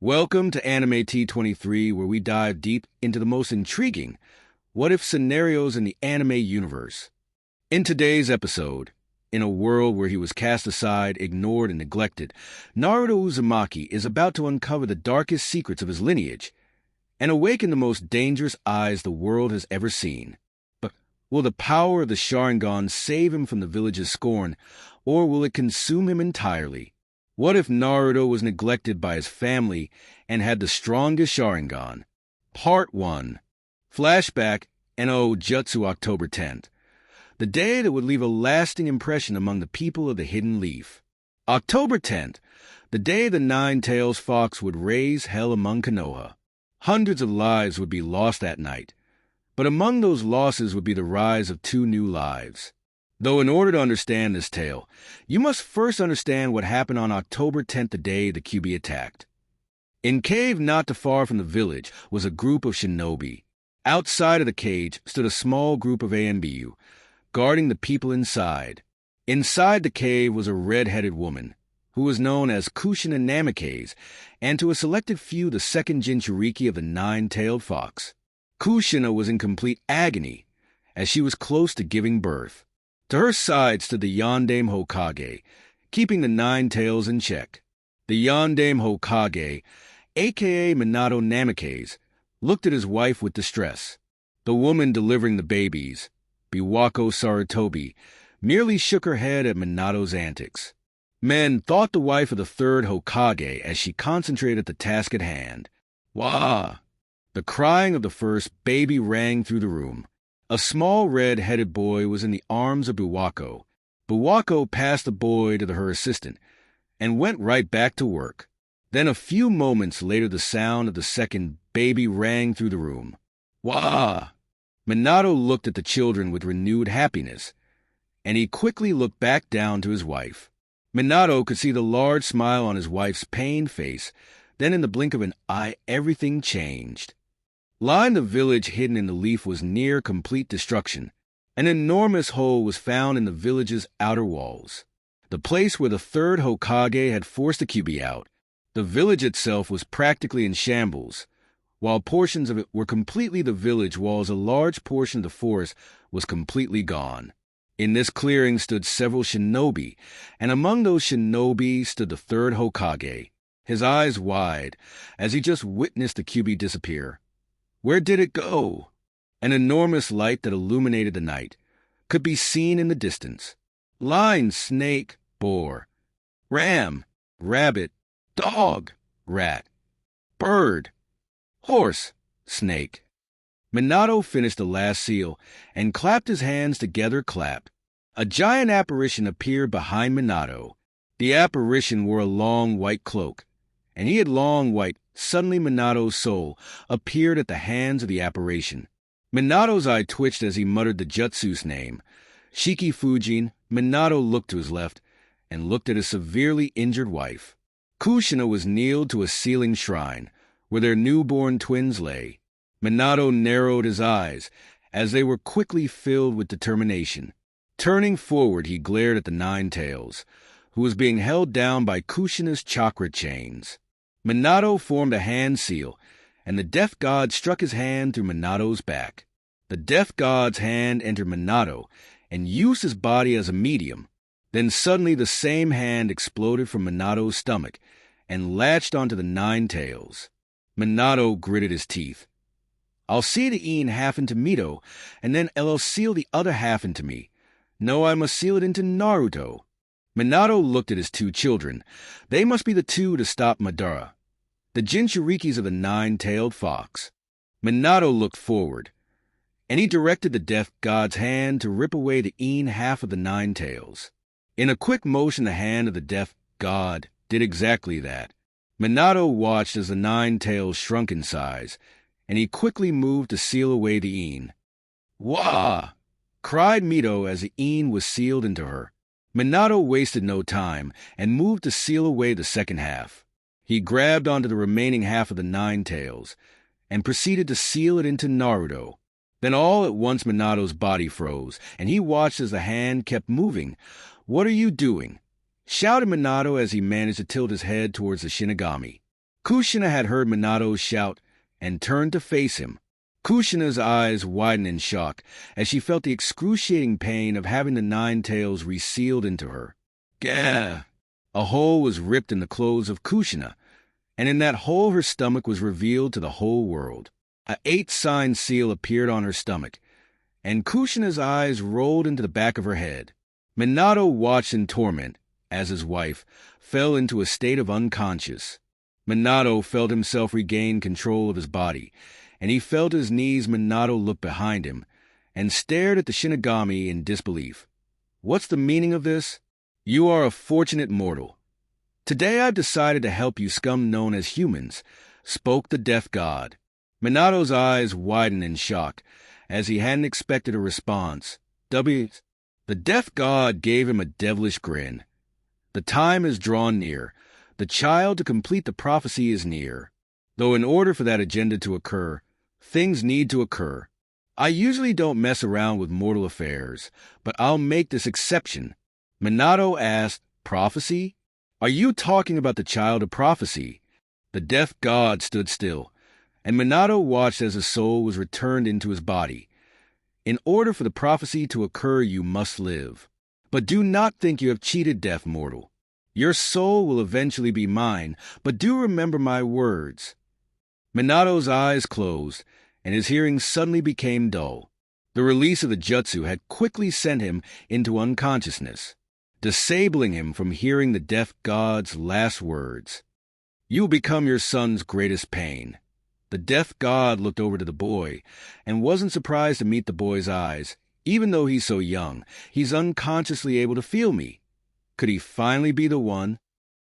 Welcome to Anime T23, where we dive deep into the most intriguing what-if scenarios in the anime universe. In today's episode, in a world where he was cast aside, ignored, and neglected, Naruto Uzumaki is about to uncover the darkest secrets of his lineage and awaken the most dangerous eyes the world has ever seen. But will the power of the Sharingan save him from the village's scorn, or will it consume him entirely? What if Naruto was neglected by his family and had the strongest Sharingan? Part 1. Flashback No Jutsu October 10th. The day that would leave a lasting impression among the people of the Hidden Leaf. October 10th, the day the Nine-Tails Fox would raise hell among Konoha. Hundreds of lives would be lost that night, but among those losses would be the rise of two new lives. Though in order to understand this tale, you must first understand what happened on October 10th, the day the Kyuubi attacked. In cave not too far from the village was a group of shinobi. Outside of the cage stood a small group of AMBU, guarding the people inside. Inside the cave was a red-headed woman, who was known as Kushina Namikaze, and to a selected few the second Jinchuriki of the Nine-Tailed Fox. Kushina was in complete agony, as she was close to giving birth. To her side stood the Yondaime Hokage, keeping the Nine Tails in check. The Yondaime Hokage, a.k.a. Minato Namikaze, looked at his wife with distress. The woman delivering the babies, Biwako Sarutobi, merely shook her head at Minato's antics. Men thought the wife of the third Hokage as she concentrated at the task at hand. Wah! The crying of the first baby rang through the room. A small red-headed boy was in the arms of Biwako. Biwako passed the boy to her assistant and went right back to work. Then a few moments later the sound of the second baby rang through the room. Wah! Minato looked at the children with renewed happiness, and he quickly looked back down to his wife. Minato could see the large smile on his wife's pained face. Then in the blink of an eye everything changed. Lying the village hidden in the leaf was near complete destruction. An enormous hole was found in the village's outer walls, the place where the third Hokage had forced the Kyuubi out. The village itself was practically in shambles. While portions of it were completely the village walls, a large portion of the forest was completely gone. In this clearing stood several shinobi, and among those shinobi stood the third Hokage, his eyes wide, as he just witnessed the Kyuubi disappear. Where did it go? An enormous light that illuminated the night could be seen in the distance. Lion, snake, boar, ram, rabbit, dog, rat, bird, horse, snake. Minato finished the last seal and clapped his hands together. Clap. A giant apparition appeared behind Minato. The apparition wore a long white cloak, and he had long white. Suddenly Minato's soul appeared at the hands of the apparition. Minato's eye twitched as he muttered the jutsu's name. Shiki Fujin. Minato looked to his left and looked at his severely injured wife. Kushina was kneeled to a ceiling shrine, where their newborn twins lay. Minato narrowed his eyes, as they were quickly filled with determination. Turning forward, he glared at the Nine Tails, who was being held down by Kushina's chakra chains. Minato formed a hand seal, and the Death God struck his hand through Minato's back. The Death God's hand entered Minato and used his body as a medium. Then suddenly the same hand exploded from Minato's stomach and latched onto the Nine Tails. Minato gritted his teeth. I'll see the Iin half into Mito, and then I'll seal the other half into me. No, I must seal it into Naruto. Minato looked at his two children. They must be the two to stop Madara, the Jinchurikis of the Nine-Tailed Fox. Minato looked forward, and he directed the Death God's hand to rip away the Iin half of the Nine Tails. In a quick motion, the hand of the Death God did exactly that. Minato watched as the Nine Tails shrunk in size, and he quickly moved to seal away the Iin. Wah! Cried Mito as the Iin was sealed into her. Minato wasted no time and moved to seal away the second half. He grabbed onto the remaining half of the Nine Tails and proceeded to seal it into Naruto. Then all at once Minato's body froze, and he watched as the hand kept moving. What are you doing? Shouted Minato as he managed to tilt his head towards the Shinigami. Kushina had heard Minato's shout and turned to face him. Kushina's eyes widened in shock as she felt the excruciating pain of having the nine tails resealed into her. Gah! A hole was ripped in the clothes of Kushina, and in that hole her stomach was revealed to the whole world. A 8-sign seal appeared on her stomach, and Kushina's eyes rolled into the back of her head. Minato watched in torment as his wife fell into a state of unconscious. Minato felt himself regain control of his body, and he felt his knees. Minato looked behind him and stared at the Shinigami in disbelief. What's the meaning of this? You are a fortunate mortal. Today I've decided to help you scum known as humans, spoke the death god. Minato's eyes widened in shock, as he hadn't expected a response. The death god gave him a devilish grin. The time is drawn near. The child to complete the prophecy is near. Though in order for that agenda to occur, things need to occur. I usually don't mess around with mortal affairs, but I'll make this exception. Minato asked, prophecy? Are you talking about the child of prophecy? The death god stood still, and Minato watched as his soul was returned into his body. In order for the prophecy to occur, you must live. But do not think you have cheated death, mortal. Your soul will eventually be mine, but do remember my words. Minato's eyes closed, and his hearing suddenly became dull. The release of the jutsu had quickly sent him into unconsciousness, disabling him from hearing the death god's last words. You will become your son's greatest pain. The death god looked over to the boy, and wasn't surprised to meet the boy's eyes. Even though he's so young, he's unconsciously able to feel me. Could he finally be the one?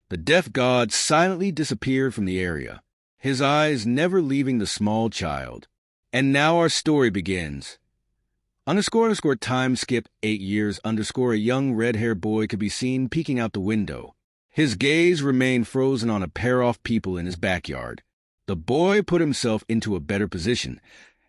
The death god silently disappeared from the area, his eyes never leaving the small child. And now our story begins. __time skip 8 years _ a young red-haired boy could be seen peeking out the window. His gaze remained frozen on a pair of people in his backyard. The boy put himself into a better position,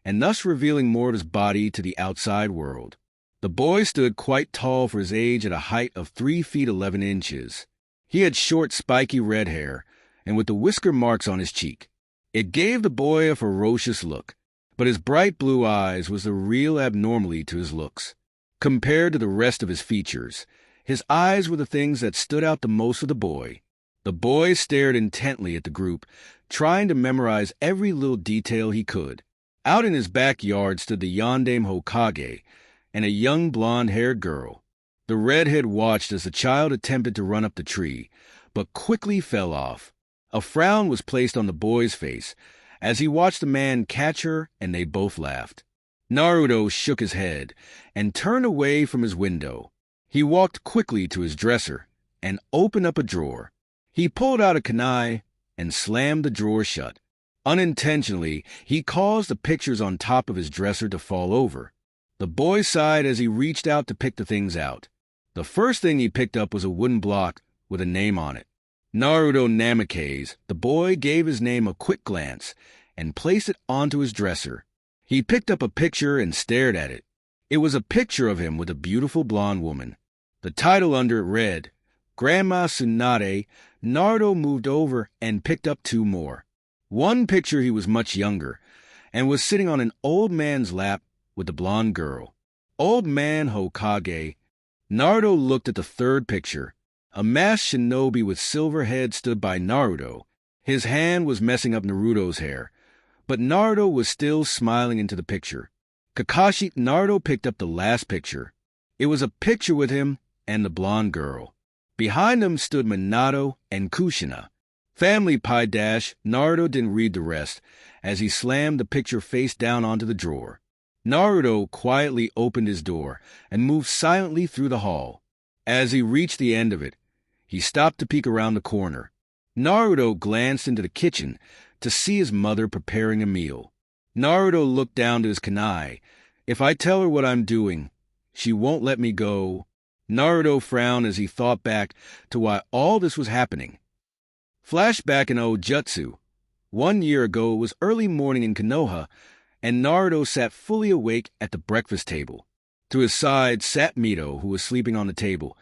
and thus revealing more of his body to the outside world. The boy stood quite tall for his age at a height of 3 feet 11 inches. He had short, spiky red hair, and with the whisker marks on his cheek. It gave the boy a ferocious look, but his bright blue eyes was the real abnormality to his looks. Compared to the rest of his features, his eyes were the things that stood out the most for the boy. The boy stared intently at the group, trying to memorize every little detail he could. Out in his backyard stood the Yondaime Hokage and a young blonde-haired girl. The redhead watched as the child attempted to run up the tree, but quickly fell off. A frown was placed on the boy's face as he watched the man catch her, and they both laughed. Naruto shook his head and turned away from his window. He walked quickly to his dresser and opened up a drawer. He pulled out a kunai and slammed the drawer shut. Unintentionally, he caused the pictures on top of his dresser to fall over. The boy sighed as he reached out to pick the things out. The first thing he picked up was a wooden block with a name on it. Naruto Namikaze. The boy gave his name a quick glance and placed it onto his dresser. He picked up a picture and stared at it. It was a picture of him with a beautiful blonde woman. The title under it read, Grandma Tsunade. Naruto moved over and picked up 2 more. One picture he was much younger and was sitting on an old man's lap with the blonde girl. Old Man Hokage. Naruto looked at the third picture. A masked shinobi with silver head stood by Naruto. His hand was messing up Naruto's hair, but Naruto was still smiling into the picture. Kakashi. Naruto picked up the last picture. It was a picture with him and the blonde girl. Behind them stood Minato and Kushina. Family Pie Dash. Naruto didn't read the rest as he slammed the picture face down onto the drawer. Naruto quietly opened his door and moved silently through the hall. As he reached the end of it, he stopped to peek around the corner. Naruto glanced into the kitchen to see his mother preparing a meal. Naruto looked down to his kunai. If I tell her what I'm doing, she won't let me go. Naruto frowned as he thought back to why all this was happening. Flashback in Ojutsu. 1 year ago it was early morning in Konoha, and Naruto sat fully awake at the breakfast table. To his side sat Mito, who was sleeping on the table,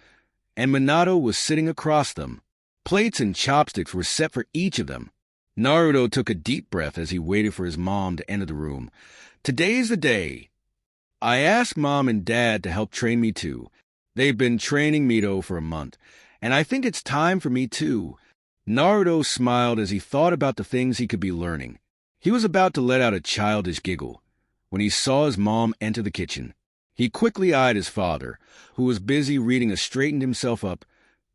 and Minato was sitting across them. Plates and chopsticks were set for each of them. Naruto took a deep breath as he waited for his mom to enter the room. Today's the day. I asked Mom and Dad to help train me too. They've been training Mito for a month, and I think it's time for me too. Naruto smiled as he thought about the things he could be learning. He was about to let out a childish giggle when he saw his mom enter the kitchen. He quickly eyed his father, who was busy reading, and straightened himself up,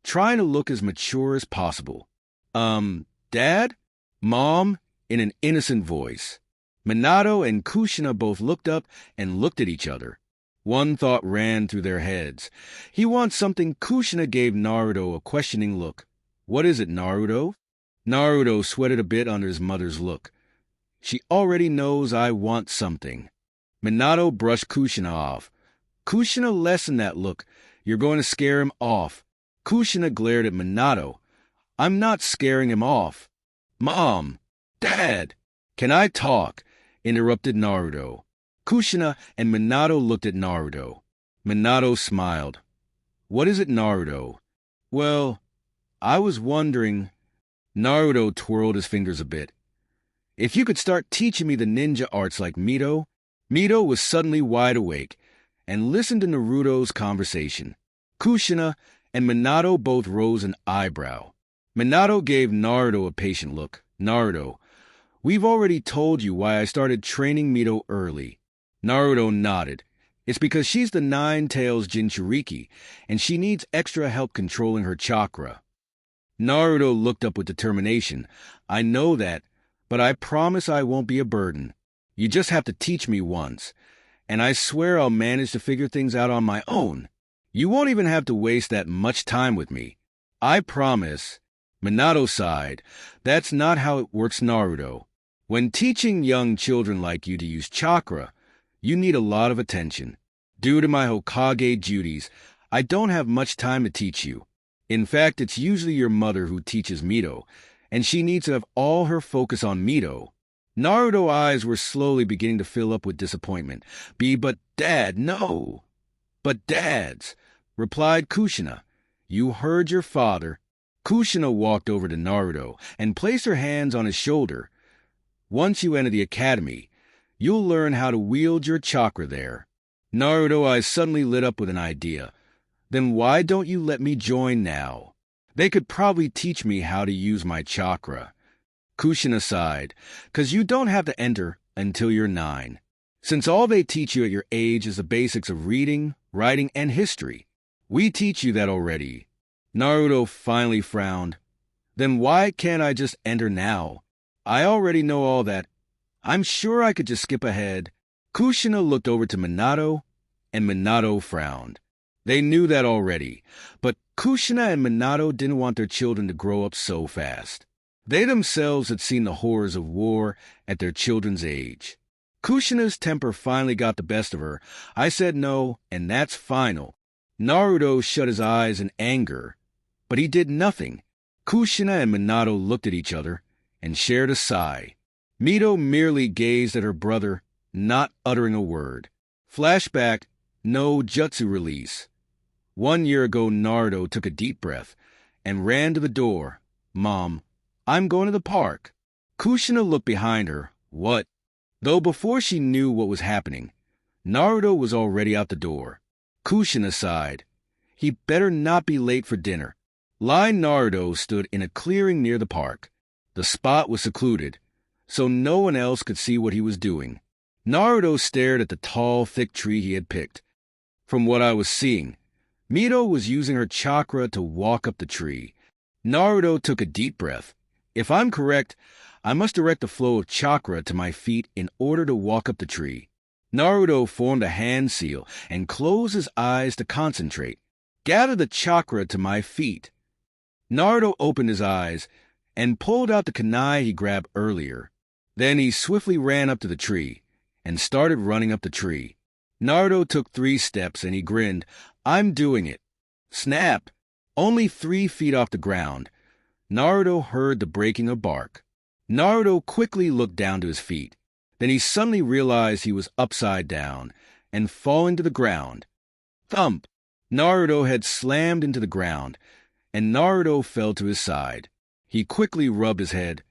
trying to look as mature as possible. Dad? Mom, in an innocent voice. Minato and Kushina both looked up and looked at each other. One thought ran through their heads. He wants something. Kushina gave Naruto a questioning look. What is it, Naruto? Naruto sweated a bit under his mother's look. She already knows I want something. Minato brushed Kushina off. Kushina, lessen that look. You're going to scare him off. Kushina glared at Minato. I'm not scaring him off. Mom! Dad! Can I talk? Interrupted Naruto. Kushina and Minato looked at Naruto. Minato smiled. What is it, Naruto? Well, I was wondering. Naruto twirled his fingers a bit. If you could start teaching me the ninja arts like Mito. Mito was suddenly wide awake and listened to Naruto's conversation. Kushina and Minato both rose an eyebrow. Minato gave Naruto a patient look. Naruto, we've already told you why I started training Mito early. Naruto nodded. It's because she's the Nine-Tails Jinchuriki, and she needs extra help controlling her chakra. Naruto looked up with determination. I know that, but I promise I won't be a burden. You just have to teach me once, and I swear I'll manage to figure things out on my own. You won't even have to waste that much time with me. I promise. Minato sighed. That's not how it works, Naruto. When teaching young children like you to use chakra, you need a lot of attention. Due to my Hokage duties, I don't have much time to teach you. In fact, it's usually your mother who teaches Mito, and she needs to have all her focus on Mito. Naruto's eyes were slowly beginning to fill up with disappointment. But Dad, no. But Dads, replied Kushina. You heard your father. Kushina walked over to Naruto and placed her hands on his shoulder. Once you enter the academy, you'll learn how to wield your chakra there. Naruto's eyes suddenly lit up with an idea. Then why don't you let me join now? They could probably teach me how to use my chakra. Kushina sighed, 'cause you don't have to enter until you're 9. Since all they teach you at your age is the basics of reading, writing, and history. We teach you that already. Naruto finally frowned. Then why can't I just enter now? I already know all that. I'm sure I could just skip ahead. Kushina looked over to Minato, and Minato frowned. They knew that already, but Kushina and Minato didn't want their children to grow up so fast. They themselves had seen the horrors of war at their children's age. Kushina's temper finally got the best of her. I said no, and that's final. Naruto shut his eyes in anger, but he did nothing. Kushina and Minato looked at each other and shared a sigh. Mito merely gazed at her brother, not uttering a word. Flashback, no jutsu release. 1 year ago, Naruto took a deep breath and ran to the door. Mom, I'm going to the park. Kushina looked behind her. What? Though before she knew what was happening, Naruto was already out the door. Kushina sighed. He better not be late for dinner. Line Naruto stood in a clearing near the park. The spot was secluded, so no one else could see what he was doing. Naruto stared at the tall, thick tree he had picked. From what I was seeing, Mito was using her chakra to walk up the tree. Naruto took a deep breath. If I'm correct, I must direct the flow of chakra to my feet in order to walk up the tree. Naruto formed a hand seal and closed his eyes to concentrate. Gather the chakra to my feet. Naruto opened his eyes and pulled out the kunai he grabbed earlier. Then he swiftly ran up to the tree and started running up the tree. Naruto took 3 steps and he grinned. I'm doing it. Snap! Only 3 feet off the ground, Naruto heard the breaking of bark. Naruto quickly looked down to his feet. Then he suddenly realized he was upside down and falling to the ground. Thump! Naruto had slammed into the ground, and Naruto fell to his side. He quickly rubbed his head.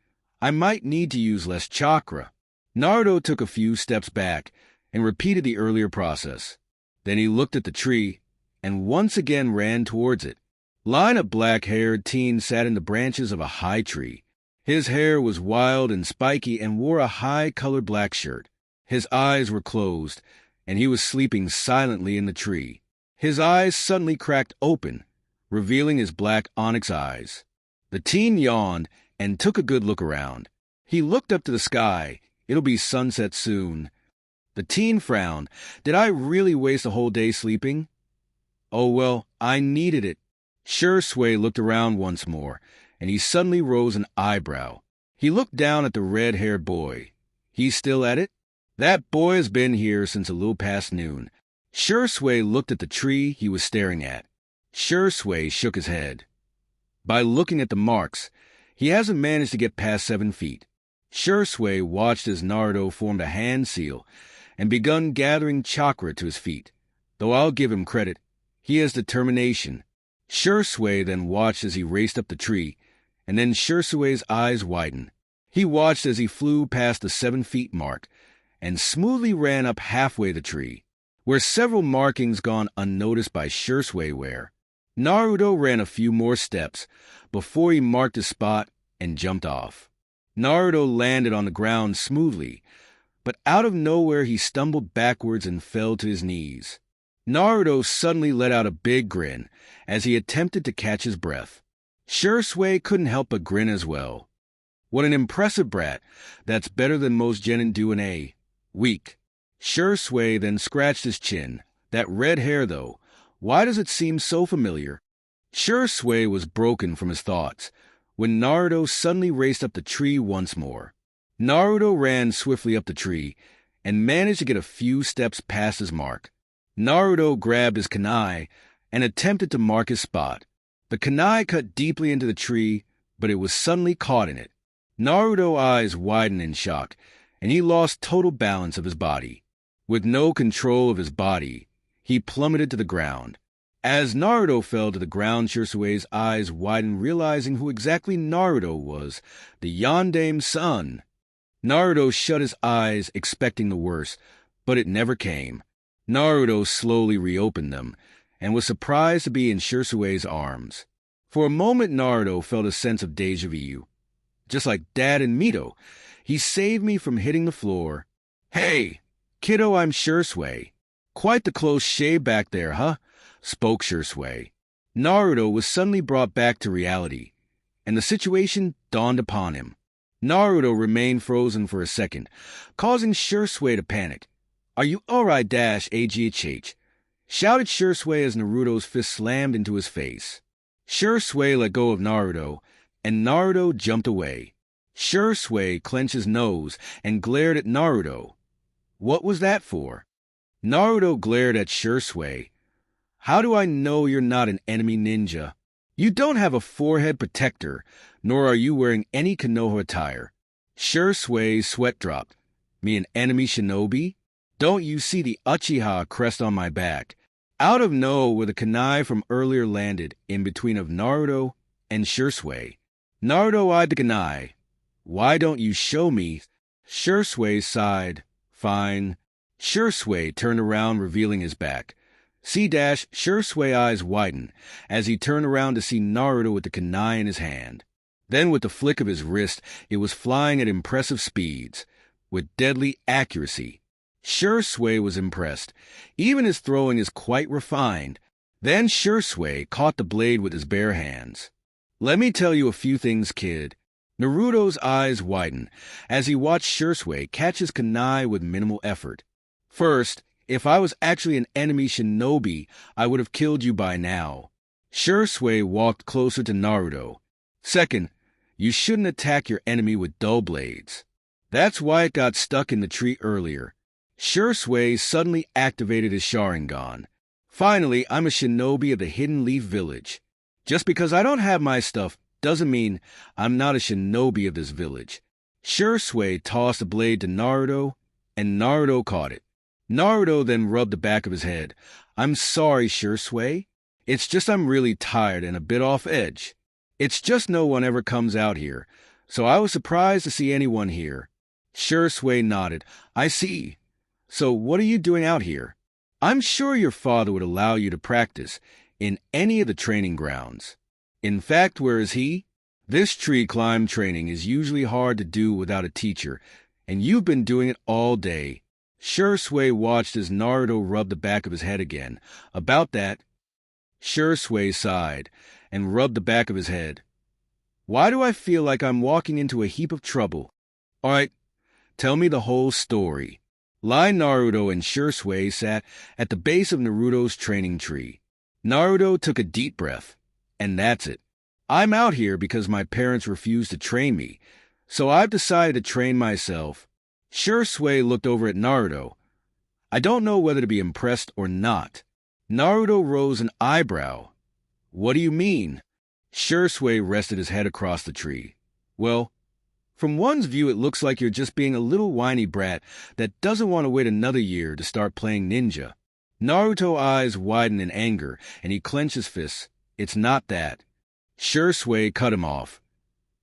I might need to use less chakra. Naruto took a few steps back and repeated the earlier process. Then he looked at the tree and once again ran towards it. Line of black-haired teen sat in the branches of a high tree. His hair was wild and spiky and wore a high-colored black shirt. His eyes were closed, and he was sleeping silently in the tree. His eyes suddenly cracked open, revealing his black onyx eyes. The teen yawned and took a good look around. He looked up to the sky. It'll be sunset soon. The teen frowned. Did I really waste a whole day sleeping? Oh well, I needed it. Shisui looked around once more, and he suddenly rose an eyebrow. He looked down at the red-haired boy. He's still at it? That boy has been here since a little past noon. Shisui looked at the tree he was staring at. Shisui shook his head. By looking at the marks, he hasn't managed to get past 7 feet. Shisui watched as Naruto formed a hand seal and begun gathering chakra to his feet. Though I'll give him credit, he has determination. Shisui then watched as he raced up the tree, and then Shisui's eyes widened. He watched as he flew past the 7 feet mark and smoothly ran up halfway the tree, where several markings gone unnoticed by Shisui were. Naruto ran a few more steps before he marked his spot and jumped off. Naruto landed on the ground smoothly, but out of nowhere he stumbled backwards and fell to his knees. Naruto suddenly let out a big grin as he attempted to catch his breath. Shisui couldn't help but grin as well. What an impressive brat. That's better than most genin do in A. Weak. Shisui then scratched his chin. That red hair, though, why does it seem so familiar? Shisui was broken from his thoughts when Naruto suddenly raced up the tree once more. Naruto ran swiftly up the tree and managed to get a few steps past his mark. Naruto grabbed his kunai and attempted to mark his spot. The kunai cut deeply into the tree, but it was suddenly caught in it. Naruto's eyes widened in shock, and he lost total balance of his body. With no control of his body, he plummeted to the ground. As Naruto fell to the ground, Shisui's eyes widened, realizing who exactly Naruto was, the Yandame's son. Naruto shut his eyes, expecting the worst, but it never came. Naruto slowly reopened them, and was surprised to be in Shisui's arms. For a moment, Naruto felt a sense of déjà vu. Just like Dad and Mito, he saved me from hitting the floor. Hey, kiddo, I'm Shisui. Quite the close shave back there, huh? Spoke Shisui. Naruto was suddenly brought back to reality, and the situation dawned upon him. Naruto remained frozen for a second, causing Shisui to panic. Are you alright, -AGHH? Shouted Shisui as Naruto's fist slammed into his face. Shisui let go of Naruto, and Naruto jumped away. Shisui clenched his nose and glared at Naruto. What was that for? Naruto glared at Shisui. How do I know you're not an enemy ninja? You don't have a forehead protector, nor are you wearing any Konoha attire. Shisui's sweat dropped. Me an enemy shinobi? Don't you see the uchiha crest on my back? Out of nowhere, where the kunai from earlier landed, in between of Naruto and Shisui. Naruto eyed the kunai. Why don't you show me? Shisui sighed. Fine. Shisui turned around, revealing his back. Shisui eyes widened as he turned around to see Naruto with the kunai in his hand. Then with the flick of his wrist, it was flying at impressive speeds, with deadly accuracy. Shisui was impressed. Even his throwing is quite refined. Then Shisui caught the blade with his bare hands. Let me tell you a few things, kid. Naruto's eyes widened as he watched Shisui catch his kunai with minimal effort. First, if I was actually an enemy shinobi, I would have killed you by now. Shisui walked closer to Naruto. Second, you shouldn't attack your enemy with dull blades. That's why it got stuck in the tree earlier. Shisui suddenly activated his Sharingan. Finally, I'm a shinobi of the Hidden Leaf Village. Just because I don't have my stuff doesn't mean I'm not a shinobi of this village. Shisui tossed the blade to Naruto, and Naruto caught it. Naruto then rubbed the back of his head. I'm sorry, Shisui. It's just I'm really tired and a bit off edge. It's just no one ever comes out here, so I was surprised to see anyone here. Shisui nodded. I see. So what are you doing out here? I'm sure your father would allow you to practice in any of the training grounds. In fact, where is he? This tree climb training is usually hard to do without a teacher, and you've been doing it all day. Shisui watched as Naruto rubbed the back of his head again. About that, Shisui sighed and rubbed the back of his head. Why do I feel like I'm walking into a heap of trouble? All right, tell me the whole story. Naruto and Shisui sat at the base of Naruto's training tree. Naruto took a deep breath. And that's it. I'm out here because my parents refused to train me, so I've decided to train myself. Shisui looked over at Naruto. I don't know whether to be impressed or not. Naruto rose an eyebrow. What do you mean? Shisui rested his head across the tree. Well, from one's view it looks like you're just being a little whiny brat that doesn't want to wait another year to start playing ninja. Naruto's eyes widened in anger, and he clenched his fists. It's not that. Shisui cut him off.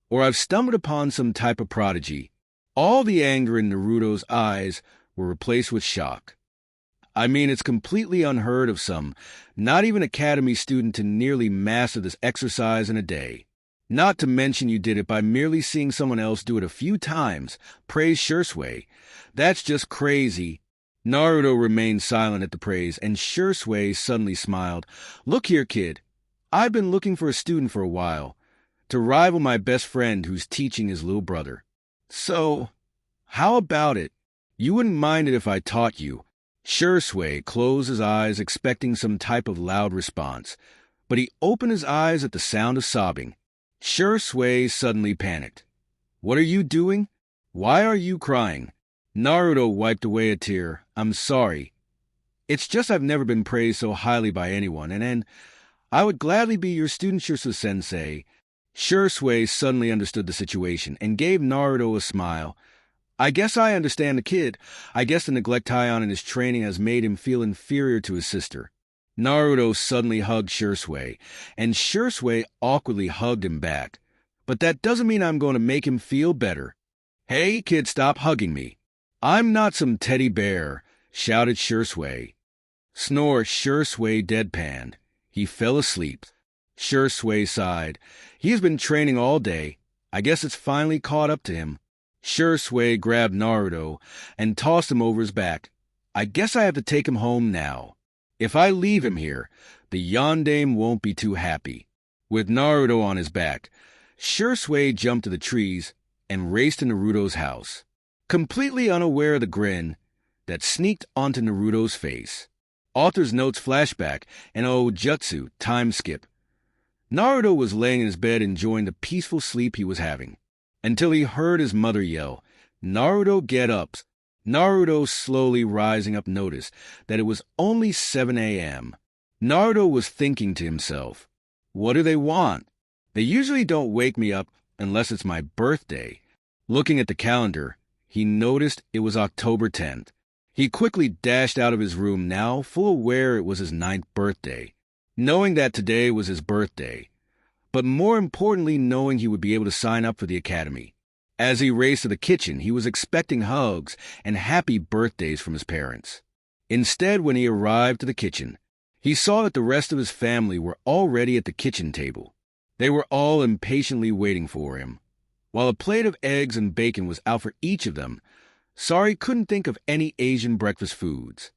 Or I've stumbled upon some type of prodigy. All the anger in Naruto's eyes were replaced with shock. I mean, it's completely unheard of not even academy student to nearly master this exercise in a day. Not to mention you did it by merely seeing someone else do it a few times. Praise Shisui. That's just crazy. Naruto remained silent at the praise, and Shisui suddenly smiled. Look here, kid. I've been looking for a student for a while, to rival my best friend who's teaching his little brother. So, how about it? You wouldn't mind it if I taught you. Shisui closed his eyes, expecting some type of loud response, but he opened his eyes at the sound of sobbing. Shisui suddenly panicked. What are you doing? Why are you crying? Naruto wiped away a tear. I'm sorry. It's just I've never been praised so highly by anyone, and I would gladly be your student, Shisui-sensei. Shisui suddenly understood the situation and gave Naruto a smile. I guess I understand the kid. I guess the neglect Taion in his training has made him feel inferior to his sister. Naruto suddenly hugged Shisui, and Shisui awkwardly hugged him back. But that doesn't mean I'm going to make him feel better. Hey, kid, stop hugging me. I'm not some teddy bear, shouted Shisui. Snore, Shisui deadpanned. He fell asleep. Shisui sighed. He's been training all day. I guess it's finally caught up to him. Shisui grabbed Naruto and tossed him over his back. I guess I have to take him home now. If I leave him here, the Yondaime won't be too happy. With Naruto on his back, Shisui jumped to the trees and raced to Naruto's house, completely unaware of the grin that sneaked onto Naruto's face. Author's notes flashback and jutsu time skip. Naruto was laying in his bed enjoying the peaceful sleep he was having, until he heard his mother yell, Naruto, get up. Naruto, slowly rising up, noticed that it was only 7 a.m. Naruto was thinking to himself, what do they want? They usually don't wake me up unless it's my birthday. Looking at the calendar, he noticed it was October 10th. He quickly dashed out of his room, now full aware it was his 9th birthday, knowing that today was his birthday, but more importantly knowing he would be able to sign up for the academy. As he raced to the kitchen, he was expecting hugs and happy birthdays from his parents. Instead, when he arrived to the kitchen, he saw that the rest of his family were already at the kitchen table. They were all impatiently waiting for him. While a plate of eggs and bacon was out for each of them, Sari couldn't think of any Asian breakfast foods.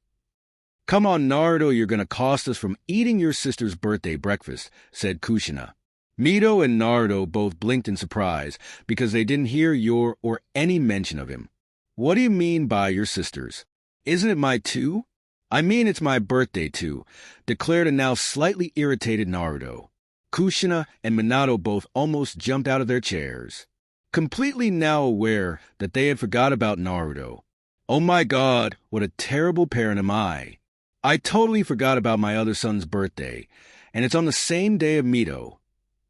Come on, Naruto, you're going to cost us from eating your sister's birthday breakfast, said Kushina. Mito and Naruto both blinked in surprise because they didn't hear your or any mention of him. What do you mean by your sister's? Isn't it my too? I mean it's my birthday too, declared a now slightly irritated Naruto. Kushina and Minato both almost jumped out of their chairs, completely now aware that they had forgot about Naruto. Oh my God, what a terrible parent am I. I totally forgot about my other son's birthday, and it's on the same day of Mito.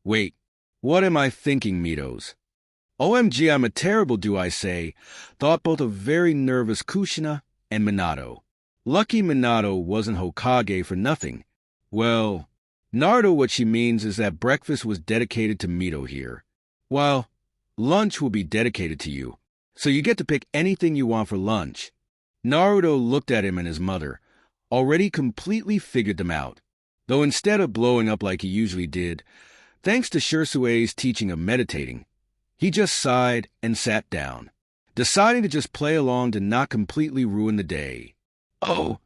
Wait, what am I thinking, Mito's? OMG, I'm a terrible, do I say, thought both a very nervous Kushina and Minato. Lucky Minato wasn't Hokage for nothing. Well, Naruto, what she means is that breakfast was dedicated to Mito here. While Lunch will be dedicated to you, so you get to pick anything you want for lunch. Naruto looked at him and his mother, already completely figured them out. Though instead of blowing up like he usually did, thanks to Shisui's teaching of meditating, he just sighed and sat down, deciding to just play along to not completely ruin the day. "Oh,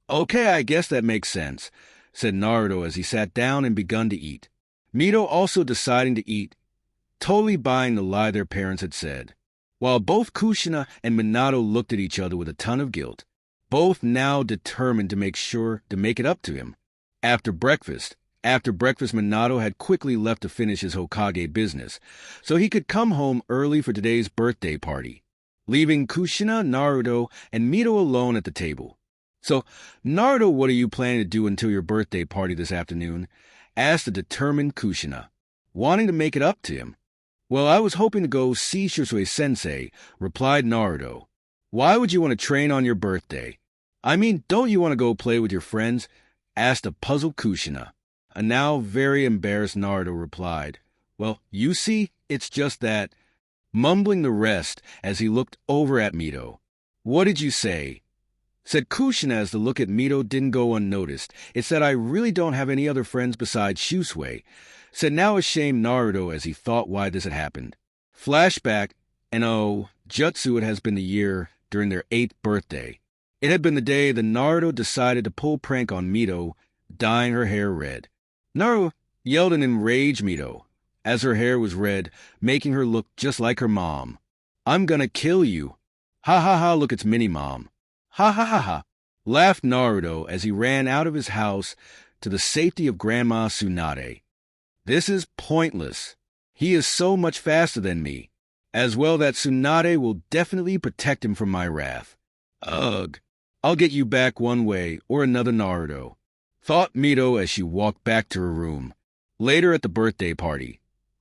okay, I guess that makes sense," said Naruto as he sat down and begun to eat. Mito also deciding to eat, totally buying the lie their parents had said. While both Kushina and Minato looked at each other with a ton of guilt, both now determined to make sure to make it up to him. After breakfast, Minato had quickly left to finish his Hokage business, so he could come home early for today's birthday party, leaving Kushina, Naruto, and Mito alone at the table. "So, Naruto, what are you planning to do until your birthday party this afternoon?" asked the determined Kushina, wanting to make it up to him. "Well, I was hoping to go see Shisui-sensei," replied Naruto. "Why would you want to train on your birthday? I mean, don't you want to go play with your friends?" asked a puzzled Kushina. A now very embarrassed Naruto replied, "Well, you see, it's just that," mumbling the rest as he looked over at Mito. "What did you say?" said Kushina as the look at Mito didn't go unnoticed. "It's that I really don't have any other friends besides Shisui," said now ashamed Naruto as he thought why this had happened. Flashback, and Jutsu, it has been the year during their 8th birthday. It had been the day that Naruto decided to pull prank on Mito, dyeing her hair red. Naruto yelled an enraged Mito, as her hair was red, making her look just like her mom. "I'm gonna kill you. Ha ha ha, look, it's Mini-Mom. Ha ha ha ha," laughed Naruto as he ran out of his house to the safety of Grandma Tsunade. "This is pointless. He is so much faster than me. As well that Tsunade will definitely protect him from my wrath. Ugh, I'll get you back one way or another, Naruto," thought Mito as she walked back to her room. Later at the birthday party,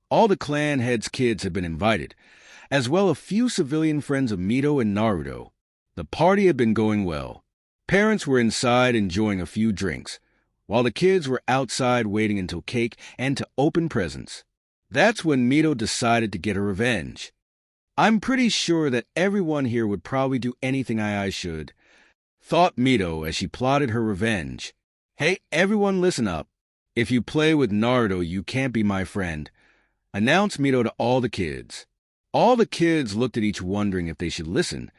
all the clan heads' kids had been invited, as well a few civilian friends of Mito and Naruto. The party had been going well. Parents were inside enjoying a few drinks, while the kids were outside waiting until cake and to open presents. That's when Mito decided to get her revenge. "I'm pretty sure that everyone here would probably do anything I should," thought Mito as she plotted her revenge. "Hey, everyone, listen up. If you play with Naruto, you can't be my friend," announced Mito to all the kids. All the kids looked at each wondering if they should listen,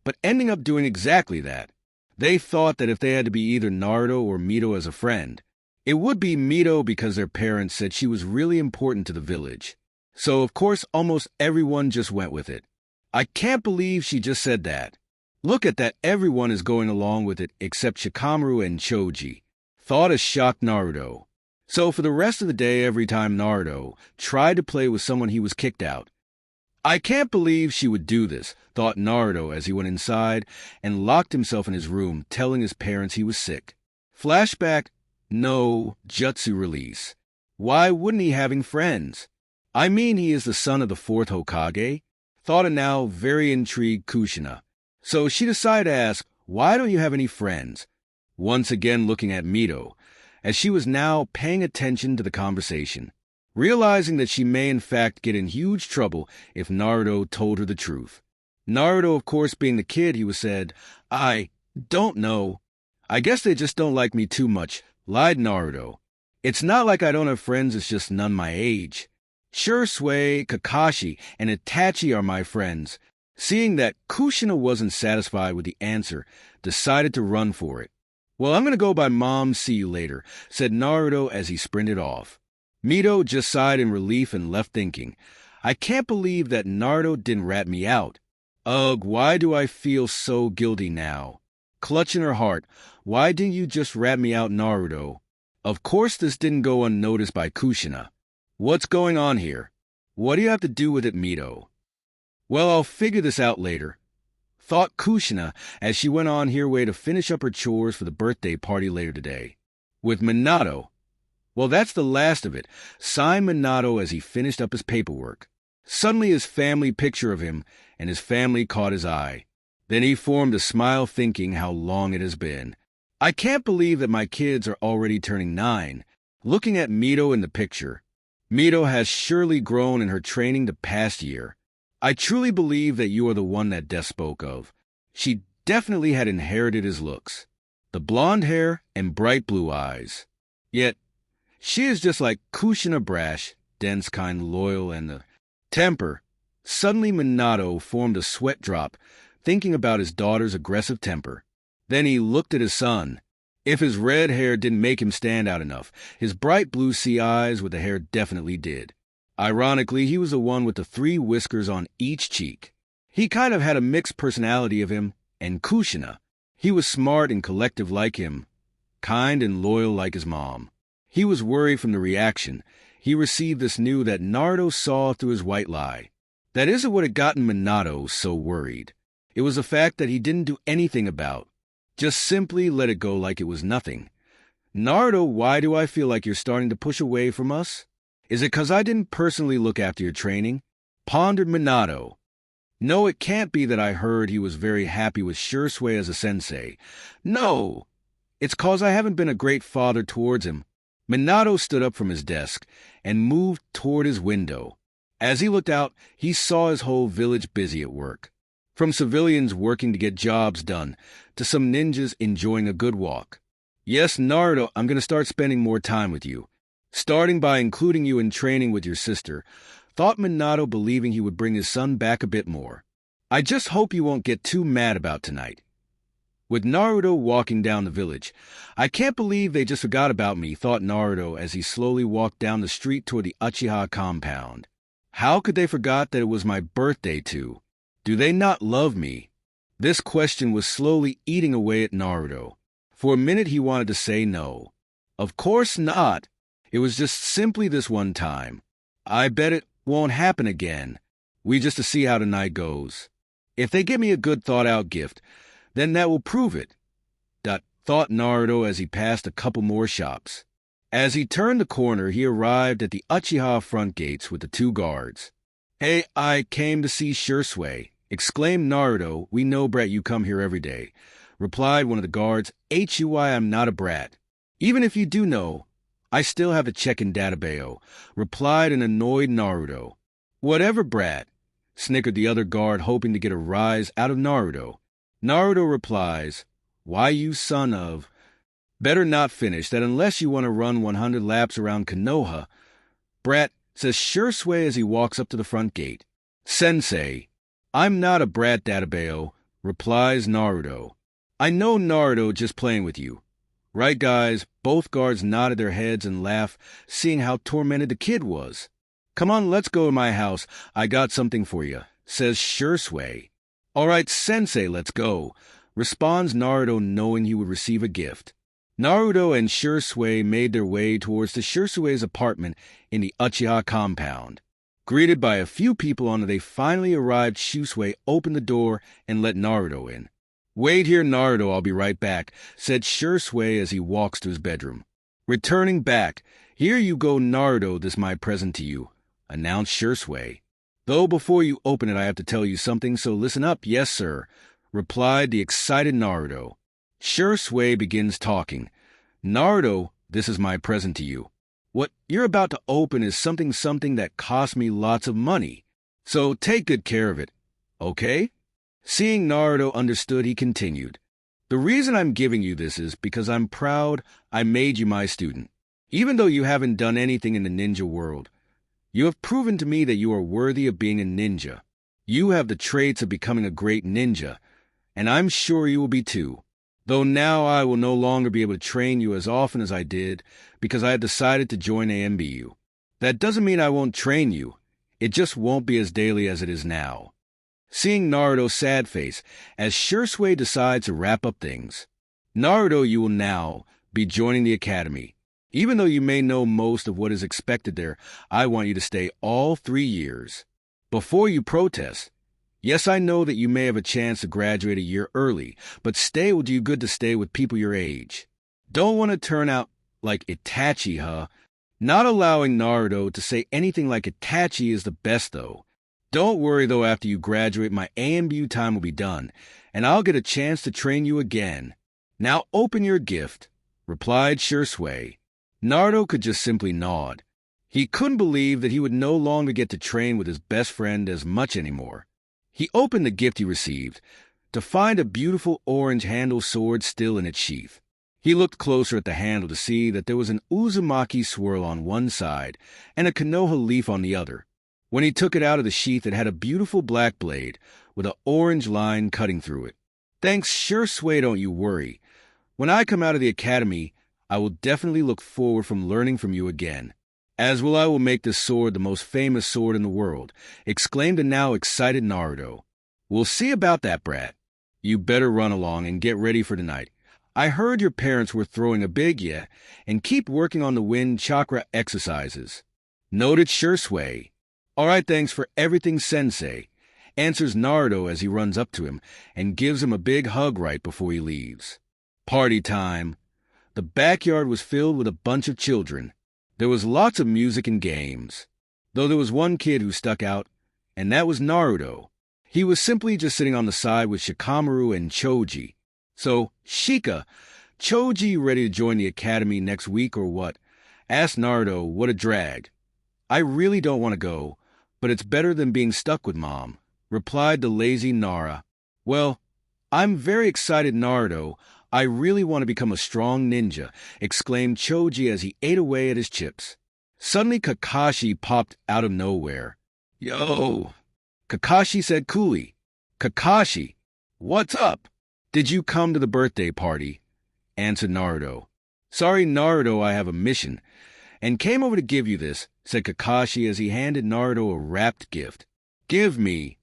but ending up doing exactly that. They thought that if they had to be either Naruto or Mito as a friend, it would be Mito because their parents said she was really important to the village. So, of course, almost everyone just went with it. "I can't believe she just said that. Look at that, everyone is going along with it except Shikamaru and Choji," thought a shocked Naruto. So for the rest of the day, every time Naruto tried to play with someone, he was kicked out. "I can't believe she would do this," thought Naruto as he went inside and locked himself in his room, telling his parents he was sick. Flashback, no Jutsu release. Why wouldn't he having friends? I mean, he is the son of the 4th Hokage, thought a now very intrigued Kushina. So she decided to ask, "Why don't you have any friends?" Once again looking at Mito, as she was now paying attention to the conversation, realizing that she may in fact get in huge trouble if Naruto told her the truth. Naruto, of course, being the kid, he was said, "I don't know. I guess they just don't like me too much," lied Naruto. "It's not like I don't have friends, it's just none my age. Shisui, Kakashi, and Itachi are my friends." Seeing that Kushina wasn't satisfied with the answer, decided to run for it. "Well, I'm going to go by Mom, see you later," said Naruto as he sprinted off. Mito just sighed in relief and left thinking, "I can't believe that Naruto didn't rat me out. Ugh, why do I feel so guilty now?" Clutching her heart, "Why didn't you just rat me out, Naruto?" Of course this didn't go unnoticed by Kushina. "What's going on here? What do you have to do with it, Mito?" "Well, I'll figure this out later," thought Kushina as she went on her way to finish up her chores for the birthday party later today. With Minato, well, that's the last of it, sighed Minato as he finished up his paperwork. Suddenly his family picture of him and his family caught his eye. Then he formed a smile thinking how long it has been. "I can't believe that my kids are already turning 9. Looking at Mito in the picture, Mito has surely grown in her training the past year. I truly believe that you are the one that Death spoke of. She definitely had inherited his looks. The blonde hair and bright blue eyes. Yet, she is just like Kushina brash, dense, kind, loyal, and the temper. Suddenly Minato formed a sweat drop, thinking about his daughter's aggressive temper. Then he looked at his son. If his red hair didn't make him stand out enough, his bright blue sea eyes with the hair definitely did. Ironically, he was the one with the 3 whiskers on each cheek. He kind of had a mixed personality of him and Kushina. He was smart and collective like him, kind and loyal like his mom. He was worried from the reaction he received this news that Naruto saw through his white lie. That isn't what had gotten Minato so worried. It was the fact that he didn't do anything about. Just simply let it go like it was nothing. Naruto, why do I feel like you're starting to push away from us? Is it 'cause I didn't personally look after your training? Pondered Minato. No, it can't be that I heard he was very happy with Shisui as a sensei. No, it's 'cause I haven't been a great father towards him. Minato stood up from his desk and moved toward his window. As he looked out, he saw his whole village busy at work. From civilians working to get jobs done, to some ninjas enjoying a good walk. Yes, Naruto, I'm going to start spending more time with you. Starting by including you in training with your sister, thought Minato, believing he would bring his son back a bit more. I just hope you won't get too mad about tonight. With Naruto walking down the village, I can't believe they just forgot about me, thought Naruto as he slowly walked down the street toward the Uchiha compound. How could they forget that it was my birthday too? Do they not love me? This question was slowly eating away at Naruto. For a minute he wanted to say no. Of course not. It was just simply this one time. I bet it won't happen again. We just to see how the night goes. If they give me a good thought-out gift, then that will prove it. Thought Naruto as he passed a couple more shops. As he turned the corner, he arrived at the Uchiha front gates with the 2 guards. Hey, I came to see Shisui, exclaimed Naruto. We know, brat, you come here every day, replied one of the guards. Hui, I'm not a brat. Even if you do know, I still have a check in database, replied an annoyed Naruto. Whatever, brat, snickered the other guard, hoping to get a rise out of Naruto. Naruto replies, why, you son of... Better not finish that unless you want to run 100 laps around Konoha. Brat, says Shisui as he walks up to the front gate. Sensei, I'm not a brat, database, replies Naruto. I know, Naruto, just playing with you. Right, guys? Both guards nodded their heads and laughed, seeing how tormented the kid was. Come on, let's go to my house. I got something for you, says Shisui. All right, Sensei, let's go, responds Naruto, knowing he would receive a gift. Naruto and Shisui made their way towards the Shisui's apartment in the Uchiha compound. Greeted by a few people until they finally arrived, Shisui opened the door and let Naruto in. Wait here, Naruto, I'll be right back, said Shisui as he walks to his bedroom. Returning back, here you go, Naruto, this my present to you, announced Shisui. Though before you open it I have to tell you something, so listen up. Yes, sir, replied the excited Naruto. Shisui begins talking. Naruto, this is my present to you. What you're about to open is something that cost me lots of money. So take good care of it, okay? Seeing Naruto understood, he continued. The reason I'm giving you this is because I'm proud I made you my student. Even though you haven't done anything in the ninja world, you have proven to me that you are worthy of being a ninja. You have the traits of becoming a great ninja, and I'm sure you will be too. Though now I will no longer be able to train you as often as I did because I have decided to join AMBU. That doesn't mean I won't train you. It just won't be as daily as it is now. Seeing Naruto's sad face as Shisui decides to wrap up things. Naruto, you will now be joining the academy. Even though you may know most of what is expected there, I want you to stay all 3 years. Before you protest, yes, I know that you may have a chance to graduate a year early, but stay will do you good to stay with people your age. Don't want to turn out like Itachi, huh? Not allowing Naruto to say anything like Itachi is the best, though. Don't worry, though, after you graduate, my AMBU time will be done, and I'll get a chance to train you again. Now open your gift, replied Shisui. Naruto could just simply nod. He couldn't believe that he would no longer get to train with his best friend as much anymore. He opened the gift he received to find a beautiful orange-handled sword still in its sheath. He looked closer at the handle to see that there was an uzumaki swirl on one side and a konoha leaf on the other. When he took it out of the sheath, it had a beautiful black blade with an orange line cutting through it. Thanks, Shisui, don't you worry. When I come out of the academy, I will definitely look forward from learning from you again. As will I will make this sword the most famous sword in the world, exclaimed the now excited Naruto. We'll see about that, brat. You better run along and get ready for tonight. I heard your parents were throwing a big yeah, and keep working on the wind chakra exercises. Noted, Shisui. All right, thanks for everything, Sensei, answers Naruto as he runs up to him and gives him a big hug right before he leaves. Party time. The backyard was filled with a bunch of children. There was lots of music and games, though there was one kid who stuck out, and that was Naruto. He was simply just sitting on the side with Shikamaru and Choji. So, Shika, Choji ready to join the academy next week or what? Asked Naruto, what a drag. I really don't want to go, but it's better than being stuck with Mom, replied the lazy Nara. Well, I'm very excited, Naruto. I really want to become a strong ninja, exclaimed Choji as he ate away at his chips. Suddenly Kakashi popped out of nowhere. Yo! Kakashi said coolly. Kakashi, what's up? Did you come to the birthday party? Answered Naruto. Sorry, Naruto, I have a mission, and came over to give you this, said Kakashi as he handed Naruto a wrapped gift. Give me,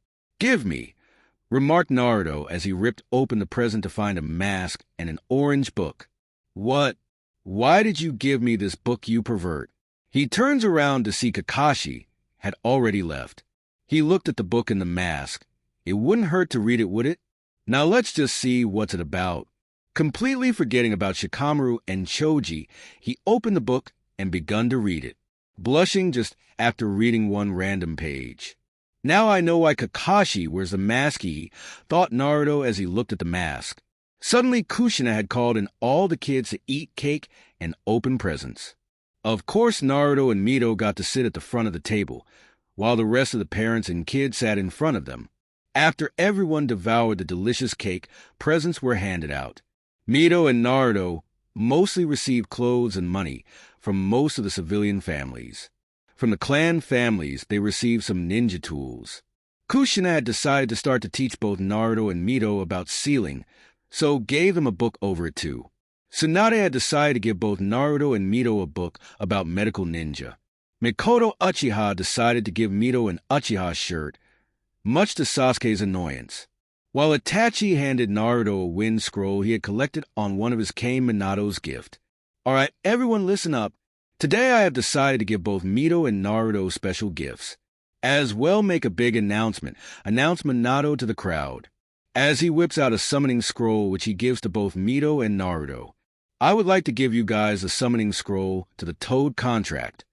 remarked Naruto as he ripped open the present to find a mask and an orange book. What? Why did you give me this book, you pervert? He turns around to see Kakashi had already left. He looked at the book and the mask. It wouldn't hurt to read it, would it? Now let's just see what's it about. Completely forgetting about Shikamaru and Choji, he opened the book and begun to read it, blushing just after reading one random page. Now I know why Kakashi wears the mask, he thought Naruto as he looked at the mask. Suddenly Kushina had called in all the kids to eat cake and open presents. Of course Naruto and Mito got to sit at the front of the table, while the rest of the parents and kids sat in front of them. After everyone devoured the delicious cake, presents were handed out. Mito and Naruto mostly received clothes and money from most of the civilian families. From the clan families, they received some ninja tools. Kushina had decided to start to teach both Naruto and Mito about sealing, so gave them a book over it too. Tsunade had decided to give both Naruto and Mito a book about medical ninja. Mikoto Uchiha decided to give Mito an Uchiha shirt, much to Sasuke's annoyance, while Itachi handed Naruto a wind scroll he had collected on one of his Kame Minato's gift. All right, everyone listen up. Today I have decided to give both Mito and Naruto special gifts. As well make a big announcement. Announce Minato to the crowd. As he whips out a summoning scroll which he gives to both Mito and Naruto. I would like to give you guys a summoning scroll to the Toad contract.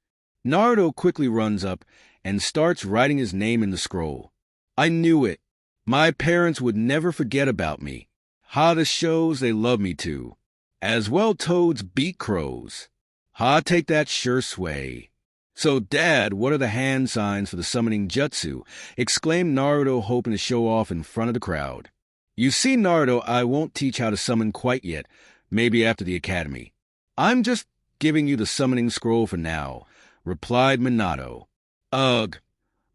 Naruto quickly runs up and starts writing his name in the scroll. I knew it. My parents would never forget about me. Ha, this shows they love me too. As well toads beat crows. Ha, take that, Shisui. So, Dad, what are the hand signs for the summoning jutsu? Exclaimed Naruto, hoping to show off in front of the crowd. You see, Naruto, I won't teach how to summon quite yet, maybe after the academy. I'm just giving you the summoning scroll for now, replied Minato. Ugh,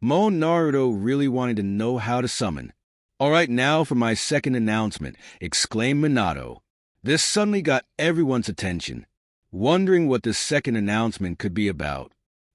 moaned Naruto, really wanting to know how to summon. All right, now for my second announcement, exclaimed Minato. This suddenly got everyone's attention, wondering what this second announcement could be about.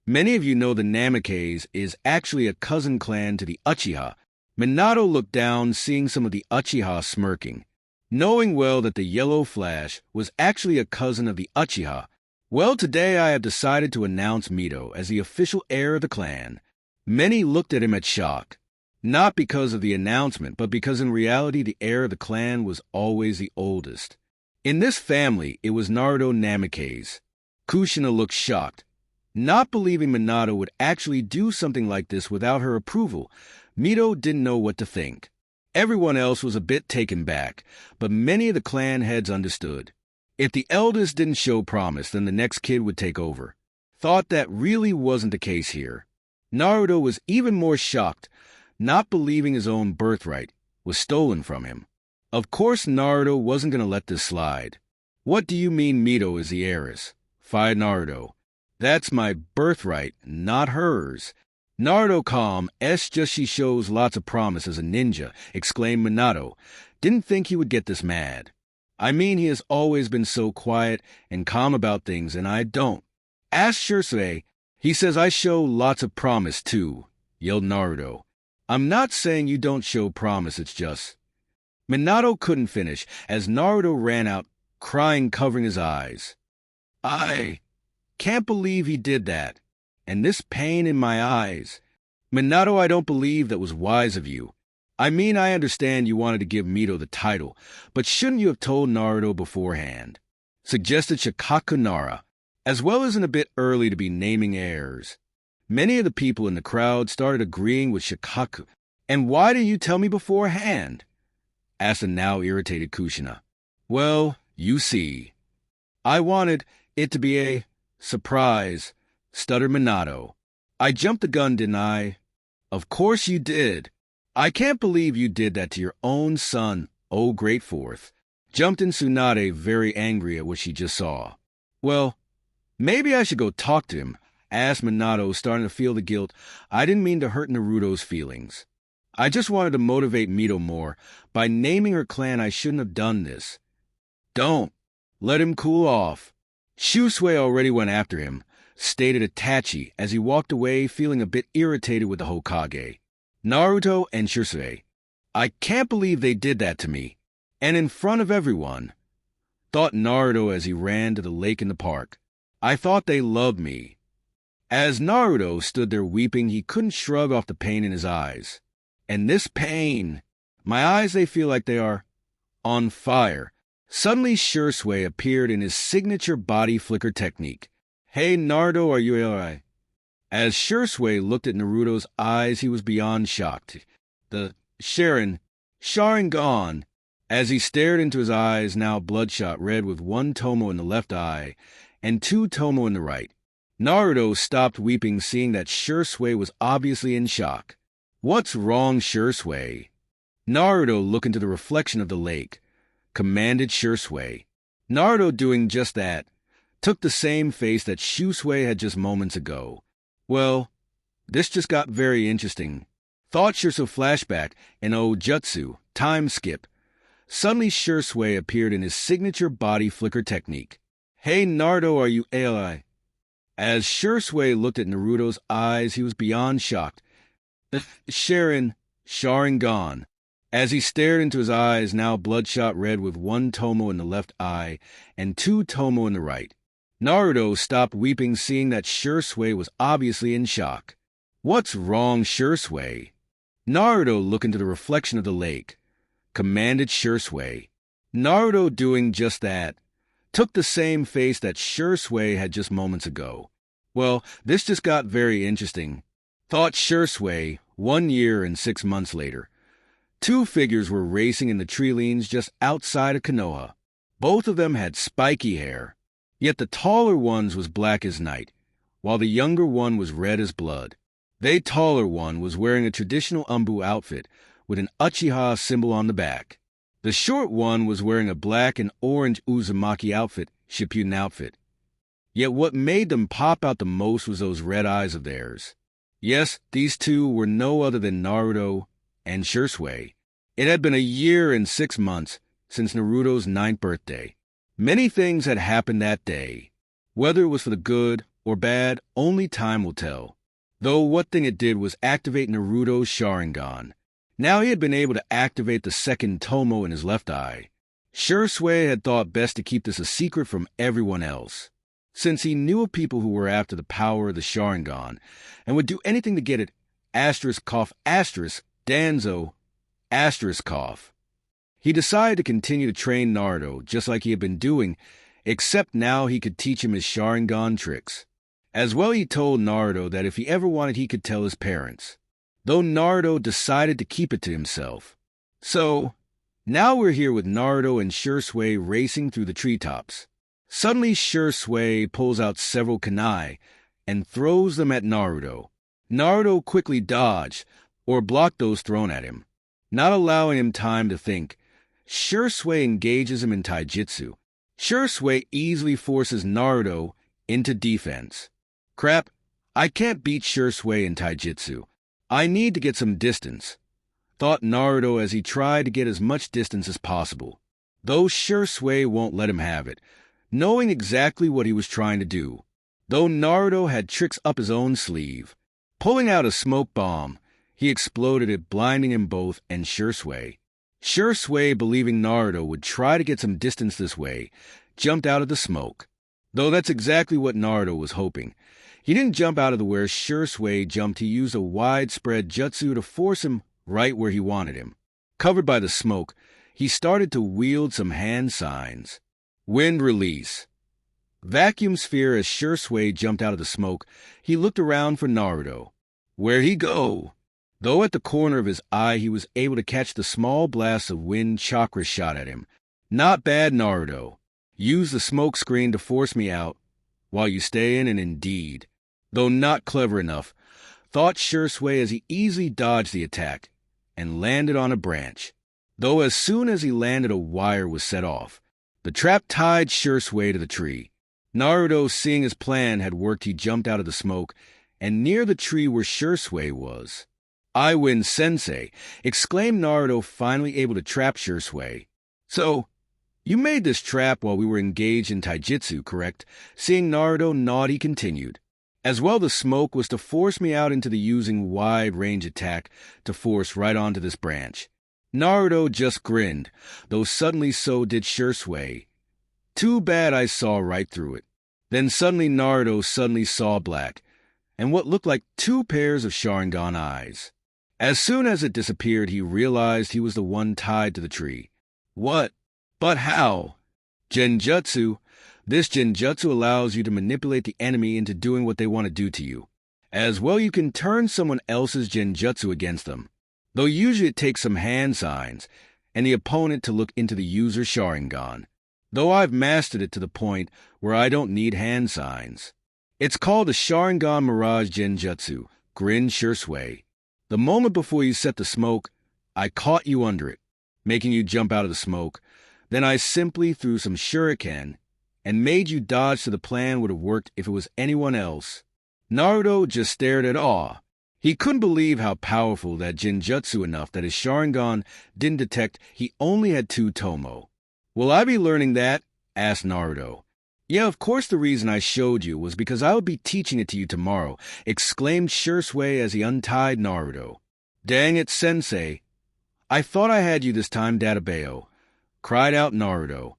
Many of you know the Namikaze is actually a cousin clan to the Uchiha. Minato looked down, seeing some of the Uchiha smirking. Knowing well that the Yellow Flash was actually a cousin of the Uchiha, well, today I have decided to announce Mito as the official heir of the clan. Many looked at him at shock, not because of the announcement, but because in reality the heir of the clan was always the oldest. In this family, it was Naruto Namikaze. Kushina looked shocked, not believing Minato would actually do something like this without her approval. Mito didn't know what to think. Everyone else was a bit taken back, but many of the clan heads understood. If the eldest didn't show promise, then the next kid would take over. thought that really wasn't the case here. Naruto was even more shocked, not believing his own birthright was stolen from him. Of course Naruto wasn't going to let this slide. What do you mean Mito is the heiress? Fired Naruto. That's my birthright, not hers. Naruto calm, just she shows lots of promise as a ninja, exclaimed Minato. Didn't think he would get this mad. I mean, he has always been so quiet and calm about things, and I don't. Ask Shisui. He says I show lots of promise, too, yelled Naruto. I'm not saying you don't show promise, it's just... Minato couldn't finish as Naruto ran out, crying, covering his eyes. I can't believe he did that. And this pain in my eyes. Minato, I don't believe that was wise of you. I mean, I understand you wanted to give Mito the title, but shouldn't you have told Naruto beforehand? Suggested Shikaku Nara, as well as in a bit early to be naming heirs. Many of the people in the crowd started agreeing with Shikaku. And why didn't you tell me beforehand? Asked the now irritated Kushina. Well, you see. I wanted it to be a surprise, stuttered Minato. I jumped the gun, didn't I? Of course you did. I can't believe you did that to your own son, oh great fourth. Jumped in Tsunade, very angry at what she just saw. Well, maybe I should go talk to him, asked Minato, starting to feel the guilt. I didn't mean to hurt Naruto's feelings. I just wanted to motivate Mito more. By naming her clan, I shouldn't have done this. Don't. Let him cool off. Shisui already went after him, stated Itachi as he walked away feeling a bit irritated with the Hokage. Naruto and Shisui. I can't believe they did that to me. And in front of everyone. Thought Naruto as he ran to the lake in the park. I thought they loved me. As Naruto stood there weeping, he couldn't shrug off the pain in his eyes. And this pain, my eyes, they feel like they are on fire. Suddenly Shisui appeared in his signature body flicker technique. Hey Naruto, are you alright? As Shisui looked at Naruto's eyes, he was beyond shocked. The Sharingan, as he stared into his eyes, now bloodshot red with one tomo in the left eye and two tomo in the right. Naruto stopped weeping, seeing that Shisui was obviously in shock. What's wrong, Shisui? Naruto looked into the reflection of the lake, commanded Shisui. Naruto, doing just that, took the same face that Shisui had just moments ago. Well, this just got very interesting. Thought Shisui flashback and jutsu, time skip. Suddenly Shisui appeared in his signature body flicker technique. Hey Naruto, are you alright? As Shisui looked at Naruto's eyes, he was beyond shocked. The Sharingan, as he stared into his eyes, now bloodshot red with one tomo in the left eye and two tomo in the right. Naruto stopped weeping, seeing that Shisui was obviously in shock. What's wrong, Shisui? Naruto looked into the reflection of the lake, commanded Shisui. Naruto, doing just that, took the same face that Shisui had just moments ago. Well, this just got very interesting. Thought Shisui, 1 year and 6 months later. Two figures were racing in the tree lanes just outside of Konoha. Both of them had spiky hair, yet the taller one's was black as night, while the younger one was red as blood. The taller one was wearing a traditional Umbu outfit with an uchiha symbol on the back. The short one was wearing a black and orange Uzumaki outfit, Shippuden outfit. Yet what made them pop out the most was those red eyes of theirs. Yes, these two were no other than Naruto and Shisui. It had been 1 year and 6 months since Naruto's 9th birthday. Many things had happened that day. Whether it was for the good or bad, only time will tell. Though what thing it did was activate Naruto's Sharingan. Now he had been able to activate the second tomo in his left eye. Shisui had thought best to keep this a secret from everyone else, since he knew of people who were after the power of the Sharingan and would do anything to get it, Danzo, He decided to continue to train Naruto just like he had been doing, except now he could teach him his Sharingan tricks. As well, he told Naruto that if he ever wanted, he could tell his parents, though Naruto decided to keep it to himself. So, now we're here with Naruto and Shisui racing through the treetops. Suddenly, Shisui pulls out several kunai, and throws them at Naruto. Naruto quickly dodged, or blocked those thrown at him. Not allowing him time to think, Shisui engages him in taijutsu. Shisui easily forces Naruto into defense. Crap, I can't beat Shisui in taijutsu. I need to get some distance, thought Naruto as he tried to get as much distance as possible. Though Shisui won't let him have it, knowing exactly what he was trying to do. Though Naruto had tricks up his own sleeve. Pulling out a smoke bomb, he exploded it, blinding him both and Shisui. Shisui, believing Naruto would try to get some distance this way, jumped out of the smoke. Though that's exactly what Naruto was hoping. He didn't jump out of the where Shisui jumped. He used a widespread jutsu to force him right where he wanted him. Covered by the smoke, he started to wield some hand signs. Wind release. Vacuum sphere. As Shisui jumped out of the smoke, he looked around for Naruto. Where'd he go? Though at the corner of his eye he was able to catch the small blasts of wind chakra shot at him. Not bad, Naruto. Use the smoke screen to force me out, while you stay in, and indeed, though not clever enough, thought Shisui as he easily dodged the attack, and landed on a branch. Though as soon as he landed, a wire was set off. The trap tied Shisui to the tree. Naruto, seeing his plan had worked, he jumped out of the smoke, and near the tree where Shisui was. I win, sensei, exclaimed Naruto, finally able to trap Shisui. So, you made this trap while we were engaged in taijutsu, correct? Seeing Naruto nod, he continued. As well, the smoke was to force me out into the using wide-range attack to force right onto this branch. Naruto just grinned, though suddenly so did Shisui. Too bad I saw right through it. Then suddenly Naruto saw black, and what looked like two pairs of Sharingan eyes. As soon as it disappeared, he realized he was the one tied to the tree. What? But how? Genjutsu. This genjutsu allows you to manipulate the enemy into doing what they want to do to you. As well, you can turn someone else's genjutsu against them. Though usually it takes some hand signs, and the opponent to look into the user's Sharingan. Though I've mastered it to the point where I don't need hand signs. It's called the Sharingan Mirage Genjutsu, grinned Shisui. The moment before you set the smoke, I caught you under it, making you jump out of the smoke. Then I simply threw some shuriken and made you dodge, so the plan would have worked if it was anyone else. Naruto just stared at awe. He couldn't believe how powerful that genjutsu enough that his Sharingan didn't detect he only had 2 tomo. Will I be learning that? Asked Naruto. Yeah, of course. The reason I showed you was because I would be teaching it to you tomorrow, exclaimed Shisui as he untied Naruto. Dang it, sensei. I thought I had you this time, Databeo, cried out Naruto.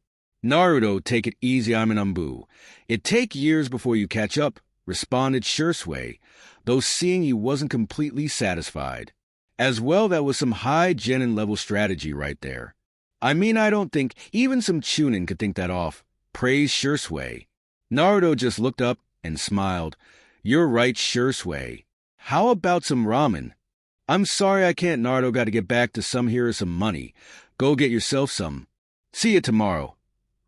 Naruto, take it easy, I'm an umbu. It take years before you catch up, responded Shisui, though seeing he wasn't completely satisfied. As well, that was some high genin level strategy right there. I mean, I don't think even some Chunin could think that off, praised Shisui. Naruto just looked up and smiled. You're right, Shisui. How about some ramen? I'm sorry I can't. Naruto got to get back to some. Here is some money. Go get yourself some. See you tomorrow.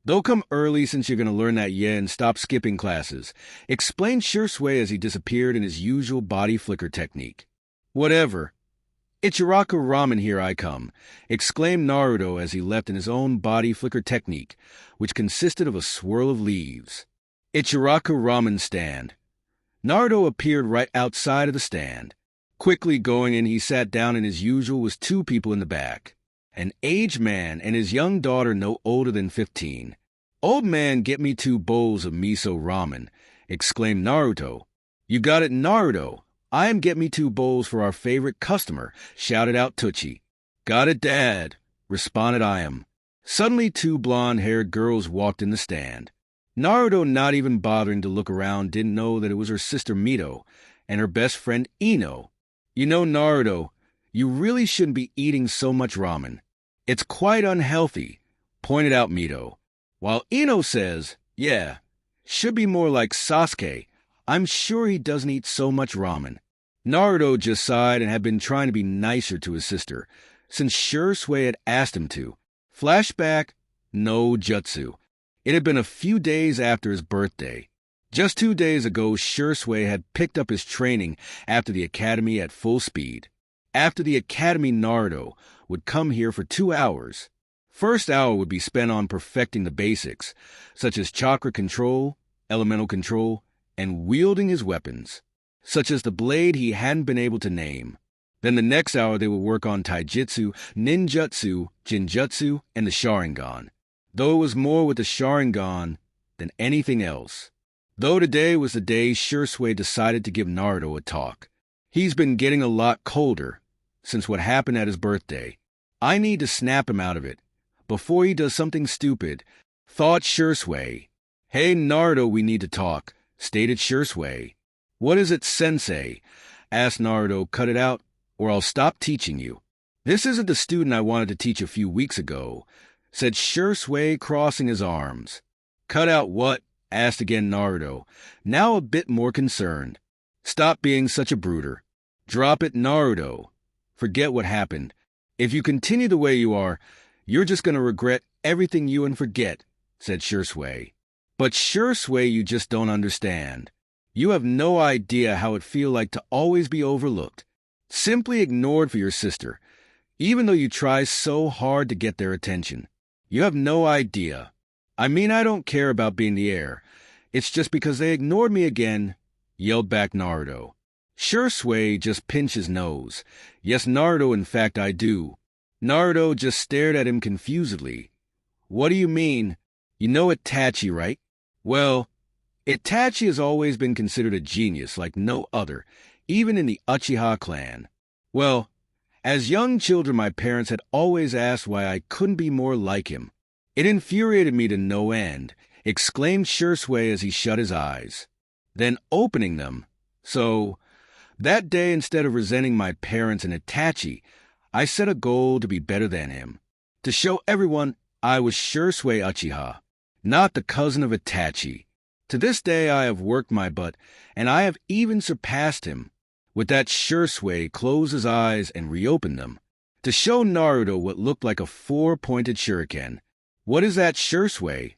Though come early since you're going to learn that and stop skipping classes, explained Shisui as he disappeared in his usual body flicker technique. Whatever. Ichiraku ramen, here I come, exclaimed Naruto as he left in his own body flicker technique, which consisted of a swirl of leaves. Ichiraku ramen stand. Naruto appeared right outside of the stand. Quickly going in, he sat down, and as usual was 2 people in the back. An aged man and his young daughter no older than 15. Old man, get me 2 bowls of miso ramen, exclaimed Naruto. You got it, Naruto. I am get me 2 bowls for our favorite customer, shouted out Tucci. Got it, Dad, responded Iam. Suddenly 2 blonde-haired girls walked in the stand. Naruto, not even bothering to look around, didn't know that it was her sister Mito and her best friend Ino. You know, Naruto, you really shouldn't be eating so much ramen. It's quite unhealthy, pointed out Mito. While Ino says, yeah, should be more like Sasuke. I'm sure he doesn't eat so much ramen. Naruto just sighed and had been trying to be nicer to his sister, since Shisui had asked him to. Flashback, no jutsu. It had been a few days after his birthday. Just 2 days ago, Shisui had picked up his training after the academy at full speed. After the academy, Naruto would come here for 2 hours. First hour would be spent on perfecting the basics, such as chakra control, elemental control, and wielding his weapons, such as the blade he hadn't been able to name. Then the next hour they would work on taijutsu, ninjutsu, jinjutsu, and the Sharingan, though it was more with the Sharingan than anything else. Though today was the day Shisui decided to give Naruto a talk. He's been getting a lot colder since what happened at his birthday. I need to snap him out of it before he does something stupid, thought Shisui. Hey Naruto, we need to talk, stated Shisui. What is it, sensei? Asked Naruto. Cut it out, or I'll stop teaching you. This isn't the student I wanted to teach a few weeks ago, said Shisui, crossing his arms. Cut out what? Asked again Naruto, now a bit more concerned. Stop being such a brooder. Drop it, Naruto. Forget what happened. If you continue the way you are, you're just going to regret everything you and forget, said Shisui. But Shisui, you just don't understand. You have no idea how it feels like to always be overlooked, simply ignored for your sister, even though you try so hard to get their attention. You have no idea. I mean, I don't care about being the heir. It's just because they ignored me again, yelled back Naruto. Shisui just pinched his nose. Yes, Naruto, in fact, I do. Naruto just stared at him confusedly. What do you mean? You know Itachi, right? Well, Itachi has always been considered a genius like no other, even in the Uchiha clan. Well, as young children, my parents had always asked why I couldn't be more like him. It infuriated me to no end, exclaimed Shisui as he shut his eyes, then opening them. So, that day, instead of resenting my parents and Itachi, I set a goal to be better than him, to show everyone I was Shisui Uchiha, not the cousin of Itachi. To this day I have worked my butt, and I have even surpassed him. With that, Shisui closed his eyes and reopened them, to show Naruto what looked like a 4-pointed shuriken. What is that, Shisui?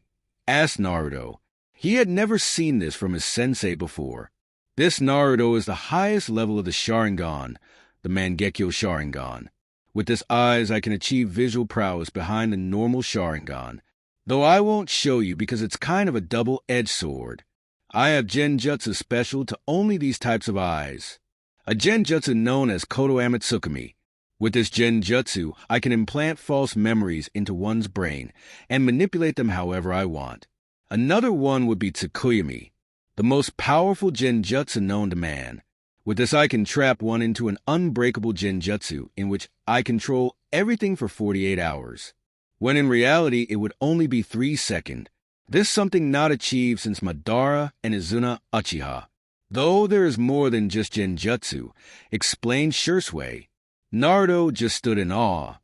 Asked Naruto. He had never seen this from his sensei before. This Naruto is the highest level of the Sharingan, the Mangekyo Sharingan. With this eyes, I can achieve visual prowess behind the normal Sharingan, though I won't show you because it's kind of a double-edged sword. I have genjutsu special to only these types of eyes. A genjutsu known as Koto Amatsukami. With this genjutsu, I can implant false memories into one's brain and manipulate them however I want. Another one would be Tsukuyami, the most powerful genjutsu known to man. With this, I can trap one into an unbreakable genjutsu in which I control everything for 48 hours, when in reality it would only be 3 seconds. This something not achieved since Madara and Izuna Uchiha. Though there is more than just genjutsu, explained Shisui. Naruto just stood in awe.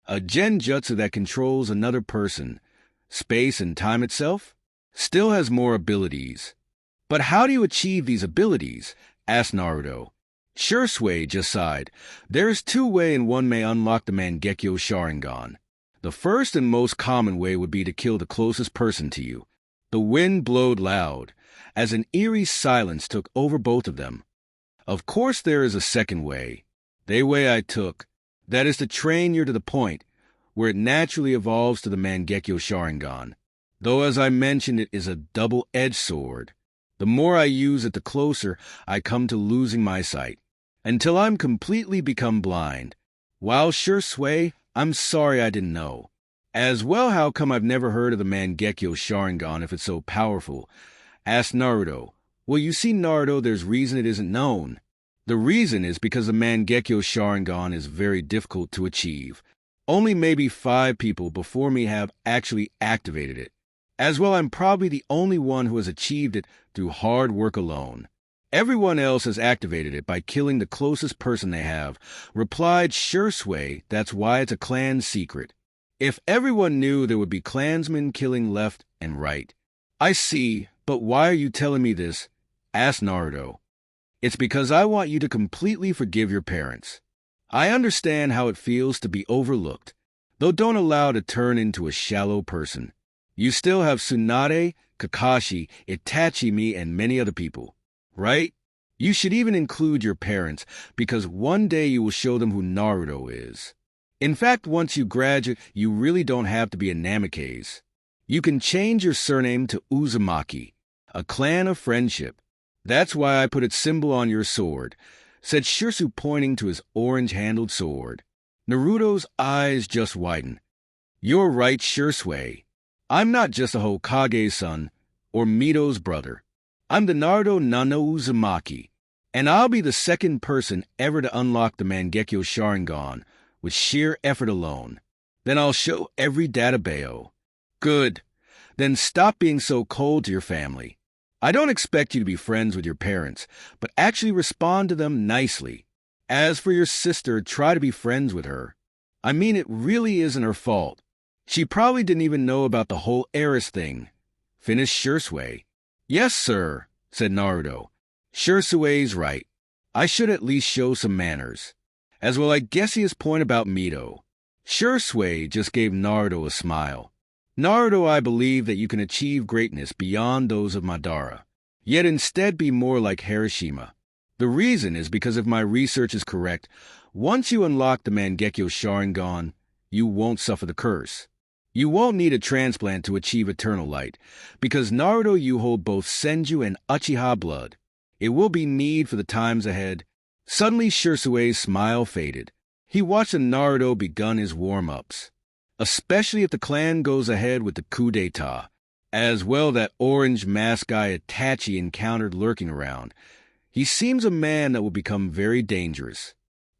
A genjutsu that controls another person, space and time itself, still has more abilities. But how do you achieve these abilities? Asked Naruto. Shisui just sighed. There is 2 ways in one may unlock the Mangekyo Sharingan. The first and most common way would be to kill the closest person to you. The wind blowed loud, as an eerie silence took over both of them. Of course there is a second way. The way I took, that is to train you to the point where it naturally evolves to the Mangekyo Sharingan. Though as I mentioned, it is a double-edged sword. The more I use it, the closer I come to losing my sight, until I'm completely become blind. While Shisui, I'm sorry I didn't know. As well, how come I've never heard of the Mangekyo Sharingan if it's so powerful? Asked Naruto. Well, you see, Naruto, there's reason it isn't known. The reason is because the Mangekyo Sharingan is very difficult to achieve. Only maybe 5 people before me have actually activated it. As well, I'm probably the only one who has achieved it through hard work alone. Everyone else has activated it by killing the closest person they have, replied Shisui. That's why it's a clan secret. If everyone knew, there would be clansmen killing left and right. I see, but why are you telling me this? Asked Naruto. It's because I want you to completely forgive your parents. I understand how it feels to be overlooked, though don't allow to turn into a shallow person. You still have Tsunade, Kakashi, Itachi, me, and many other people, right? You should even include your parents, because one day you will show them who Naruto is. In fact, once you graduate, you really don't have to be a Namikaze. You can change your surname to Uzumaki, a clan of friendship. That's why I put its symbol on your sword, said Shisui, pointing to his orange-handled sword. Naruto's eyes just widened. You're right, Shisui. I'm not just a Hokage's son or Mito's brother. I'm the Naruto Nano Uzumaki, and I'll be the second person ever to unlock the Mangekyo Sharingan with sheer effort alone. Then I'll show every databeo. Good. Then stop being so cold to your family. I don't expect you to be friends with your parents, but actually respond to them nicely. As for your sister, try to be friends with her. I mean, it really isn't her fault. She probably didn't even know about the whole Eris thing. Finished Shisui. Yes, sir, said Naruto. Shisui's right. I should at least show some manners. As well, I guess his point about Mito. Shisui just gave Naruto a smile. Naruto, I believe that you can achieve greatness beyond those of Madara, yet instead be more like Hiroshima. The reason is because if my research is correct, once you unlock the Mangekyo Sharingan, you won't suffer the curse. You won't need a transplant to achieve eternal light, because Naruto, you hold both Senju and Uchiha blood. It will be need for the times ahead. Suddenly, Shisui's smile faded. He watched Naruto begun his warm-ups. Especially if the clan goes ahead with the coup d'etat, as well that orange mask guy Itachi encountered lurking around. He seems a man that will become very dangerous.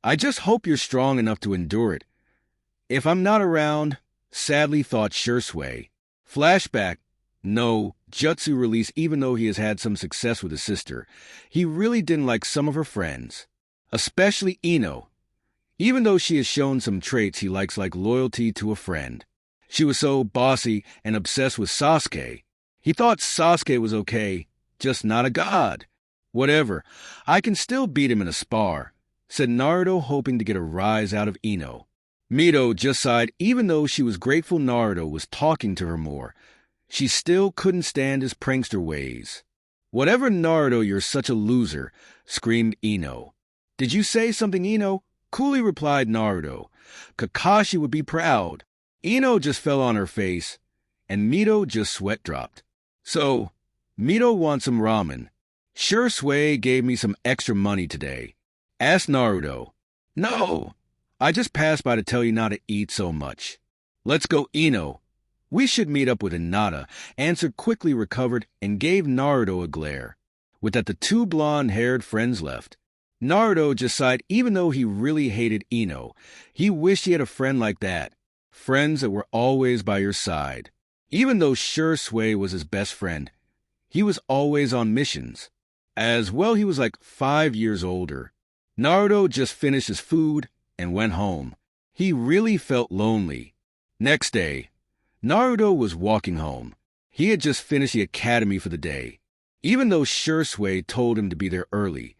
I just hope you're strong enough to endure it. If I'm not around, sadly thought Shisui. Flashback. No, Jutsu release. Even though he has had some success with his sister, he really didn't like some of her friends, especially Ino. Even though she has shown some traits he likes, like loyalty to a friend. She was so bossy and obsessed with Sasuke. He thought Sasuke was okay, just not a god. Whatever, I can still beat him in a spar, said Naruto, hoping to get a rise out of Ino. Mito just sighed. Even though she was grateful Naruto was talking to her more, she still couldn't stand his prankster ways. Whatever, Naruto, you're such a loser, screamed Ino. Did you say something, Ino? Coolly replied Naruto. Kakashi would be proud. Ino just fell on her face, and Mito just sweat dropped. So, Mito wants some ramen. Shisui gave me some extra money today. Asked Naruto. No, I just passed by to tell you not to eat so much. Let's go, Ino. We should meet up with Hinata, answered, quickly recovered, and gave Naruto a glare. With that, the two blonde-haired friends left. Naruto just sighed. Even though he really hated Ino, he wished he had a friend like that. Friends that were always by your side. Even though Shisui was his best friend, he was always on missions. As well, he was like 5 years older. Naruto just finished his food and went home. He really felt lonely. Next day, Naruto was walking home. He had just finished the academy for the day. Even though Shisui told him to be there early,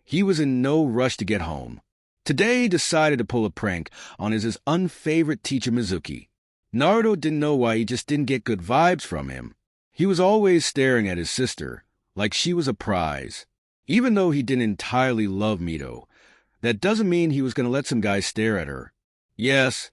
he was in no rush to get home. Today he decided to pull a prank on his unfavorite teacher Mizuki. Naruto didn't know why, he just didn't get good vibes from him. He was always staring at his sister, like she was a prize. Even though he didn't entirely love Mito, that doesn't mean he was going to let some guy stare at her. Yes,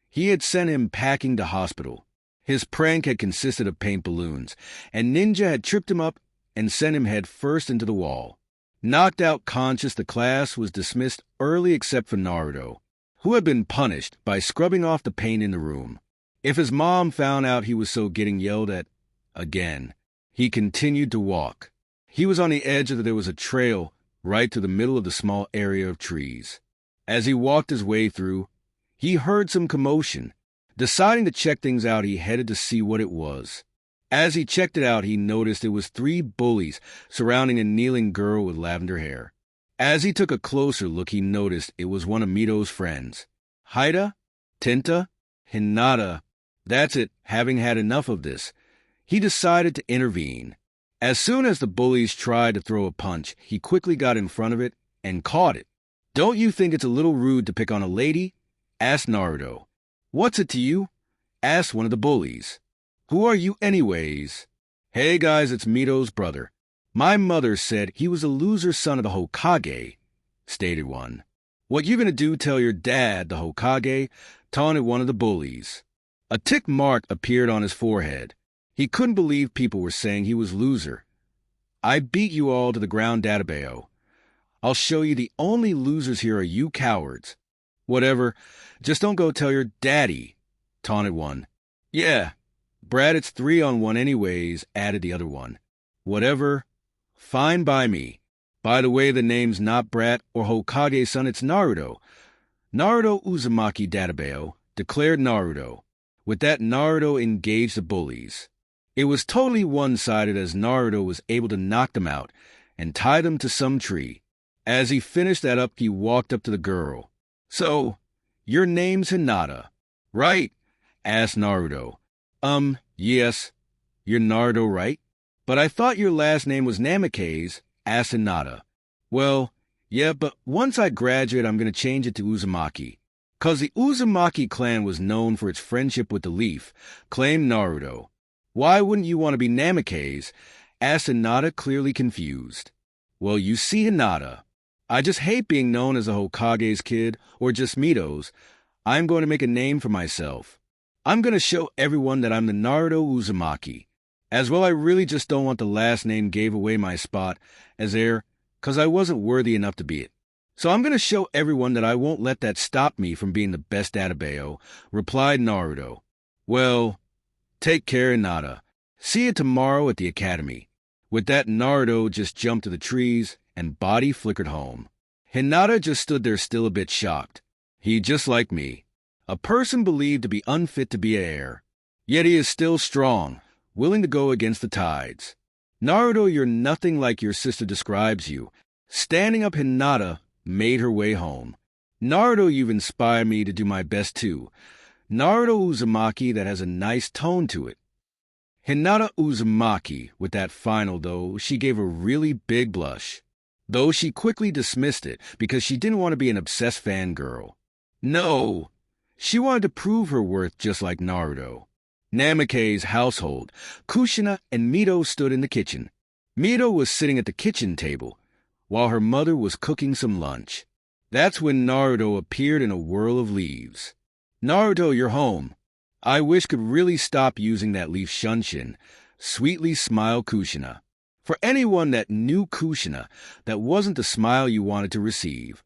he had sent him packing to hospital. His prank had consisted of paint balloons, and Ninja had tripped him up and sent him head first into the wall. Knocked out conscious, the class was dismissed early except for Naruto, who had been punished by scrubbing off the paint in the room. If his mom found out he was so getting yelled at again, he continued to walk. He was on the edge of there was a trail right through the middle of the small area of trees. As he walked his way through, he heard some commotion. Deciding to check things out, he headed to see what it was. As he checked it out, he noticed it was 3 bullies surrounding a kneeling girl with lavender hair. As he took a closer look, he noticed it was one of Mito's friends. Haida? Tenta? Hinata. That's it. Having had enough of this, he decided to intervene. As soon as the bullies tried to throw a punch, he quickly got in front of it and caught it. Don't you think it's a little rude to pick on a lady? Asked Naruto. What's it to you? Asked one of the bullies. Who are you anyways? Hey guys, it's Mito's brother. My mother said he was a loser son of the Hokage, stated one. What you gonna do, tell your dad, the Hokage? Taunted one of the bullies. A tick mark appeared on his forehead. He couldn't believe people were saying he was loser. I beat you all to the ground, Databeo. I'll show you the only losers here are you cowards. Whatever, just don't go tell your daddy, taunted one. Yeah, Brad, it's 3-on-1 anyways, added the other one. Whatever, fine by me. By the way, the name's not Brat or Hokage-san, it's Naruto. Naruto Uzumaki Databeo, declared Naruto. With that, Naruto engaged the bullies. It was totally one-sided as Naruto was able to knock them out and tie them to some tree. As he finished that up, he walked up to the girl. So, your name's Hinata, right? Asked Naruto. Yes. You're Naruto, right? But I thought your last name was Namikaze, asked Hinata. Well, yeah, but once I graduate, I'm going to change it to Uzumaki. 'Cause the Uzumaki clan was known for its friendship with the leaf, claimed Naruto. Why wouldn't you want to be Namikaze? Asked Hinata, clearly confused. Well, you see, Hinata, I just hate being known as a Hokage's kid, or just Mito's. I'm going to make a name for myself. I'm going to show everyone that I'm the Naruto Uzumaki. As well, I really just don't want the last name gave away my spot as heir, 'cause I wasn't worthy enough to be it. So I'm going to show everyone that I won't let that stop me from being the best Databeo, replied Naruto. Well, take care, Hinata. See you tomorrow at the academy. With that, Naruto just jumped to the trees and body flickered home. Hinata just stood there still a bit shocked. He just like me. A person believed to be unfit to be an heir. Yet he is still strong, willing to go against the tides. Naruto, you're nothing like your sister describes you. Standing up, Hinata made her way home. Naruto, you've inspired me to do my best too. Naruto Uzumaki, that has a nice tone to it. Hinata Uzumaki, with that final though, she gave a really big blush. Though she quickly dismissed it because she didn't want to be an obsessed fangirl. No! She wanted to prove her worth just like Naruto. Namikaze's household, Kushina and Mito stood in the kitchen. Mito was sitting at the kitchen table, while her mother was cooking some lunch. That's when Naruto appeared in a whirl of leaves. Naruto, you're home. I wish could really stop using that leaf shunshin, sweetly smiled Kushina. For anyone that knew Kushina, that wasn't the smile you wanted to receive.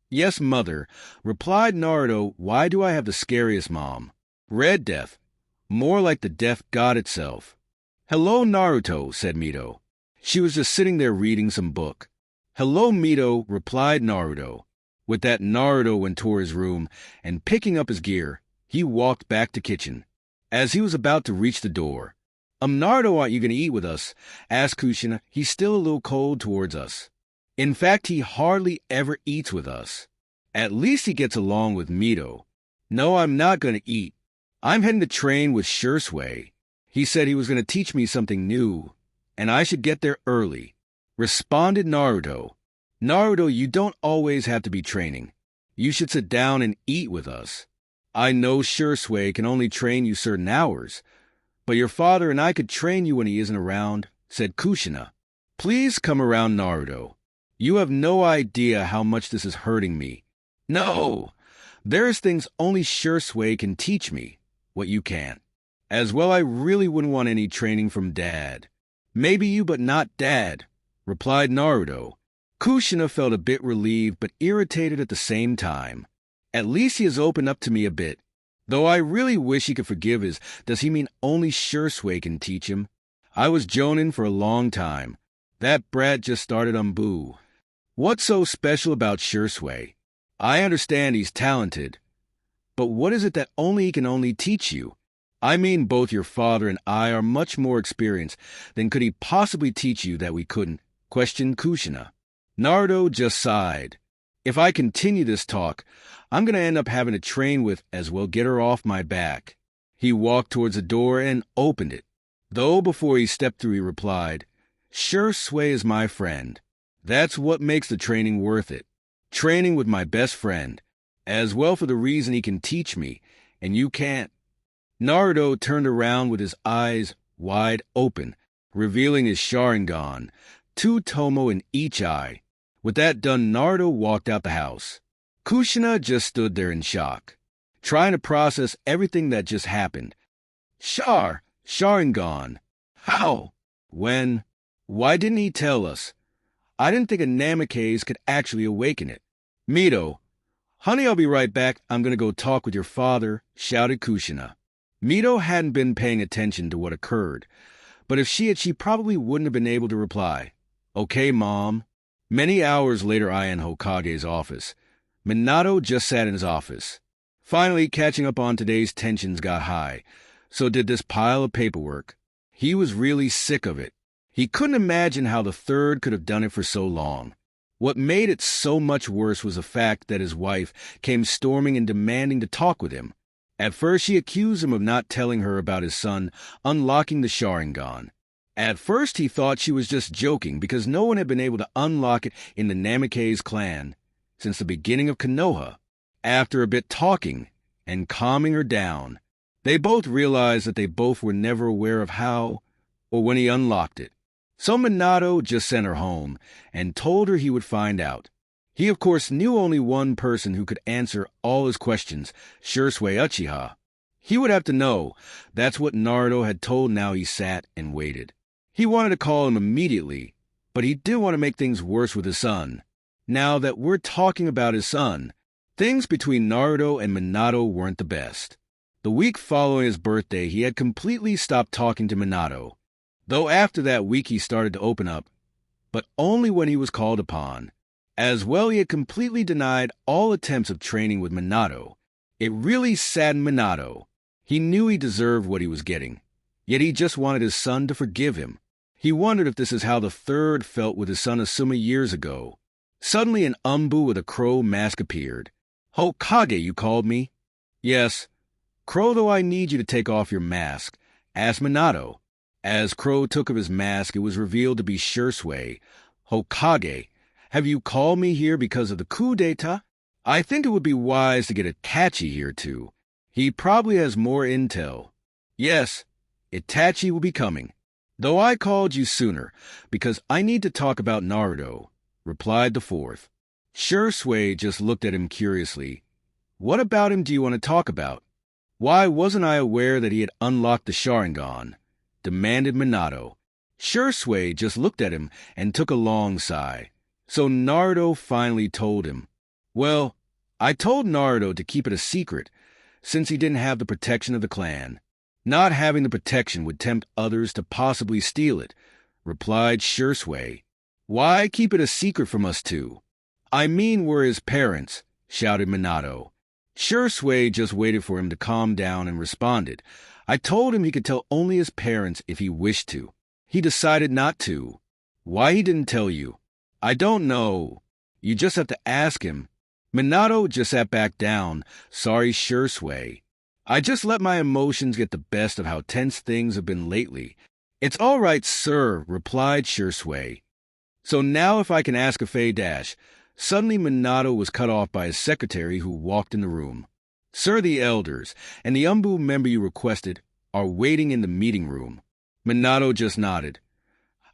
Yes, mother, replied Naruto. Why do I have the scariest mom? Red Death, more like the death god itself. Hello, Naruto, said Mito. She was just sitting there reading some book. Hello, Mito, replied Naruto. With that, Naruto went toward his room, and picking up his gear, he walked back to kitchen. As he was about to reach the door, Naruto, aren't you going to eat with us? Asked Kushina. He's still a little cold towards us. In fact, he hardly ever eats with us. At least he gets along with Mito. No, I'm not going to eat. I'm heading to train with Shisui. He said he was going to teach me something new, and I should get there early, responded Naruto. Naruto, you don't always have to be training. You should sit down and eat with us. I know Shisui can only train you certain hours, but your father and I could train you when he isn't around, said Kushina. Please come around, Naruto. You have no idea how much this is hurting me. No, there's things only Shisui can teach me, what you can't. As well, I really wouldn't want any training from Dad. Maybe you, but not Dad, replied Naruto. Kushina felt a bit relieved but irritated at the same time. At least he has opened up to me a bit. Though I really wish he could forgive his, does he mean only Shisui can teach him? I was jonin' for a long time. That brat just started on Boo. What's so special about Shisui? I understand he's talented, but what is it that only he can only teach you? I mean, both your father and I are much more experienced than could he possibly teach you that we couldn't, questioned Kushina. Naruto just sighed. If I continue this talk, I'm going to end up having to train with as well get her off my back. He walked towards the door and opened it. Though before he stepped through, he replied, Shisui is my friend. That's what makes the training worth it. Training with my best friend, as well for the reason he can teach me, and you can't. Naruto turned around with his eyes wide open, revealing his Sharingan, two tomo in each eye. With that done, Naruto walked out the house. Kushina just stood there in shock, trying to process everything that just happened. Sharingan. How? When? Why didn't he tell us? I didn't think a Namikaze could actually awaken it. Mito. Honey, I'll be right back. I'm going to go talk with your father, shouted Kushina. Mito hadn't been paying attention to what occurred, but if she had, she probably wouldn't have been able to reply. Okay, Mom. Many hours later, I in Hokage's office. Minato just sat in his office. Finally, catching up on today's tensions got high. So did this pile of paperwork. He was really sick of it. He couldn't imagine how the third could have done it for so long. What made it so much worse was the fact that his wife came storming and demanding to talk with him. At first, she accused him of not telling her about his son unlocking the Sharingan. At first, he thought she was just joking because no one had been able to unlock it in the Namikaze clan since the beginning of Konoha. After a bit talking and calming her down, they both realized that they both were never aware of how or when he unlocked it. So Minato just sent her home and told her he would find out. He, of course, knew only one person who could answer all his questions, Shisui Uchiha. He would have to know. That's what Naruto had told. Now he sat and waited. He wanted to call him immediately, but he didn't want to make things worse with his son. Now that we're talking about his son, things between Naruto and Minato weren't the best. The week following his birthday, he had completely stopped talking to Minato. Though after that week he started to open up, but only when he was called upon. As well, he had completely denied all attempts of training with Minato. It really saddened Minato. He knew he deserved what he was getting, yet he just wanted his son to forgive him. He wondered if this is how the third felt with his son Asuma years ago. Suddenly an Umbu with a crow mask appeared. Hokage, you called me? Yes. Crow, though, I need you to take off your mask, asked Minato. As Crow took off his mask, it was revealed to be Shisui. Hokage, have you called me here because of the coup d'etat? I think it would be wise to get Itachi here, too. He probably has more intel. Yes, Itachi will be coming. Though I called you sooner, because I need to talk about Naruto, replied the fourth. Shisui just looked at him curiously. What about him do you want to talk about? Why wasn't I aware that he had unlocked the Sharingan? Demanded Minato. Shisui just looked at him and took a long sigh. So Naruto finally told him. Well, I told Naruto to keep it a secret, since he didn't have the protection of the clan. Not having the protection would tempt others to possibly steal it, replied Shisui. Why keep it a secret from us two? I mean, we're his parents, shouted Minato. Shisui just waited for him to calm down and responded. I told him he could tell only his parents if he wished to. He decided not to. Why he didn't tell you? I don't know. You just have to ask him. Minato just sat back down. Sorry, Shisui. I just let my emotions get the best of how tense things have been lately. It's all right, sir, replied Shisui. So now if I can ask a Fei-dash. Suddenly Minato was cut off by his secretary who walked in the room. Sir, the elders and the Umbu member you requested are waiting in the meeting room. Minato just nodded.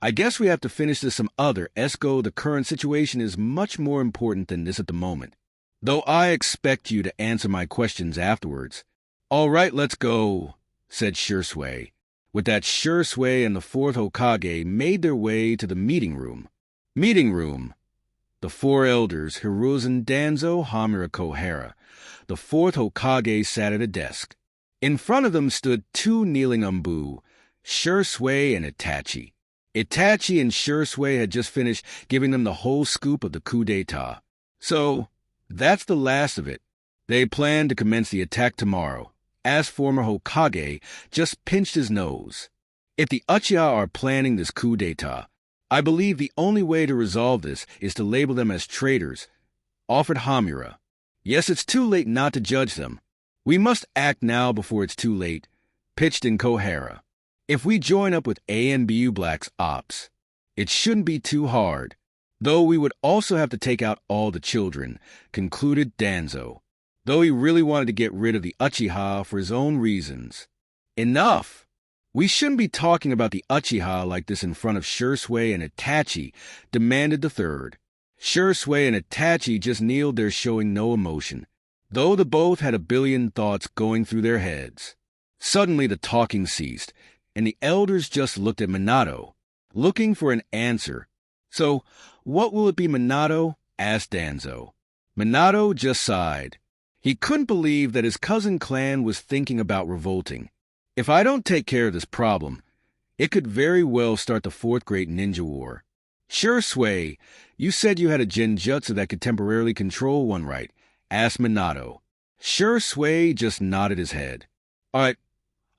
I guess we have to finish this some other. Esco, the current situation is much more important than this at the moment. Though I expect you to answer my questions afterwards. All right, let's go, said Shisui. With that, Shisui and the fourth Hokage made their way to the meeting room. Meeting room. The four elders, Hiruzen, Danzo, Hamura, Kohara. The fourth Hokage sat at a desk. In front of them stood two kneeling Umbu, Shisui and Itachi. Itachi and Shisui had just finished giving them the whole scoop of the coup d'etat. So, that's the last of it. They plan to commence the attack tomorrow. As former Hokage just pinched his nose. If the Uchiha are planning this coup d'etat, I believe the only way to resolve this is to label them as traitors, offered Hamura. Yes, it's too late not to judge them. We must act now before it's too late, pitched in Kohara. If we join up with A and BU Black's ops, it shouldn't be too hard. Though we would also have to take out all the children, concluded Danzo. Though he really wanted to get rid of the Uchiha for his own reasons. Enough! We shouldn't be talking about the uchiha like this in front of Shisui and Itachi, demanded the third. Shisui and Itachi just kneeled there showing no emotion, though the both had a billion thoughts going through their heads. Suddenly the talking ceased, and the elders just looked at Minato, looking for an answer. "So, what will it be, Minato?" asked Danzo. Minato just sighed. He couldn't believe that his cousin clan was thinking about revolting. "If I don't take care of this problem, it could very well start the fourth great ninja war." "Shisui, you said you had a genjutsu that could temporarily control one, right?" asked Minato. Shisui just nodded his head. "All right,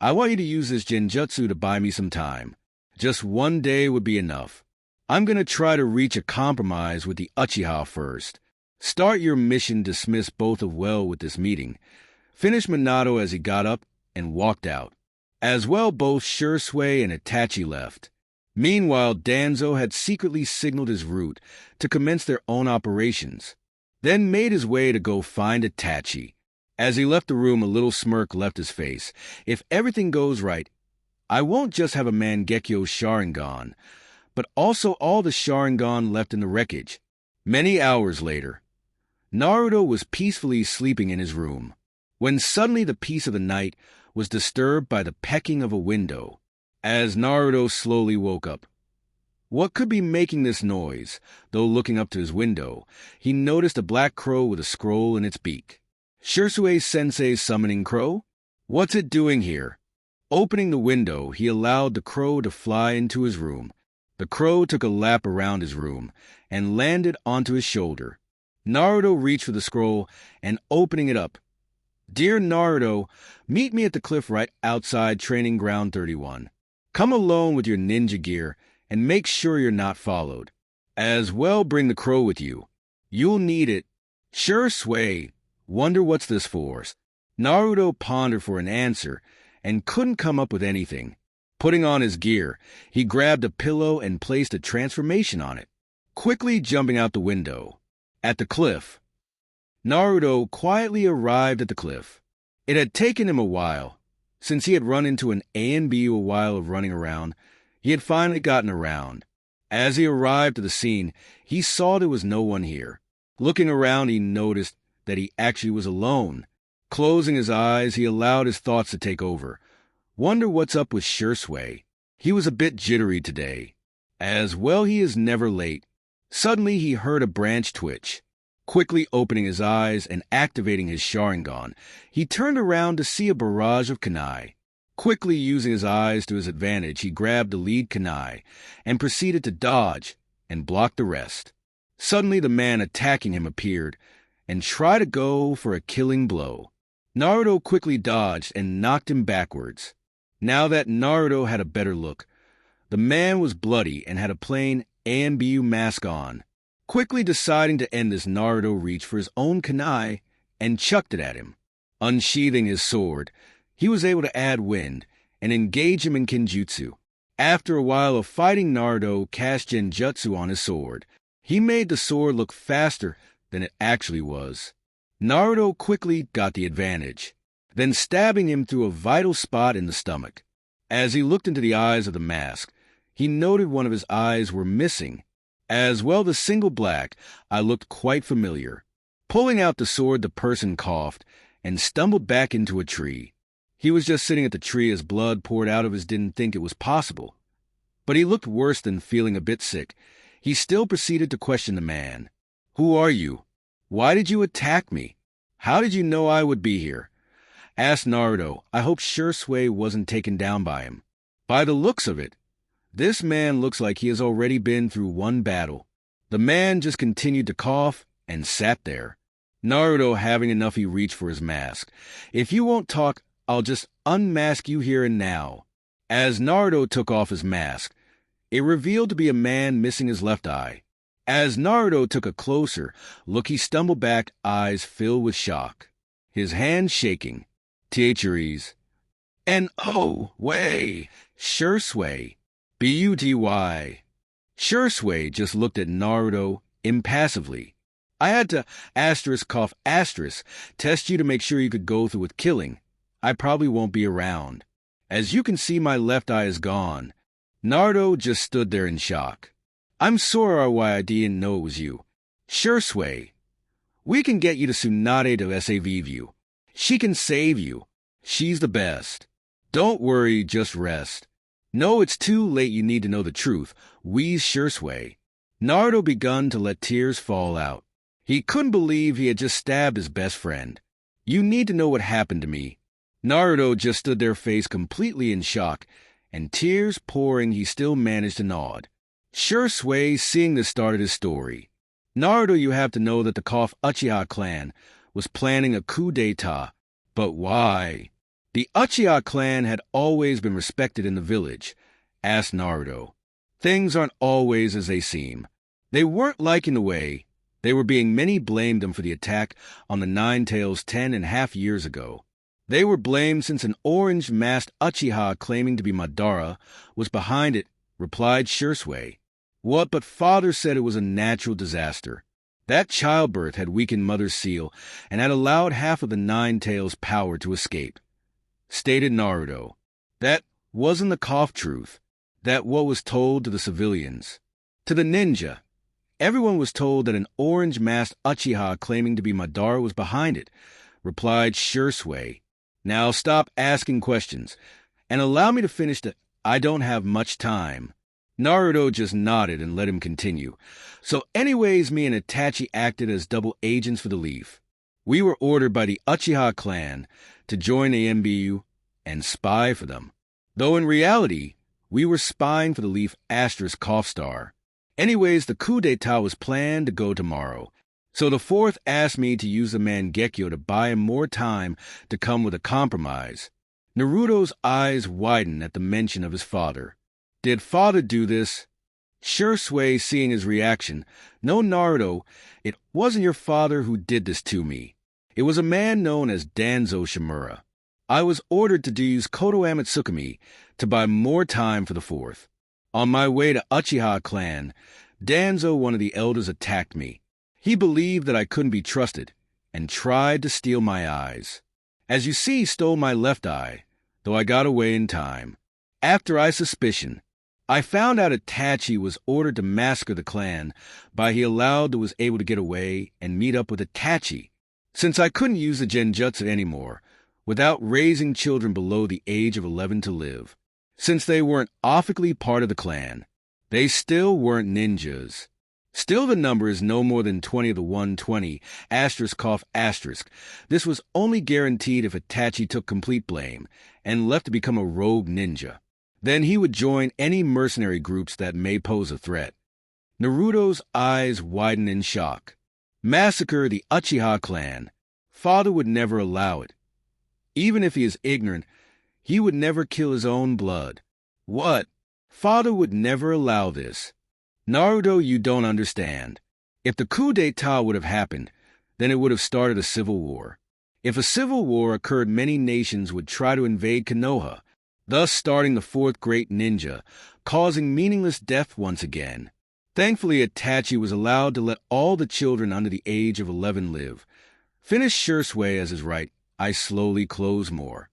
I want you to use this genjutsu to buy me some time. Just one day would be enough. I'm going to try to reach a compromise with the Uchiha first. Start your mission, dismiss both of well with this meeting," finished Minato as he got up and walked out. As well, both Shisui and Itachi left. Meanwhile, Danzo had secretly signaled his route to commence their own operations, then made his way to go find Itachi. As he left the room, a little smirk left his face. "If everything goes right, I won't just have a Mangekyo Sharingan, but also all the Sharingan left in the wreckage." Many hours later, Naruto was peacefully sleeping in his room, when suddenly the peace of the night was disturbed by the pecking of a window. As Naruto slowly woke up, what could be making this noise? Though looking up to his window, he noticed a black crow with a scroll in its beak. Shisui-sensei's summoning crow? What's it doing here? Opening the window, he allowed the crow to fly into his room. The crow took a lap around his room and landed onto his shoulder. Naruto reached for the scroll and opening it up. "Dear Naruto, meet me at the cliff right outside Training Ground 31. Come alone with your ninja gear and make sure you're not followed. As well, bring the crow with you. You'll need it." Shisui, wonder what's this for? Naruto pondered for an answer and couldn't come up with anything. Putting on his gear, he grabbed a pillow and placed a transformation on it, quickly jumping out the window. At the cliff, Naruto quietly arrived at the cliff. It had taken him a while. Since he had run into an A and B a while of running around, he had finally gotten around. As he arrived at the scene, he saw there was no one here. Looking around, he noticed that he actually was alone. Closing his eyes, he allowed his thoughts to take over. Wonder what's up with Shisui. He was a bit jittery today. As well, he is never late. Suddenly, he heard a branch twitch. Quickly opening his eyes and activating his Sharingan, he turned around to see a barrage of kunai. Quickly using his eyes to his advantage, he grabbed the lead kunai and proceeded to dodge and block the rest. Suddenly, the man attacking him appeared and tried to go for a killing blow. Naruto quickly dodged and knocked him backwards. Now that Naruto had a better look, the man was bloody and had a plain AMBU mask on. Quickly deciding to end this, Naruto reached for his own kunai and chucked it at him. Unsheathing his sword, he was able to add wind and engage him in Kenjutsu. After a while of fighting, Naruto cast Genjutsu on his sword. He made the sword look faster than it actually was. Naruto quickly got the advantage, then stabbing him through a vital spot in the stomach. As he looked into the eyes of the mask, he noted one of his eyes were missing. As well, the single black eye looked quite familiar. Pulling out the sword, the person coughed and stumbled back into a tree. He was just sitting at the tree as blood poured out of his, didn't think it was possible. But he looked worse than feeling a bit sick. He still proceeded to question the man. "Who are you? Why did you attack me? How did you know I would be here?" asked Naruto. I hope Shisui wasn't taken down by him. By the looks of it, this man looks like he has already been through one battle. The man just continued to cough and sat there. Naruto, having enough, he reached for his mask. "If you won't talk, I'll just unmask you here and now." As Naruto took off his mask, it revealed to be a man missing his left eye. As Naruto took a closer look, he stumbled back, eyes filled with shock, his hands shaking. "Teacheries. N-O, way, Shisui. B-U-T-Y. Shisui just looked at Naruto impassively. "I had to cough test you to make sure you could go through with killing. I probably won't be around." As you can see, my left eye is gone. Naruto just stood there in shock. I'm sorry why I didn't know it was you. Shisui, we can get you to Tsunade to save you. She can save you. She's the best. Don't worry, just rest. No, it's too late. You need to know the truth. Wheezed Shisui. Naruto begun to let tears fall out. He couldn't believe he had just stabbed his best friend. You need to know what happened to me. Naruto just stood there, face completely in shock, and tears pouring. He still managed to nod. Shisui, seeing this, started his story. Naruto, you have to know that the Uchiha clan was planning a coup d'etat. But why? The Uchiha clan had always been respected in the village, asked Naruto. Things aren't always as they seem. They weren't liking the way they were being. Many blamed them for the attack on the Nine Tails 10.5 years ago. They were blamed since an orange-masked Uchiha claiming to be Madara was behind it, replied Shisui. What? But father said it was a natural disaster. That childbirth had weakened Mother's seal and had allowed half of the Nine Tails' power to escape, stated Naruto. That wasn't the truth. That what was told to the civilians. To the ninja, everyone was told that an orange-masked Uchiha claiming to be Madara was behind it, replied Shisui. Now stop asking questions, and allow me to finish I don't have much time. Naruto just nodded and let him continue. So anyways, me and Itachi acted as double agents for the Leaf. We were ordered by the Uchiha clan to join the MBU and spy for them. Though in reality, we were spying for the Leaf ****. Anyways, the coup d'etat was planned to go tomorrow. So the fourth asked me to use the Mangekyo to buy him more time to come with a compromise. Naruto's eyes widened at the mention of his father. Did father do this? Shisui, seeing his reaction. No, Naruto, it wasn't your father who did this to me. It was a man known as Danzo Shimura. I was ordered to use Kotoama Tsukumi to buy more time for the fourth. On my way to Uchiha clan, Danzo, one of the elders, attacked me. He believed that I couldn't be trusted and tried to steal my eyes. As you see, he stole my left eye, though I got away in time. After I found out Itachi was ordered to massacre the clan, but he allowed that was able to get away and meet up with Itachi. Since I couldn't use the genjutsu anymore, without raising children below the age of 11 to live. Since they weren't officially part of the clan, they still weren't ninjas. Still, the number is no more than 20 of the 120, ****. This was only guaranteed if Itachi took complete blame and left to become a rogue ninja. Then he would join any mercenary groups that may pose a threat. Naruto's eyes widened in shock. Massacre the Uchiha clan. Father would never allow it. Even if he is ignorant, he would never kill his own blood. What? Father would never allow this. Naruto, you don't understand. If the coup d'etat would have happened, then it would have started a civil war. If a civil war occurred, many nations would try to invade Konoha, thus starting the fourth great ninja, causing meaningless death once again. Thankfully, Itachi was allowed to let all the children under the age of 11 live. Finish Shisui as is right. I slowly close more.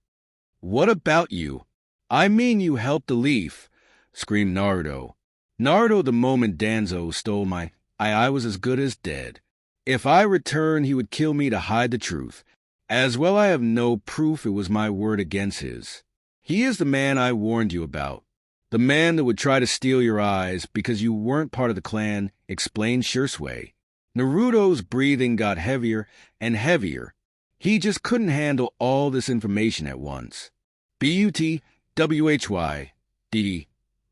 What about you? I mean, you helped the Leaf, screamed Naruto. Naruto, the moment Danzo stole my I was as good as dead. If I returned, he would kill me to hide the truth. As well, I have no proof it was my word against his. He is the man I warned you about. The man that would try to steal your eyes because you weren't part of the clan, explained Shisui. Naruto's breathing got heavier and heavier. He just couldn't handle all this information at once. Butwhy.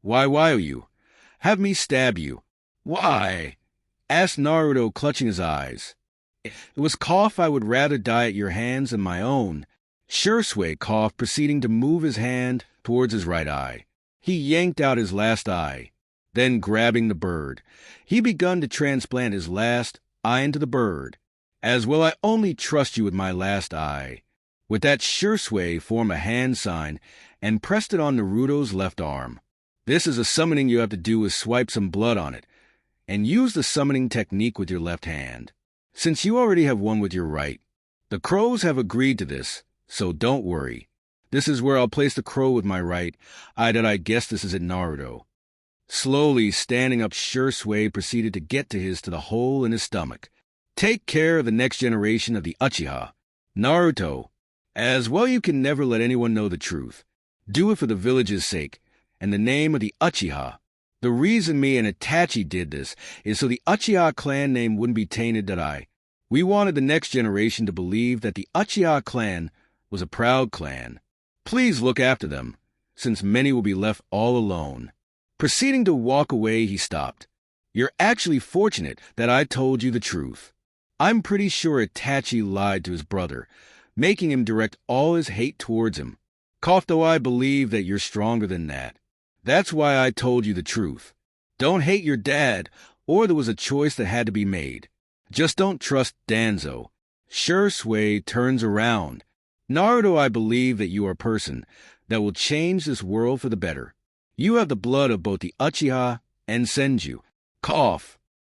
Why will you? Have me stab you. Why? Asked Naruto, clutching his eyes. It was I would rather die at your hands than my own. Shisui coughed, proceeding to move his hand towards his right eye. He yanked out his last eye. Then, grabbing the bird, he begun to transplant his last eye into the bird. As well, I only trust you with my last eye. With that, Shisui formed a hand sign and pressed it on Naruto's left arm. This is a summoning you have to do is swipe some blood on it, and use the summoning technique with your left hand. Since you already have one with your right, the crows have agreed to this, so don't worry. This is where I'll place the crow with my right eye that I guess this is at Naruto. Slowly standing up, Shisui proceeded to get to the hole in his stomach. Take care of the next generation of the uchiha. Naruto, as well you can never let anyone know the truth. Do it for the village's sake, and the name of the uchiha. The reason me and Itachi did this is so the Uchiha clan name wouldn't be tainted we wanted the next generation to believe that the Uchiha clan was a proud clan. Please look after them, since many will be left all alone. Proceeding to walk away, he stopped. You're actually fortunate that I told you the truth. I'm pretty sure Itachi lied to his brother, making him direct all his hate towards him. Though I believe that you're stronger than that. That's why I told you the truth. Don't hate your dad, or there was a choice that had to be made. Just don't trust Danzo. Shisui turns around. Naruto, I believe that you are a person that will change this world for the better. You have the blood of both the Uchiha and Senju.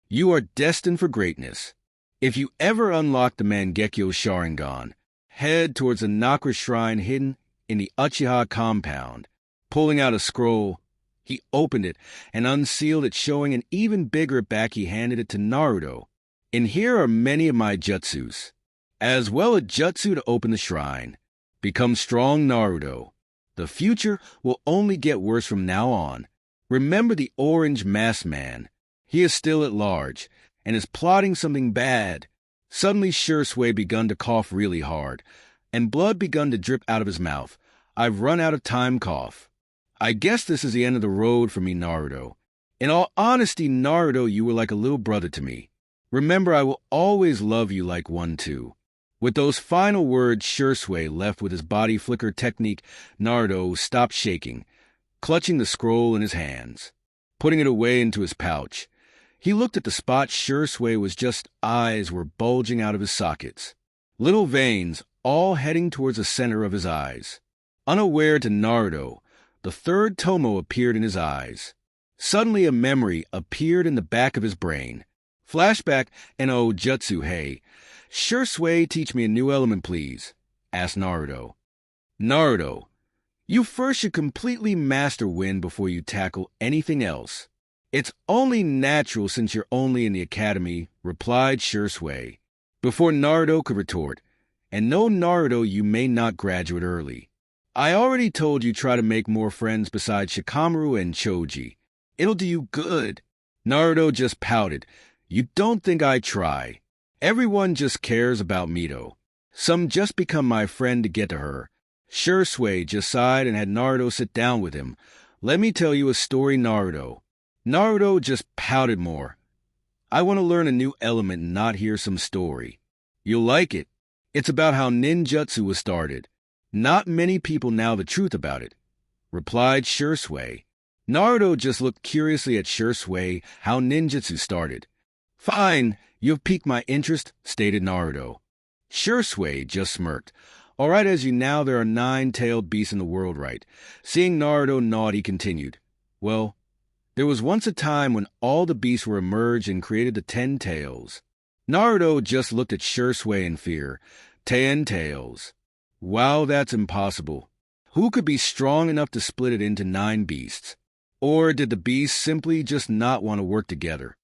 You are destined for greatness. If you ever unlock the Mangekyo Sharingan, head towards the Naruto shrine hidden in the Uchiha compound. Pulling out a scroll, he opened it and unsealed it, showing an even bigger back. He handed it to Naruto. In here are many of my jutsus, as well as jutsu to open the shrine. Become strong, Naruto. The future will only get worse from now on. Remember the orange masked man. He is still at large and is plotting something bad. Suddenly Shisui begun to cough really hard, and blood begun to drip out of his mouth. I've run out of time, I guess this is the end of the road for me, Naruto. In all honesty, Naruto, you were like a little brother to me. Remember, I will always love you like one too. With those final words, Shisui left with his body flicker technique. Naruto stopped shaking, clutching the scroll in his hands, putting it away into his pouch. He looked at the spot Shisui was just eyes were bulging out of his sockets. Little veins, all heading towards the center of his eyes. Unaware to Naruto, the third tomo appeared in his eyes. Suddenly a memory appeared in the back of his brain. Flashback and jutsu, hey. Shisui, teach me a new element, please, asked Naruto. Naruto, you first should completely master wind before you tackle anything else. It's only natural since you're only in the academy, replied Shisui. Before Naruto could retort, and no, Naruto, you may not graduate early. I already told you try to make more friends besides Shikamaru and Choji. It'll do you good. Naruto just pouted. You don't think I try. Everyone just cares about Mito. Some just become my friend to get to her. Shisui just sighed and had Naruto sit down with him. Let me tell you a story, Naruto. Naruto just pouted more. I want to learn a new element and not hear some story. You'll like it. It's about how ninjutsu was started. Not many people know the truth about it, replied Shisui. Naruto just looked curiously at Shisui how ninjutsu started. Fine, you've piqued my interest, stated Naruto. Shisui just smirked. All right, as you now, there are 9-tailed beasts in the world, right? Seeing Naruto nod, he continued. Well, there was once a time when all the beasts were emerged and created the 10 tails. Naruto just looked at Shisui in fear. 10 tails. Wow, that's impossible. Who could be strong enough to split it into 9 beasts? Or did the beasts simply just not want to work together?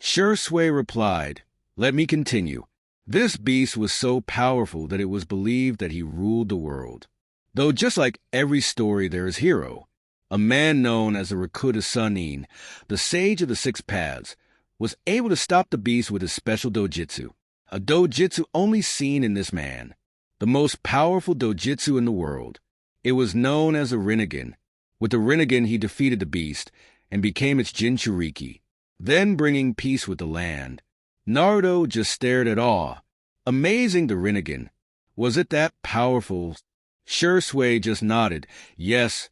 Shisui replied, let me continue. This beast was so powerful that it was believed that he ruled the world. Though just like every story there is hero. A man known as the Rakuta Sunin, the sage of the 6 paths, was able to stop the beast with his special dojutsu. A dojutsu only seen in this man. The most powerful dojutsu in the world. It was known as the Rinnegan. With the Rinnegan, he defeated the beast and became its Jinchuriki, then bringing peace with the land. Naruto just stared at awe. Amazing, the Rinnegan. Was it that powerful? Shisui just nodded. Yes,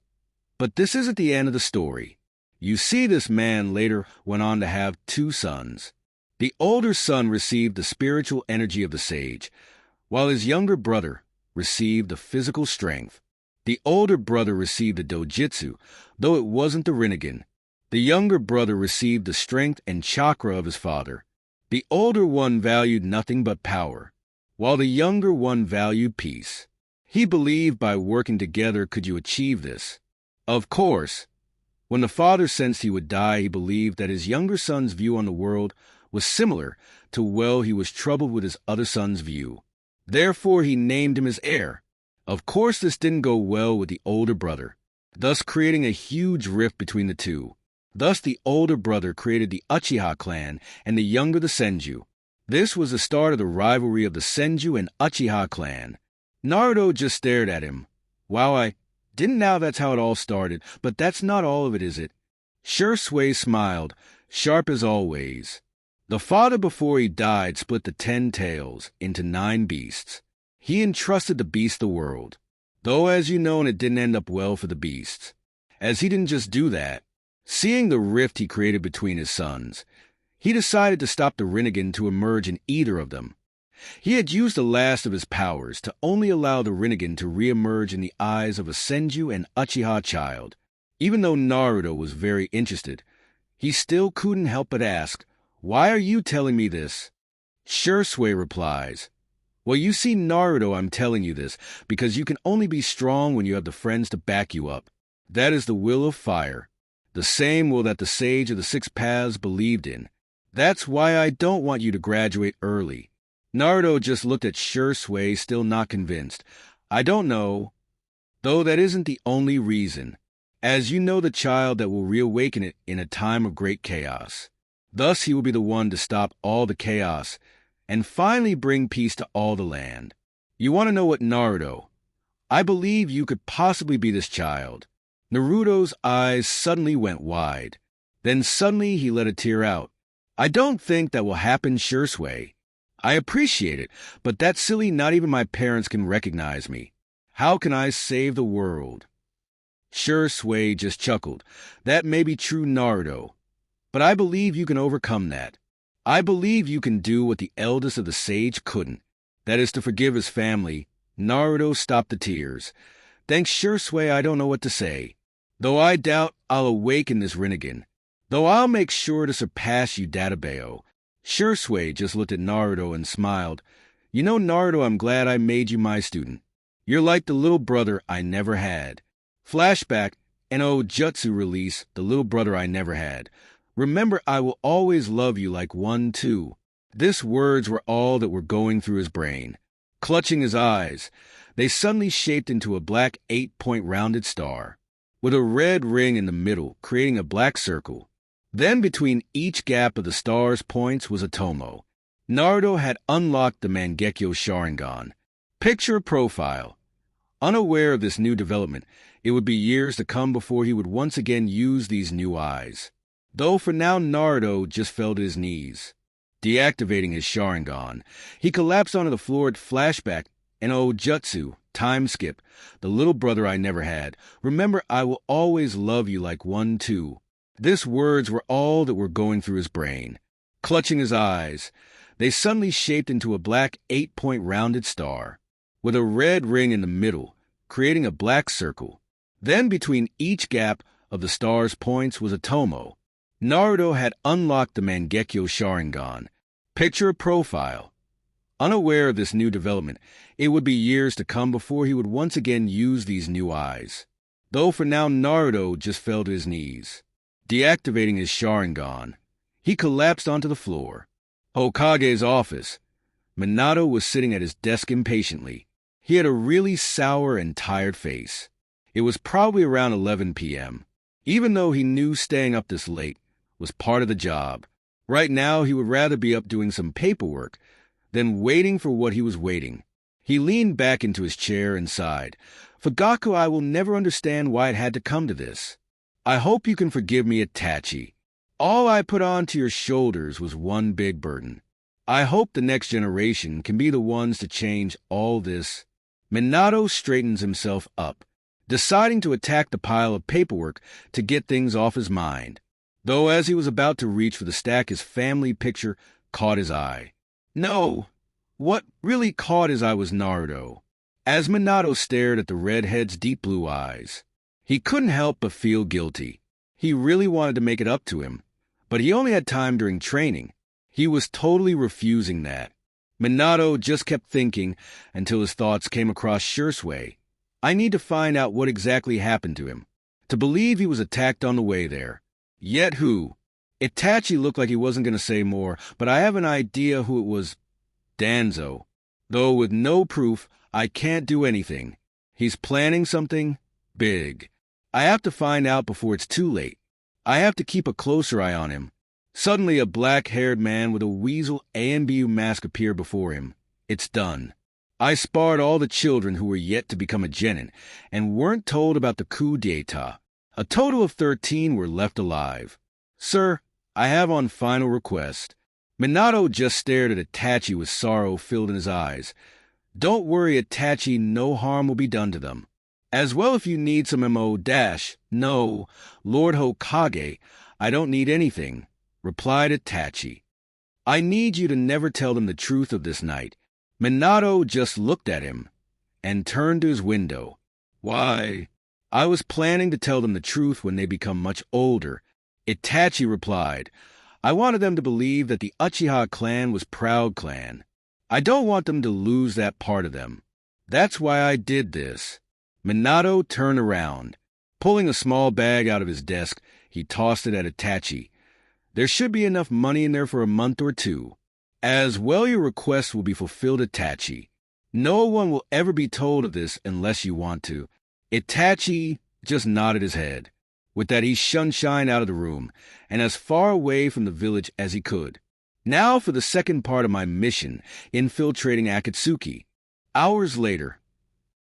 but this isn't the end of the story. You see, this man later went on to have 2 sons. The older son received the spiritual energy of the sage, while his younger brother received the physical strength. The older brother received the dojutsu, though it wasn't the Rinnegan. The younger brother received the strength and chakra of his father. The older one valued nothing but power, while the younger one valued peace. He believed by working together could you achieve this. Of course, when the father sensed he would die, he believed that his younger son's view on the world was similar to, well, he was troubled with his other son's view. Therefore, he named him his heir. Of course, this didn't go well with the older brother, thus creating a huge rift between the two. Thus, the older brother created the Uchiha clan and the younger the Senju. This was the start of the rivalry of the Senju and Uchiha clan. Naruto just stared at him. Wow, I didn't know that's how it all started, but that's not all of it, is it? Shisui smiled, sharp as always. The father before he died split the 10 tails into 9 beasts. He entrusted the beasts the world. Though, as you know, it didn't end up well for the beasts. As he didn't just do that. Seeing the rift he created between his sons, he decided to stop the Rinnegan to emerge in either of them. He had used the last of his powers to only allow the Rinnegan to re-emerge in the eyes of a Senju and Uchiha child. Even though Naruto was very interested, he still couldn't help but ask, "Why are you telling me this?" Shisui replies, "Well, you see, Naruto, I'm telling you this because you can only be strong when you have the friends to back you up. That is the will of fire. The same will that the sage of the 6 paths believed in. That's why I don't want you to graduate early." Naruto just looked at Shisui, still not convinced. "I don't know. Though that isn't the only reason. As you know, the child that will reawaken it in a time of great chaos. Thus he will be the one to stop all the chaos and finally bring peace to all the land. You want to know what, Naruto? I believe you could possibly be this child." Naruto's eyes suddenly went wide. Then suddenly he let a tear out. "I don't think that will happen, Shisui. I appreciate it, but that's silly. Not even my parents can recognize me. How can I save the world?" Shisui just chuckled. "That may be true, Naruto, but I believe you can overcome that. I believe you can do what the eldest of the sage couldn't. That is to forgive his family." Naruto stopped the tears. "Thanks, Shisui, I don't know what to say. Though I doubt I'll awaken this Rinnegan. Though I'll make sure to surpass you, Databeo." Shisui just looked at Naruto and smiled. "You know, Naruto, I'm glad I made you my student. You're like the little brother I never had." Flashback, and Jutsu release, the little brother I never had. "Remember, I will always love you like one too." These words were all that were going through his brain. Clutching his eyes, they suddenly shaped into a black 8-point rounded star, with a red ring in the middle, creating a black circle. Then between each gap of the star's points was a tomo. Naruto had unlocked the Mangekyo Sharingan. Picture profile. Unaware of this new development, it would be years to come before he would once again use these new eyes. Though for now Naruto just fell to his knees. Deactivating his Sharingan, he collapsed onto the floor at flashback and Jutsu, time skip, the little brother I never had. "Remember, I will always love you like one too." These words were all that were going through his brain. Clutching his eyes, they suddenly shaped into a black 8-point rounded star, with a red ring in the middle, creating a black circle. Then between each gap of the star's points was a tomo. Naruto had unlocked the Mangekyo Sharingan. Picture profile. Unaware of this new development, it would be years to come before he would once again use these new eyes. Though for now Naruto just fell to his knees. Deactivating his Sharingan, he collapsed onto the floor. Hokage's office. Minato was sitting at his desk impatiently. He had a really sour and tired face. It was probably around 11 p.m. Even though he knew staying up this late was part of the job, right now he would rather be up doing some paperwork than waiting for what he was waiting. He leaned back into his chair and sighed. "Fugaku, I will never understand why it had to come to this. I hope you can forgive me, Itachi. All I put onto your shoulders was one big burden. I hope the next generation can be the ones to change all this." Minato straightens himself up, deciding to attack the pile of paperwork to get things off his mind. Though as he was about to reach for the stack, his family picture caught his eye. No, what really caught his eye was Naruto. As Minato stared at the redhead's deep blue eyes, he couldn't help but feel guilty. He really wanted to make it up to him, but he only had time during training. He was totally refusing that. Minato just kept thinking until his thoughts came across Shisui. I need to find out what exactly happened to him. To believe he was attacked on the way there. Yet who? Itachi looked like he wasn't going to say more, but I have an idea who it was. Danzo. Though with no proof, I can't do anything. He's planning something big. I have to find out before it's too late. I have to keep a closer eye on him. Suddenly, a black-haired man with a weasel AMBU mask appeared before him. It's done. I sparred all the children who were yet to become a genin and weren't told about the coup d'etat. A total of 13 were left alive. Sir, I have one final request. Minato just stared at Itachi with sorrow filled in his eyes. Don't worry, Itachi, no harm will be done to them. As well, if you need some no, Lord Hokage, I don't need anything, replied Itachi. I need you to never tell them the truth of this night. Minato just looked at him and turned to his window. Why? I was planning to tell them the truth when they become much older. Itachi replied, I wanted them to believe that the Uchiha clan was proud clan. I don't want them to lose that part of them. That's why I did this. Minato turned around. Pulling a small bag out of his desk, he tossed it at Itachi. There should be enough money in there for a month or two. As well, your request will be fulfilled, Itachi. No one will ever be told of this unless you want to. Itachi just nodded his head. With that, he shunned out of the room, and as far away from the village as he could. Now for the second part of my mission, infiltrating Akatsuki. Hours later.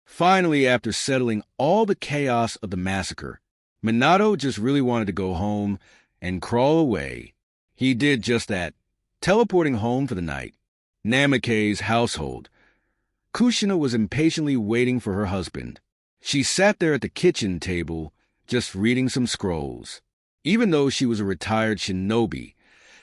Finally, after settling all the chaos of the massacre, Minato just really wanted to go home and crawl away. He did just that, teleporting home for the night. Namake's household. Kushina was impatiently waiting for her husband. She sat there at the kitchen table, just reading some scrolls. Even though she was a retired shinobi,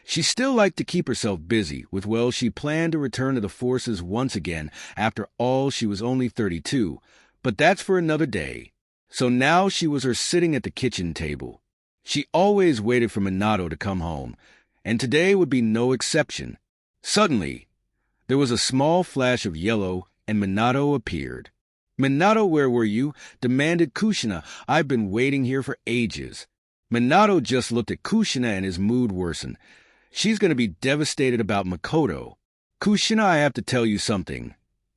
she still liked to keep herself busy with, well, she planned to return to the forces once again. After all, she was only 32, but that's for another day. So now she was sitting at the kitchen table. She always waited for Minato to come home, and today would be no exception. Suddenly, there was a small flash of yellow, and Minato appeared. Minato, where were you? Demanded Kushina. I've been waiting here for ages. Minato just looked at Kushina and his mood worsened. She's going to be devastated about Makoto. Kushina, I have to tell you something,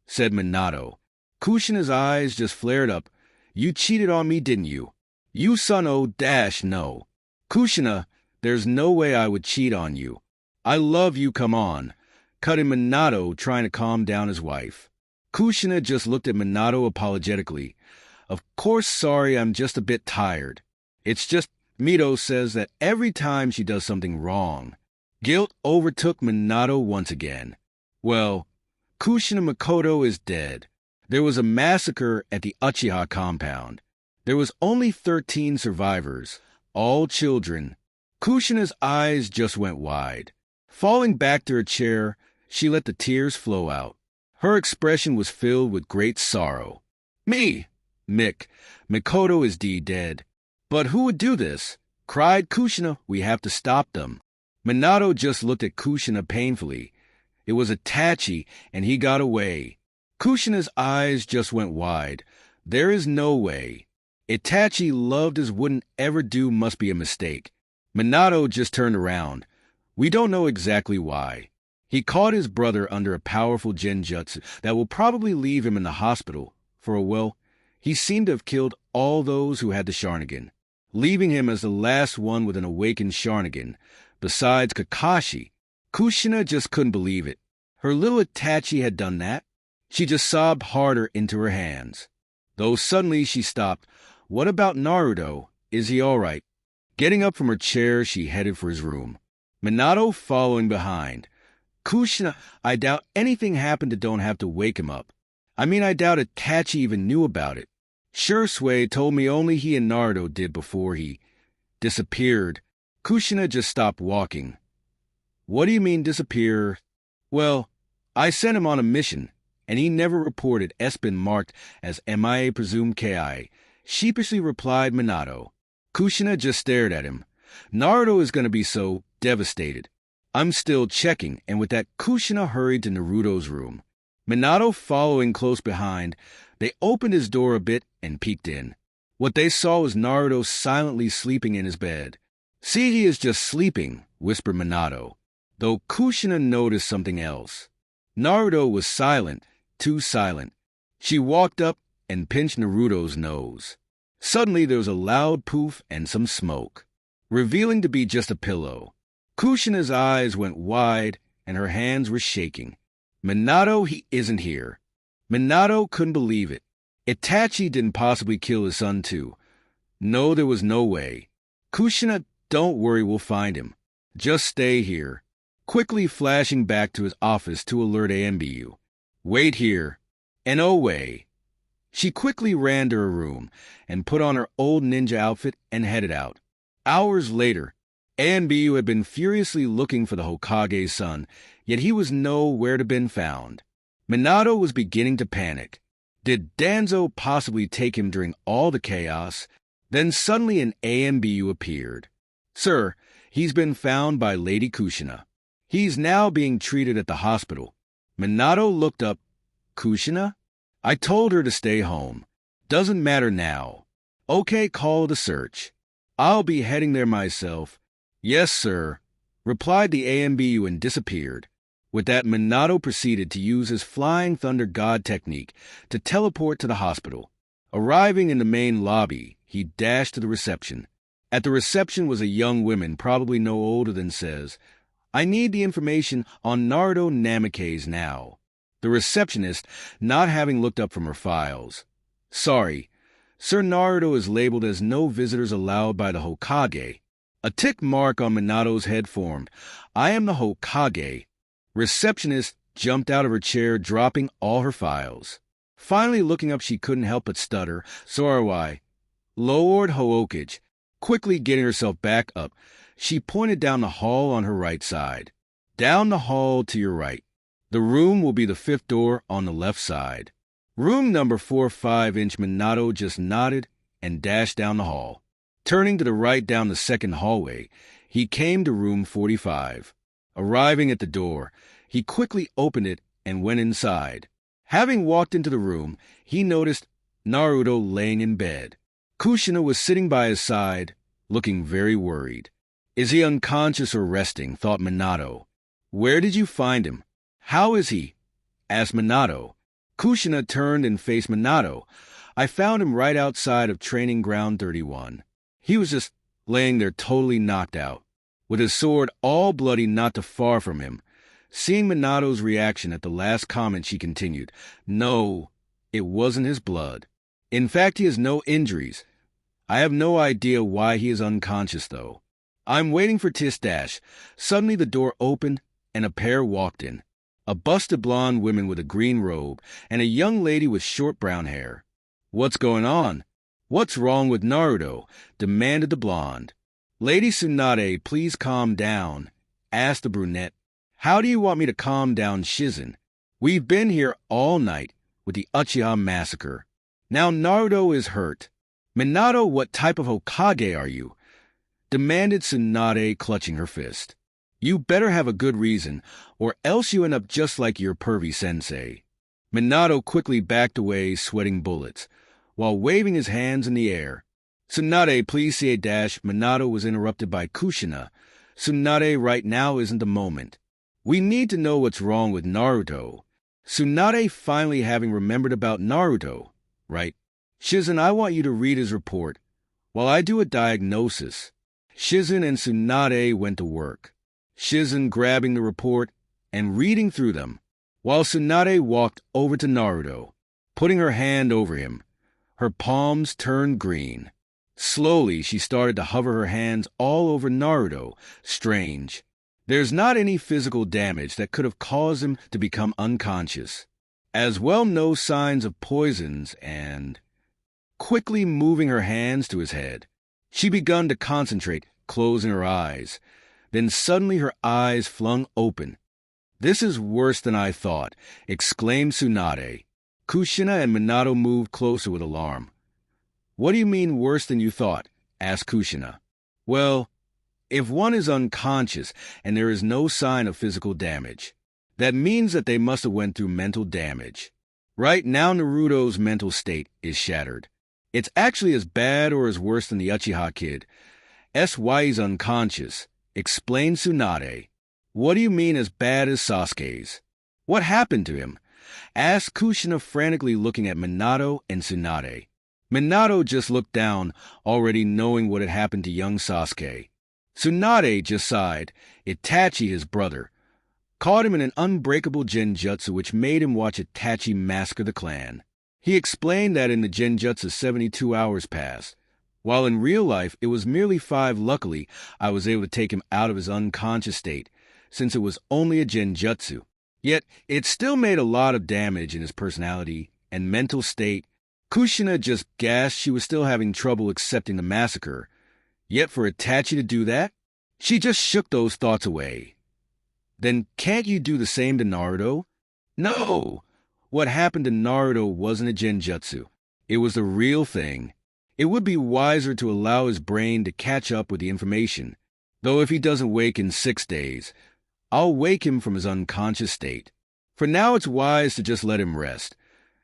said Minato. Kushina's eyes just flared up. You cheated on me, didn't you? You no. Kushina, there's no way I would cheat on you. I love you, come on. Cut in Minato, trying to calm down his wife. Kushina just looked at Minato apologetically. Of course, sorry, I'm just a bit tired. It's just Mito says that every time she does something wrong. Guilt overtook Minato once again. Well, Kushina Makoto is dead. There was a massacre at the Uchiha compound. There was only 13 survivors, all children. Kushina's eyes just went wide. Falling back to her chair, she let the tears flow out. Her expression was filled with great sorrow. Me! Mikoto is dead. But who would do this? Cried Kushina. We have to stop them. Minato just looked at Kushina painfully. It was Itachi, and he got away. Kushina's eyes just went wide. There is no way. Itachi loved as wouldn't ever do must be a mistake. Minato just turned around. We don't know exactly why. He caught his brother under a powerful genjutsu that will probably leave him in the hospital for a while. He seemed to have killed all those who had the Sharingan, leaving him as the last one with an awakened Sharingan, besides Kakashi. Kushina just couldn't believe it. Her little Itachi had done that. She just sobbed harder into her hands. Though suddenly she stopped. What about Naruto? Is he all right? Getting up from her chair, she headed for his room. Minato following behind. Kushina, I doubt anything happened to don't have to wake him up. I doubt Itachi even knew about it. Shisui told me only he and Naruto did before he disappeared. Kushina just stopped walking. What do you mean disappear? Well, I sent him on a mission, and he never reported. S been marked as MIA presumed KI. Sheepishly replied Minato. Kushina just stared at him. Naruto is going to be so devastated. I'm still checking, and with that, Kushina hurried to Naruto's room. Minato following close behind, they opened his door a bit and peeked in. What they saw was Naruto silently sleeping in his bed. "See, he is just sleeping," whispered Minato, though Kushina noticed something else. Naruto was silent, too silent. She walked up and pinched Naruto's nose. Suddenly there was a loud poof and some smoke, revealing to be just a pillow. Kushina's eyes went wide and her hands were shaking. "Minato, he isn't here." Minato couldn't believe it. Itachi didn't possibly kill his son too. No, there was no way. "Kushina, don't worry, we'll find him. Just stay here." Quickly flashing back to his office to alert AMBU. "Wait here." And oh way. She quickly ran to her room and put on her old ninja outfit and headed out. Hours later, AMBU had been furiously looking for the Hokage's son, yet he was nowhere to be found. Minato was beginning to panic. Did Danzo possibly take him during all the chaos? Then suddenly an AMBU appeared. "Sir, he's been found by Lady Kushina. He's now being treated at the hospital." Minato looked up. "Kushina? I told her to stay home. Doesn't matter now." "Okay, call the search. I'll be heading there myself." "Yes, sir," replied the AMBU and disappeared. With that, Minato proceeded to use his Flying Thunder God technique to teleport to the hospital. Arriving in the main lobby, he dashed to the reception. At the reception was a young woman, probably no older than says, "I need the information on Naruto Namikaze now." The receptionist, not having looked up from her files. "Sorry, Sir Naruto is labeled as no visitors allowed by the Hokage." A tick mark on Minato's head formed. "I am the Hokage." Receptionist jumped out of her chair, dropping all her files. Finally looking up, she couldn't help but stutter, "Sorry, Lord Hokage." Quickly getting herself back up, she pointed down the hall on her right side. "Down the hall to your right. The room will be the 5th door on the left side." Room number 45-inch. Minato just nodded and dashed down the hall. Turning to the right down the second hallway, he came to room 45. Arriving at the door, he quickly opened it and went inside. Having walked into the room, he noticed Naruto laying in bed. Kushina was sitting by his side, looking very worried. "Is he unconscious or resting?" thought Minato. "Where did you find him? How is he?" asked Minato. Kushina turned and faced Minato. "I found him right outside of Training Ground 31. He was just laying there totally knocked out, with his sword all bloody not too far from him." Seeing Minato's reaction at the last comment, she continued, "No, it wasn't his blood. In fact, he has no injuries. I have no idea why he is unconscious, though." I'm waiting for Tistache. Suddenly the door opened and a pair walked in. A busted blonde woman with a green robe and a young lady with short brown hair. "What's going on? What's wrong with Naruto?" demanded the blonde. "Lady Tsunade, please calm down," asked the brunette. "How do you want me to calm down, Shizen? We've been here all night with the Uchiha massacre. Now Naruto is hurt. Minato, what type of Hokage are you?" demanded Tsunade, clutching her fist. "You better have a good reason, or else you end up just like your pervy sensei." Minato quickly backed away, sweating bullets, while waving his hands in the air. "Tsunade, please say a dash." Minato was interrupted by Kushina. "Tsunade, right now isn't the moment. We need to know what's wrong with Naruto." Tsunade finally having remembered about Naruto. "Right. Shizen, I want you to read his report while I do a diagnosis." Shizen and Tsunade went to work. Shizen grabbing the report and reading through them, while Tsunade walked over to Naruto, putting her hand over him. Her palms turned green. Slowly, she started to hover her hands all over Naruto. Strange. There's not any physical damage that could have caused him to become unconscious. As well, no signs of poisons and... Quickly moving her hands to his head, she began to concentrate, closing her eyes. Then suddenly her eyes flung open. "This is worse than I thought," exclaimed Tsunade. Kushina and Minato moved closer with alarm. "What do you mean worse than you thought?" asked Kushina. "Well, If one is unconscious and there is no sign of physical damage, that means that they must have went through mental damage. Right now, Naruto's mental state is shattered. It's actually as bad or as worse than the Uchiha kid. That's why he's unconscious, explained Tsunade. What do you mean as bad as Sasuke's? What happened to him? Asked Kushina, frantically looking at Minato and Tsunade. Minato just looked down, already knowing what had happened to young Sasuke. Tsunade just sighed. Itachi, his brother, caught him in an unbreakable genjutsu which made him watch Itachi massacre the clan. He explained that in the genjutsu 72 hours passed, while in real life it was merely 5. Luckily, I was able to take him out of his unconscious state, since it was only a genjutsu. Yet, it still made a lot of damage in his personality and mental state. Kushina just gasped. She was still having trouble accepting the massacre. Yet for Itachi to do that, she just shook those thoughts away. Then can't you do the same to Naruto? No! What happened to Naruto wasn't a genjutsu. It was the real thing. It would be wiser to allow his brain to catch up with the information. Though if he doesn't wake in 6 days, I'll wake him from his unconscious state. For now it's wise to just let him rest,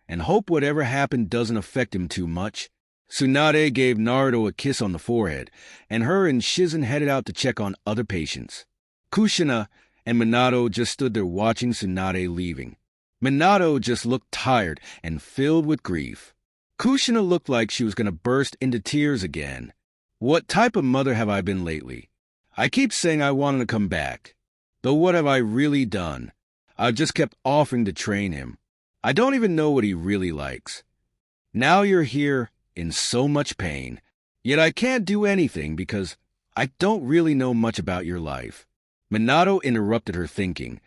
and hope whatever happened doesn't affect him too much. Tsunade gave Naruto a kiss on the forehead, and her and Shizen headed out to check on other patients. Kushina and Minato just stood there watching Tsunade leaving. Minato just looked tired and filled with grief. Kushina looked like she was going to burst into tears again. What type of mother have I been lately? I keep saying I want him to come back. Though what have I really done? I've just kept offering to train him. I don't even know what he really likes. Now you're here in so much pain. Yet I can't do anything because I don't really know much about your life. Minato interrupted her thinking.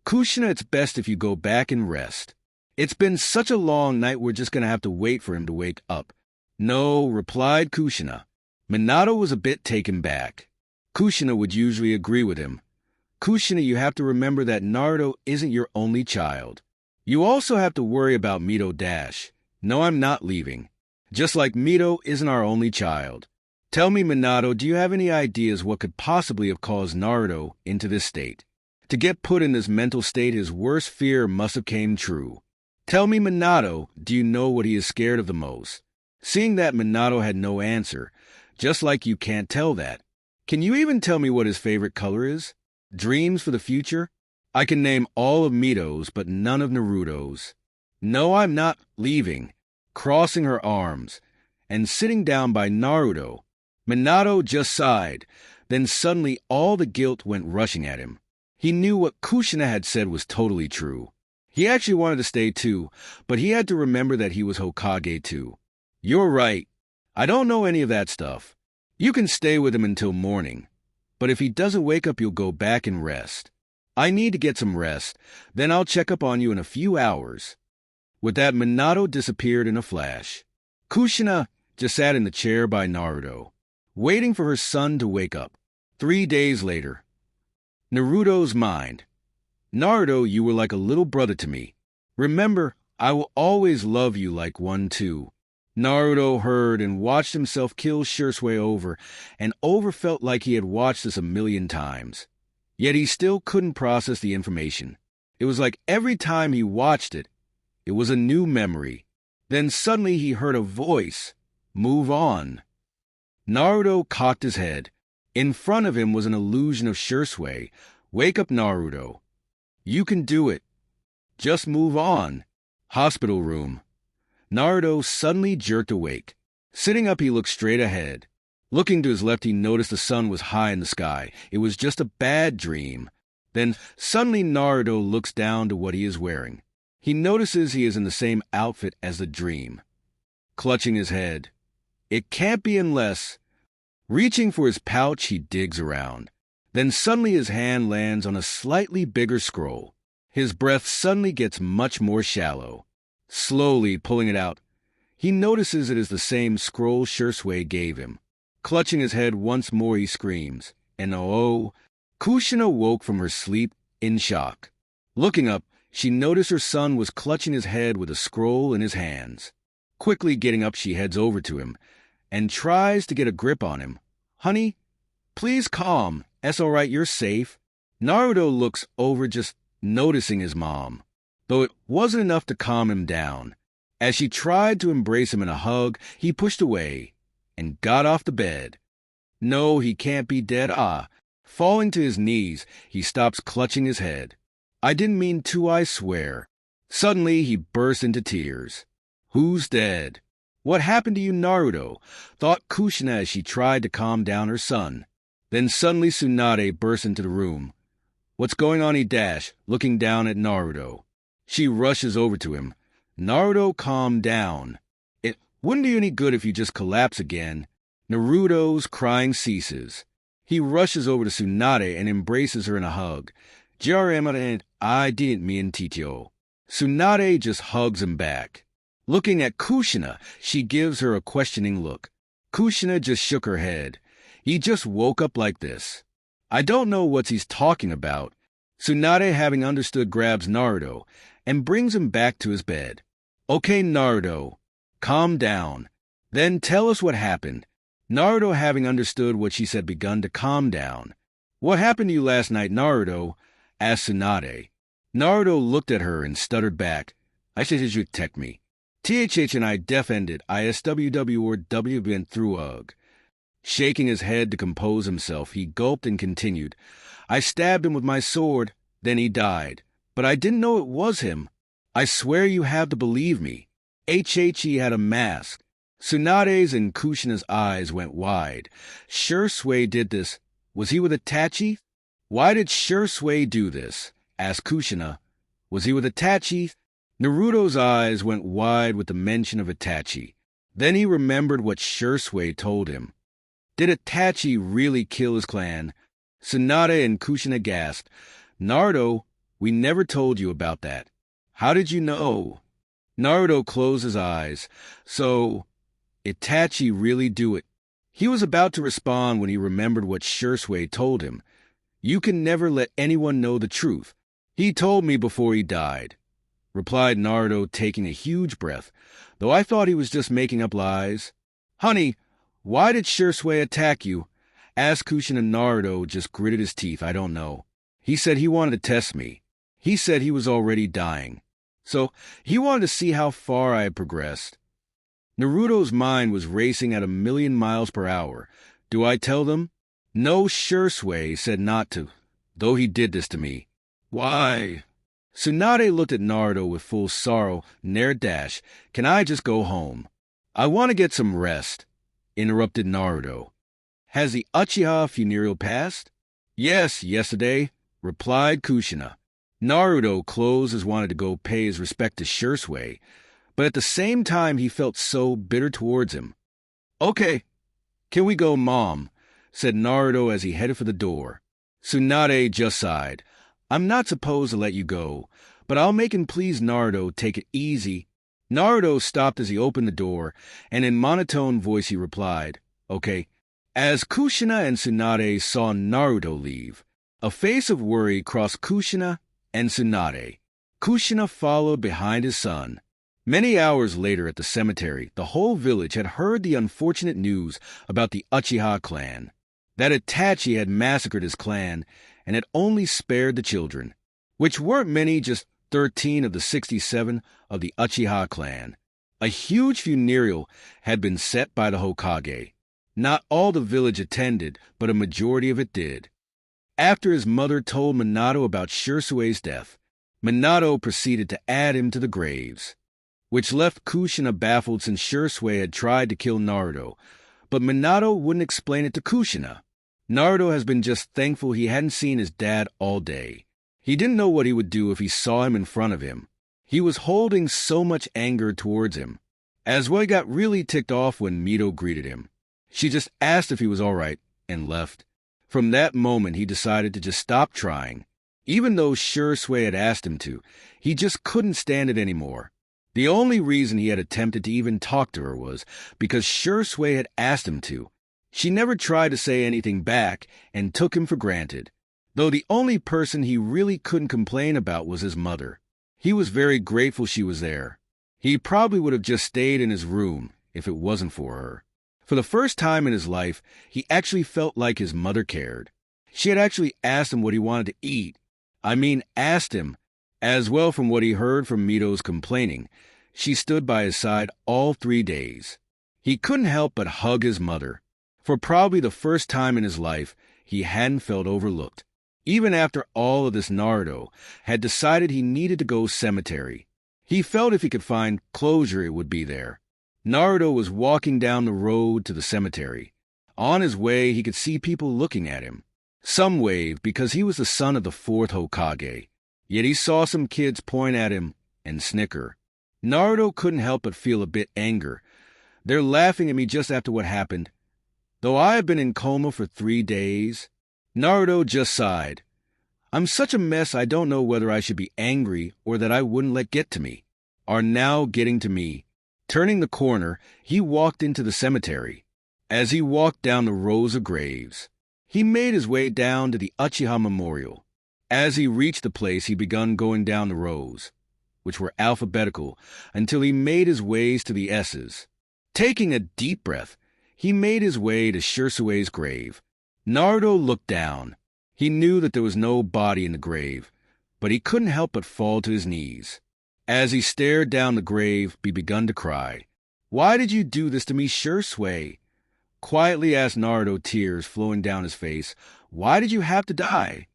Kushina, it's best if you go back and rest. It's been such a long night, we're just going to have to wait for him to wake up. No, replied Kushina. Minato was a bit taken back. Kushina would usually agree with him. Kushina, you have to remember that Naruto isn't your only child. You also have to worry about Mito Dash. No, I'm not leaving. Just like Mito isn't our only child. Tell me, Minato, do you have any ideas what could possibly have caused Naruto into this state? To get put in this mental state, his worst fear must have came true. Tell me, Minato, do you know what he is scared of the most? Seeing that Minato had no answer, just like you can't tell that. Can you even tell me what his favorite color is? Dreams for the future? I can name all of Mito's, but none of Naruto's. No, I'm not leaving. Crossing her arms and sitting down by Naruto, Minato just sighed. Then suddenly all the guilt went rushing at him. He knew what Kushina had said was totally true. He actually wanted to stay too, but he had to remember that he was Hokage too. You're right. I don't know any of that stuff. You can stay with him until morning. But if he doesn't wake up, you'll go back and rest. I need to get some rest. Then I'll check up on you in a few hours. With that, Minato disappeared in a flash. Kushina just sat in the chair by Naruto, waiting for her son to wake up. 3 days later. Naruto's mind. Naruto, you were like a little brother to me. Remember, I will always love you like one too. Naruto heard and watched himself kill Shisui over and over, felt like he had watched this 1,000,000 times. Yet he still couldn't process the information. It was like every time he watched it, it was a new memory. Then suddenly he heard a voice. Move on. Naruto cocked his head. In front of him was an illusion of Shisui. Wake up, Naruto. You can do it. Just move on. Hospital room. Naruto suddenly jerked awake. Sitting up, he looked straight ahead. Looking to his left, he noticed the sun was high in the sky. It was just a bad dream. Then suddenly Naruto looks down to what he is wearing. He notices he is in the same outfit as the dream. Clutching his head. It can't be unless... Reaching for his pouch, he digs around. Then suddenly his hand lands on a slightly bigger scroll. His breath suddenly gets much more shallow. Slowly pulling it out, he notices it is the same scroll Shisui gave him. Clutching his head once more, he screams. And oh, Kushina woke from her sleep in shock. Looking up, she noticed her son was clutching his head with a scroll in his hands. Quickly getting up, she heads over to him and tries to get a grip on him. Honey, Please calm. It's all right, you're safe. Naruto looks over, just noticing his mom, though it wasn't enough to calm him down. As she tried to embrace him in a hug, he pushed away and got off the bed. No, he can't be dead. Falling to his knees, he stops clutching his head. I didn't mean to, I swear. Suddenly, he burst into tears. Who's dead? What happened to you, Naruto? Thought Kushina as she tried to calm down her son. Then suddenly Tsunade burst into the room. What's going on? He dashed, looking down at Naruto. She rushes over to him. Naruto, calm down. It wouldn't do you any good if you just collapse again. Naruto's crying ceases. He rushes over to Tsunade and embraces her in a hug. And I didn't mean Titio. Tsunade just hugs him back. Looking at Kushina, she gives her a questioning look. Kushina just shook her head. He just woke up like this. I don't know what he's talking about. Tsunade, having understood, grabs Naruto and brings him back to his bed. Okay, Naruto, calm down. Then tell us what happened. Naruto, having understood what she said, begun to calm down. What happened to you last night, Naruto? Asked Tsunade. Naruto looked at her and stuttered back. I said you tech me. THH and I defended ISWW or W been through ugh. Shaking his head to compose himself, he gulped and continued. I stabbed him with my sword, then he died. But I didn't know it was him. I swear you have to believe me. He had a mask. Tsunade's and Kushina's eyes went wide. Shisui did this. Was he with Itachi? Why did Shisui do this? Asked Kushina. Was he with Itachi? Naruto's eyes went wide with the mention of Itachi. Then he remembered what Shisui told him. Did Itachi really kill his clan? Tsunade and Kushina gasped. Naruto, we never told you about that. How did you know? Naruto closed his eyes. So, Itachi really do it. He was about to respond when he remembered what Shisui told him. You can never let anyone know the truth. He told me before he died, replied Naruto, taking a huge breath, though I thought he was just making up lies. Honey, why did Shisui attack you? Asked Kushina. Naruto just gritted his teeth. I don't know. He said he wanted to test me. He said he was already dying. So he wanted to see how far I had progressed. Naruto's mind was racing at 1,000,000 miles per hour. Do I tell them? No, Shisui said not to, though he did this to me. Why? Tsunade looked at Naruto with full sorrow. Nair dash. Can I just go home? I want to get some rest, interrupted Naruto. Has the uchiha funeral passed? Yes, yesterday, replied Kushina. Naruto closed as wanted to go pay his respect to Shisui, but at the same time he felt so bitter towards him. Okay, can we go, Mom? Said Naruto as he headed for the door. Tsunade just sighed. I'm not supposed to let you go, but I'll make him please Naruto take it easy. Naruto stopped as he opened the door, and in monotone voice he replied, Okay. As Kushina and Tsunade saw Naruto leave, a face of worry crossed Kushina and Tsunade. Kushina followed behind his son. Many hours later at the cemetery, the whole village had heard the unfortunate news about the Uchiha clan, that Itachi had massacred his clan and had only spared the children, which weren't many, just 13 of the 67 of the Uchiha clan. A huge funeral had been set by the Hokage. Not all the village attended, but a majority of it did. After his mother told Minato about Shisui's death, Minato proceeded to add him to the graves, which left Kushina baffled since Shisui had tried to kill Naruto, but Minato wouldn't explain it to Kushina. Naruto has been just thankful he hadn't seen his dad all day. He didn't know what he would do if he saw him in front of him. He was holding so much anger towards him. As well, he got really ticked off when Mito greeted him. She just asked if he was all right and left. From that moment, he decided to just stop trying. Even though Shisui had asked him to, he just couldn't stand it anymore. The only reason he had attempted to even talk to her was because Shisui had asked him to. She never tried to say anything back and took him for granted, though the only person he really couldn't complain about was his mother. He was very grateful she was there. He probably would have just stayed in his room if it wasn't for her. For the first time in his life, he actually felt like his mother cared. She had actually asked him what he wanted to eat. Asked him. As well, from what he heard from Mito's complaining, she stood by his side all 3 days. He couldn't help but hug his mother. For probably the first time in his life, he hadn't felt overlooked. Even after all of this, Naruto had decided he needed to go cemetery. He felt if he could find closure, it would be there. Naruto was walking down the road to the cemetery. On his way, he could see people looking at him. Some waved because he was the son of the 4th Hokage. Yet he saw some kids point at him and snicker. Naruto couldn't help but feel a bit anger. They're laughing at me just after what happened. Though I have been in coma for 3 days. Naruto just sighed. I'm such a mess I don't know whether I should be angry or that I wouldn't let get to me. Are now getting to me. Turning the corner, he walked into the cemetery. As he walked down the rows of graves, he made his way down to the Uchiha Memorial. As he reached the place, he began going down the rows, which were alphabetical, until he made his ways to the S's. Taking a deep breath, he made his way to Shisui's grave. Naruto looked down. He knew that there was no body in the grave, but he couldn't help but fall to his knees. As he stared down the grave, he began to cry. Why did you do this to me, Shisui? Quietly asked Naruto, tears flowing down his face. Why did you have to die?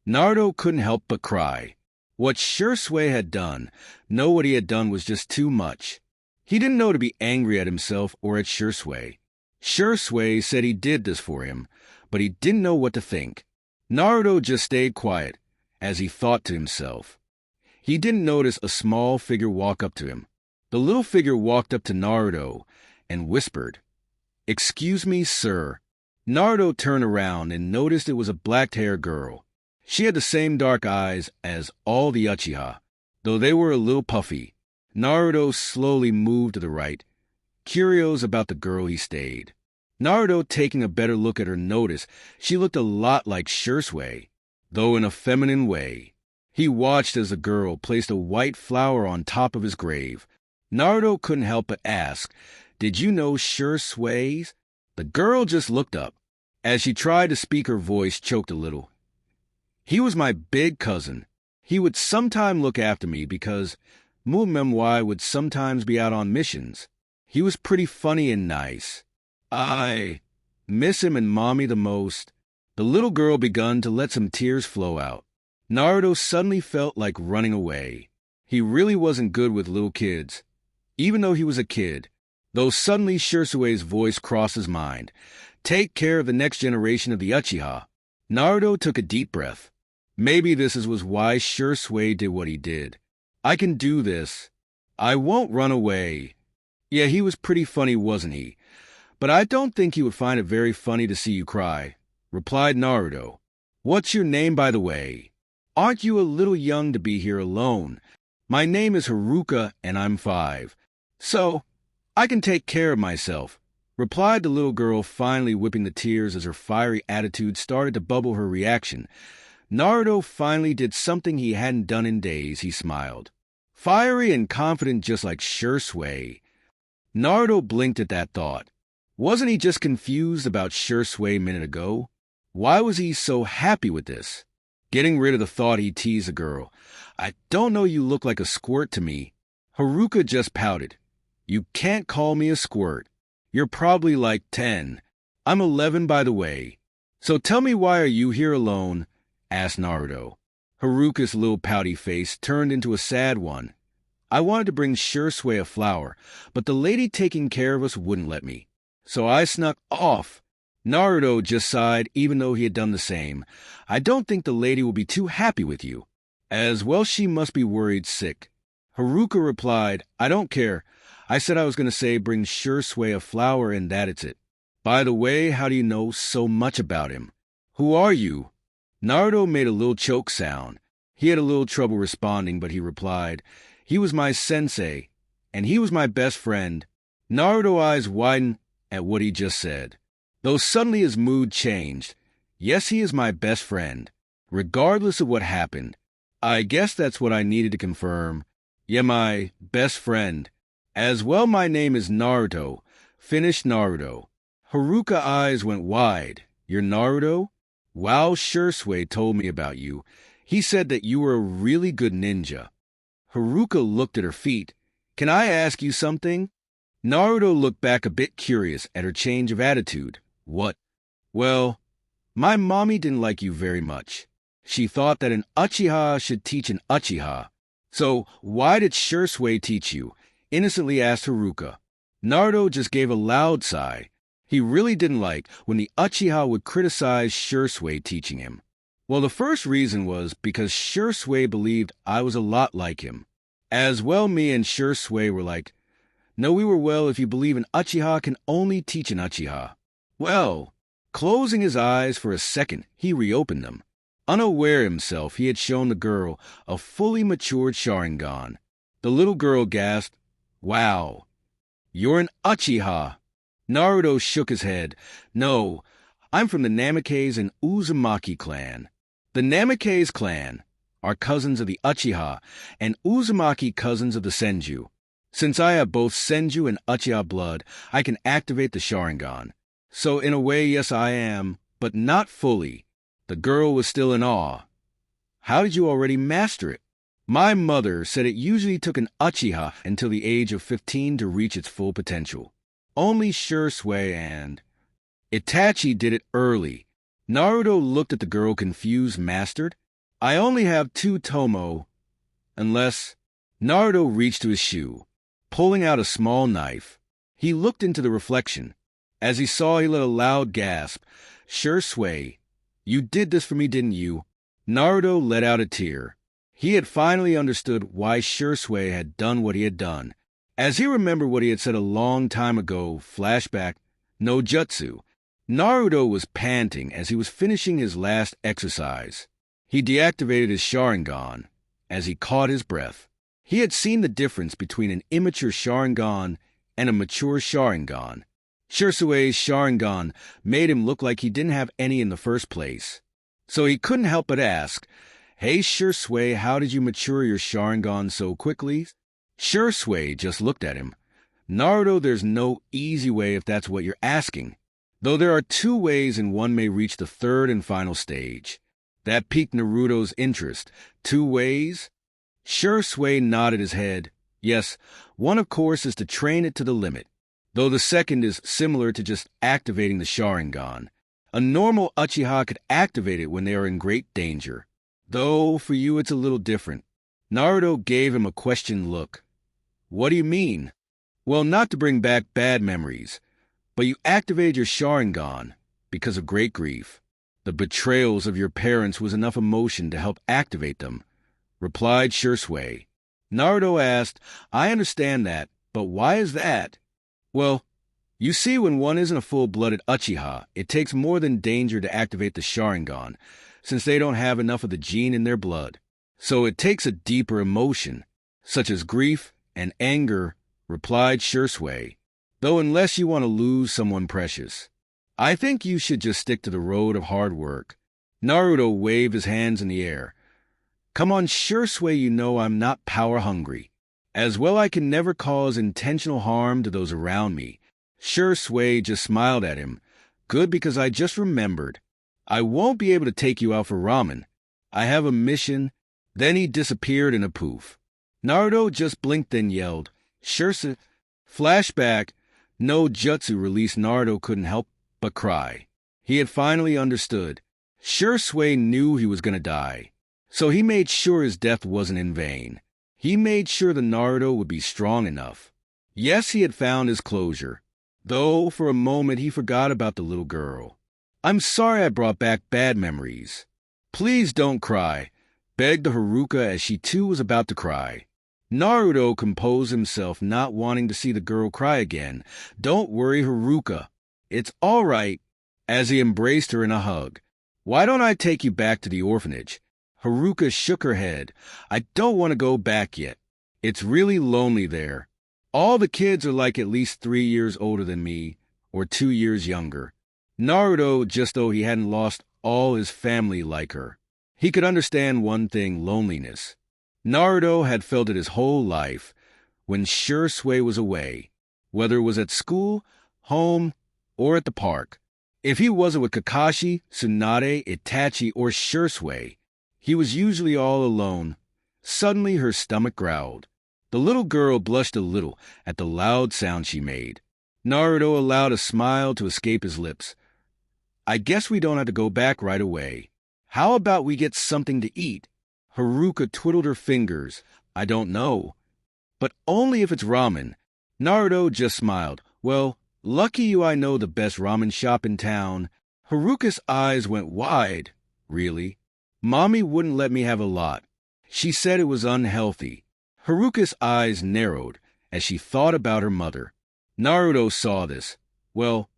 Naruto couldn't help but cry. What Shisui had done, what he had done was just too much. He didn't know to be angry at himself or at Shisui. Shisui said he did this for him, but he didn't know what to think. Naruto just stayed quiet, as he thought to himself. He didn't notice a small figure walk up to him. The little figure walked up to Naruto and whispered, Excuse me, sir. Naruto turned around and noticed it was a black-haired girl. She had the same dark eyes as all the Uchiha, though they were a little puffy. Naruto slowly moved to the right. Curious about the girl, he stayed. Naruto, taking a better look at her, noticed she looked a lot like Shisui, though in a feminine way. He watched as the girl placed a white flower on top of his grave. Naruto couldn't help but ask, Did you know Shisui? The girl just looked up. As she tried to speak, her voice choked a little. He was my big cousin. He would sometime look after me because Mumenwai would sometimes be out on missions. He was pretty funny and nice. I miss him and Mommy the most. The little girl begun to let some tears flow out. Naruto suddenly felt like running away. He really wasn't good with little kids, even though he was a kid. Though suddenly Shisui's voice crossed his mind. Take care of the next generation of the Uchiha. Naruto took a deep breath. Maybe this was why Shisui did what he did. I can do this. I won't run away. Yeah, he was pretty funny, wasn't he? But I don't think he would find it very funny to see you cry, replied Naruto. What's your name, by the way? Aren't you a little young to be here alone? My name is Haruka, and I'm 5. So, I can take care of myself, replied the little girl, finally whipping the tears as her fiery attitude started to bubble her reaction. Naruto finally did something he hadn't done in days. He smiled. Fiery and confident just like Shisui. Naruto blinked at that thought. Wasn't he just confused about Shisui a minute ago? Why was he so happy with this? Getting rid of the thought, he teased the girl. I don't know, you look like a squirt to me. Haruka just pouted. You can't call me a squirt. You're probably like 10. I'm 11, by the way. So tell me, why are you here alone? Asked Naruto. Haruka's little pouty face turned into a sad one. I wanted to bring Shisui a flower, but the lady taking care of us wouldn't let me. So I snuck off. Naruto just sighed, even though he had done the same. I don't think the lady will be too happy with you. As well, she must be worried sick. Haruka replied, I don't care. I said I was going to say bring Shisui a flower and that it's it. By the way, how do you know so much about him? Who are you? Naruto made a little choke sound. He had a little trouble responding, but he replied, He was my sensei, and he was my best friend. Naruto's eyes widened at what he just said, though suddenly his mood changed. Yes, he is my best friend, regardless of what happened. I guess that's what I needed to confirm. Yeah, my best friend. As well, my name is Naruto, finished Naruto. Haruka's eyes went wide. "You're Naruto? Wow, Shisui told me about you. He said that you were a really good ninja." Haruka looked at her feet. "Can I ask you something?" Naruto looked back a bit curious at her change of attitude. "What?" "Well, my mommy didn't like you very much. She thought that an uchiha should teach an uchiha. So why did Shisui teach you?" innocently asked Haruka. Naruto just gave a loud sigh. He really didn't like when the uchiha would criticize Shisui teaching him. Well, the first reason was because Shisui believed I was a lot like him. As well, me and Shisui were like, "No, we were well if you believe an uchiha can only teach an uchiha." Well, closing his eyes for a second, he reopened them. Unaware himself, he had shown the girl a fully matured Sharingan. The little girl gasped, "Wow, you're an uchiha." Naruto shook his head. "No, I'm from the Namikaze and Uzumaki clan." The Namikaze clan are cousins of the Uchiha, and Uzumaki cousins of the Senju. Since I have both Senju and Uchiha blood, I can activate the Sharingan. So in a way, yes, I am, but not fully. The girl was still in awe. "How did you already master it?" "My mother said it usually took an Uchiha until the age of 15 to reach its full potential. Only Shisui and Itachi did it early." Naruto looked at the girl confused. "Mastered? I only have 2 tomo, unless..." Naruto reached to his shoe, pulling out a small knife. He looked into the reflection. As he saw, he let a loud gasp. "Shisui, you did this for me, didn't you?" Naruto let out a tear. He had finally understood why Shisui had done what he had done. As he remembered what he had said a long time ago, flashback, no jutsu, Naruto was panting as he was finishing his last exercise. He deactivated his Sharingan as he caught his breath. He had seen the difference between an immature Sharingan and a mature Sharingan. Shisui's Sharingan made him look like he didn't have any in the first place. So he couldn't help but ask, "Hey Shisui, how did you mature your Sharingan so quickly?" Shisui just looked at him. "Naruto, there's no easy way if that's what you're asking. Though there are 2 ways and one may reach the 3rd and final stage." That piqued Naruto's interest. 2 ways? Shisui nodded his head. "Yes, one of course is to train it to the limit, though the second is similar to just activating the Sharingan. A normal Uchiha could activate it when they are in great danger. Though for you it's a little different." Naruto gave him a questioned look. "What do you mean?" "Well, not to bring back bad memories, but you activated your Sharingan because of great grief. The betrayals of your parents was enough emotion to help activate them," replied Shisui. Naruto asked, "I understand that, but why is that?" "Well, you see, when one isn't a full-blooded Uchiha, it takes more than danger to activate the Sharingan, since they don't have enough of the gene in their blood. So it takes a deeper emotion, such as grief and anger," replied Shisui. "Though unless you want to lose someone precious, I think you should just stick to the road of hard work." Naruto waved his hands in the air. "Come on, Shisui, you know I'm not power-hungry. As well, I can never cause intentional harm to those around me." Shisui just smiled at him. "Good, because I just remembered. I won't be able to take you out for ramen. I have a mission." Then he disappeared in a poof. Naruto just blinked, then yelled, "Shisui!" Flashback, no jutsu released. Naruto couldn't help but cry. He had finally understood. Shisui knew he was going to die, so he made sure his death wasn't in vain. He made sure the Naruto would be strong enough. Yes, he had found his closure, though for a moment he forgot about the little girl. "I'm sorry I brought back bad memories." "Please don't cry," begged Haruka as she too was about to cry. Naruto composed himself, not wanting to see the girl cry again. "Don't worry, Haruka. It's all right," as he embraced her in a hug. "Why don't I take you back to the orphanage?" Haruka shook her head. "I don't want to go back yet. It's really lonely there. All the kids are like at least 3 years older than me, or 2 years younger." Naruto, just though he hadn't lost all his family like her, he could understand one thing: loneliness. Naruto had felt it his whole life when Shisui was away, whether it was at school, home, or at the park. If he wasn't with Kakashi, Tsunade, Itachi, or Shisui, he was usually all alone. Suddenly her stomach growled. The little girl blushed a little at the loud sound she made. Naruto allowed a smile to escape his lips. I guess we don't have to go back right away. How about we get something to eat? Haruka twiddled her fingers. I don't know. But only if it's ramen. Naruto just smiled. Well, lucky you, I know the best ramen shop in town. Haruka's eyes went wide. Really? Mommy wouldn't let me have a lot. She said it was unhealthy. Haruka's eyes narrowed as she thought about her mother. Naruto saw this. Well,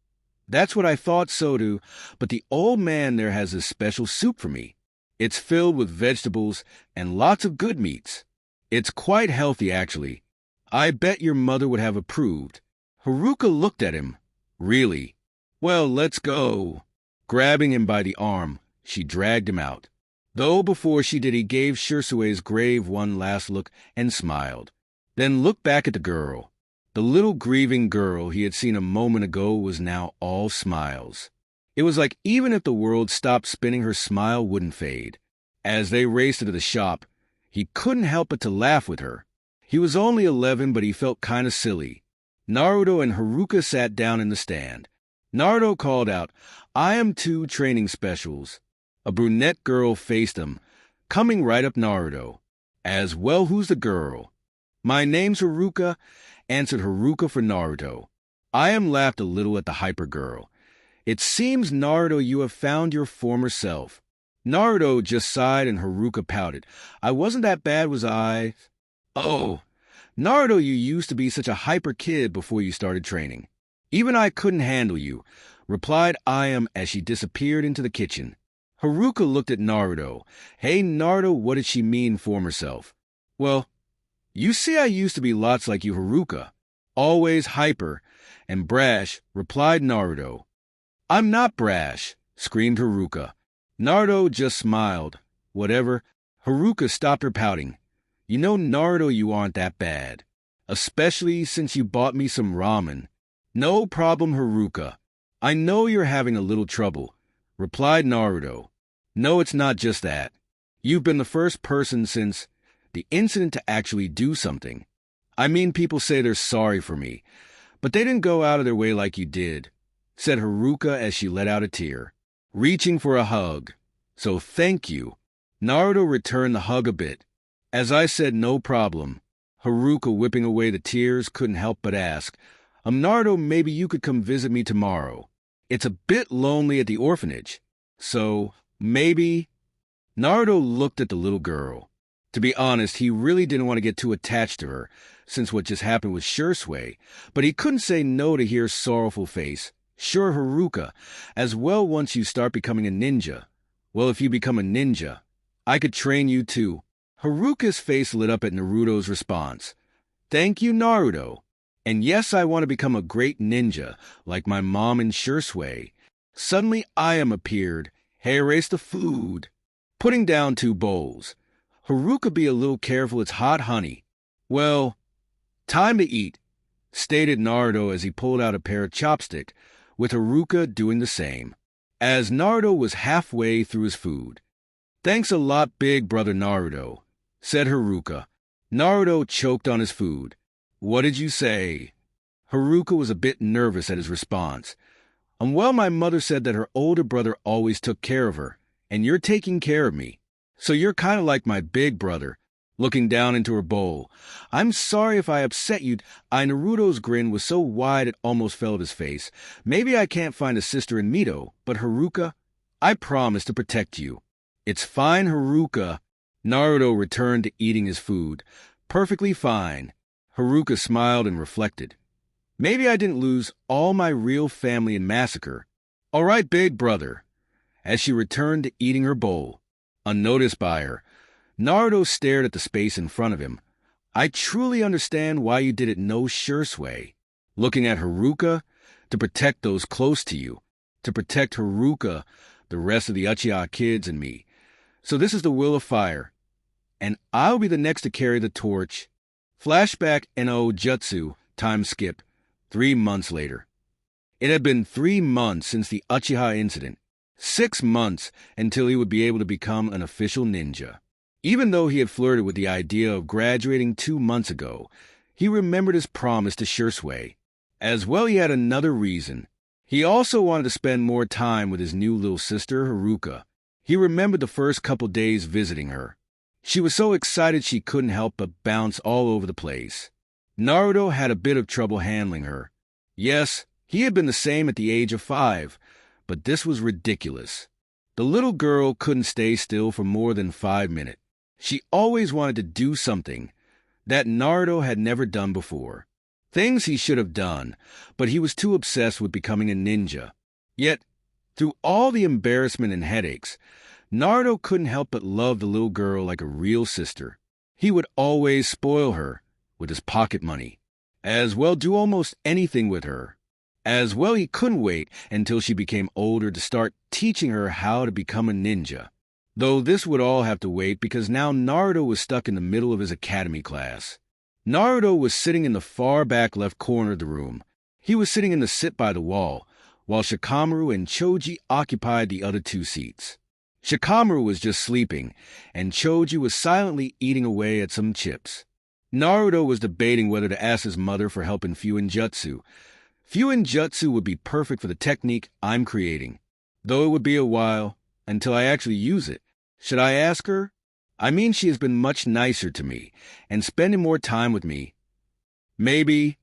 that's what I thought so too, but the old man there has this special soup for me. It's filled with vegetables and lots of good meats. It's quite healthy, actually. I bet your mother would have approved. Haruka looked at him. Really? Well, let's go. Grabbing him by the arm, she dragged him out. Though before she did, he gave Shisui's grave one last look and smiled. Then looked back at the girl. The little grieving girl he had seen a moment ago was now all smiles. It was like even if the world stopped spinning, her smile wouldn't fade. As they raced into the shop, he couldn't help but to laugh with her. He was only 11, but he felt kind of silly. Naruto and Haruka sat down in the stand. Naruto called out, I am 2 training specials. A brunette girl faced him, coming right up Naruto. As well, who's the girl? My name's Haruka, answered Haruka for Naruto. I am laughed a little at the hyper girl. It seems, Naruto, you have found your former self. Naruto just sighed and Haruka pouted. I wasn't that bad, was I? Oh, Naruto, you used to be such a hyper kid before you started training. Even I couldn't handle you, replied Ayam as she disappeared into the kitchen. Haruka looked at Naruto. Hey, Naruto, what did she mean, former self? Well, you see, I used to be lots like you, Haruka. Always hyper and brash, replied Naruto. I'm not brash, screamed Haruka. Naruto just smiled. Whatever. Haruka stopped her pouting. You know, Naruto, you aren't that bad. Especially since you bought me some ramen. No problem, Haruka. I know you're having a little trouble, replied Naruto. No, it's not just that. You've been the first person since the incident to actually do something. I mean, people say they're sorry for me, but they didn't go out of their way like you did, said Haruka as she let out a tear, reaching for a hug. So thank you. Naruto returned the hug a bit. As I said, no problem. Haruka, whipping away the tears, couldn't help but ask, Naruto, maybe you could come visit me tomorrow. It's a bit lonely at the orphanage. So, maybe... Naruto looked at the little girl. To be honest, he really didn't want to get too attached to her, since what just happened with Shisui, but he couldn't say no to hear sorrowful face. Sure, Haruka, as well once you start becoming a ninja. Well, if you become a ninja, I could train you too. Haruka's face lit up at Naruto's response. Thank you, Naruto. And yes, I want to become a great ninja, like my mom and Shisui. Suddenly, Ayam appeared. Hey, erase the food. Putting down 2 bowls. Haruka, be a little careful, it's hot honey. Well, time to eat, stated Naruto as he pulled out a pair of chopsticks, with Haruka doing the same, as Naruto was halfway through his food. Thanks a lot, big brother Naruto, said Haruka. Naruto choked on his food. What did you say? Haruka was a bit nervous at his response. Well, my mother said that her older brother always took care of her, and you're taking care of me. So you're kind of like my big brother. Looking down into her bowl. I'm sorry if I upset you. Naruto's grin was so wide it almost fell at his face. Maybe I can't find a sister in Mito, but Haruka, I promise to protect you. It's fine, Haruka. Naruto returned to eating his food. Perfectly fine. Haruka smiled and reflected. Maybe I didn't lose all my real family in massacre. All right, big brother. As she returned to eating her bowl, unnoticed by her, Naruto stared at the space in front of him. I truly understand why you did it, no Shisui. Looking at Haruka, to protect those close to you. To protect Haruka, the rest of the Uchiha kids, and me. So this is the will of fire. And I'll be the next to carry the torch. Flashback no jutsu, time skip, 3 months later. It had been 3 months since the Uchiha incident, 6 months until he would be able to become an official ninja. Even though he had flirted with the idea of graduating 2 months ago, he remembered his promise to Shisui. As well, he had another reason. He also wanted to spend more time with his new little sister, Haruka. He remembered the first couple days visiting her. She was so excited she couldn't help but bounce all over the place. Naruto had a bit of trouble handling her. Yes, he had been the same at the age of 5, but this was ridiculous. The little girl couldn't stay still for more than 5 minutes. She always wanted to do something that Naruto had never done before. Things he should have done, but he was too obsessed with becoming a ninja. Yet, through all the embarrassment and headaches, Naruto couldn't help but love the little girl like a real sister. He would always spoil her with his pocket money. As well, do almost anything with her. As well, he couldn't wait until she became older to start teaching her how to become a ninja. Though this would all have to wait because now Naruto was stuck in the middle of his academy class. Naruto was sitting in the far back left corner of the room. He was sitting in the sit by the wall, while Shikamaru and Choji occupied the other 2 seats. Shikamaru was just sleeping, and Choji was silently eating away at some chips. Naruto was debating whether to ask his mother for help in Fuinjutsu. Fuinjutsu would be perfect for the technique I'm creating, though it would be a while until I actually use it. Should I ask her? I mean, she has been much nicer to me and spending more time with me. Maybe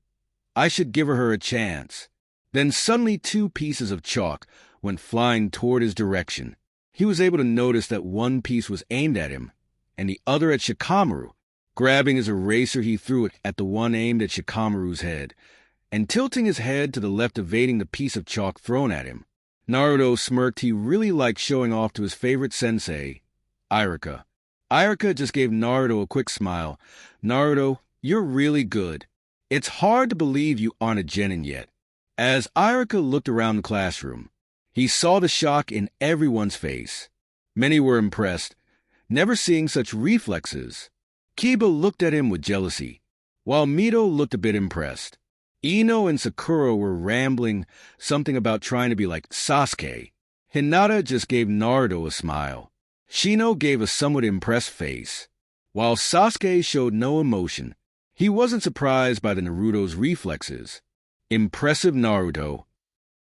I should give her a chance. Then suddenly 2 pieces of chalk went flying toward his direction. He was able to notice that one piece was aimed at him and the other at Shikamaru. Grabbing his eraser, he threw it at the one aimed at Shikamaru's head, and tilting his head to the left, evading the piece of chalk thrown at him. Naruto smirked. He really liked showing off to his favorite sensei, Iruka. Iruka just gave Naruto a quick smile. Naruto, you're really good. It's hard to believe you aren't a genin yet. As Iruka looked around the classroom, he saw the shock in everyone's face. Many were impressed, never seeing such reflexes. Kiba looked at him with jealousy, while Mito looked a bit impressed. Ino and Sakura were rambling something about trying to be like Sasuke. Hinata just gave Naruto a smile. Shino gave a somewhat impressed face, while Sasuke showed no emotion. He wasn't surprised by the Naruto's reflexes. Impressive, Naruto.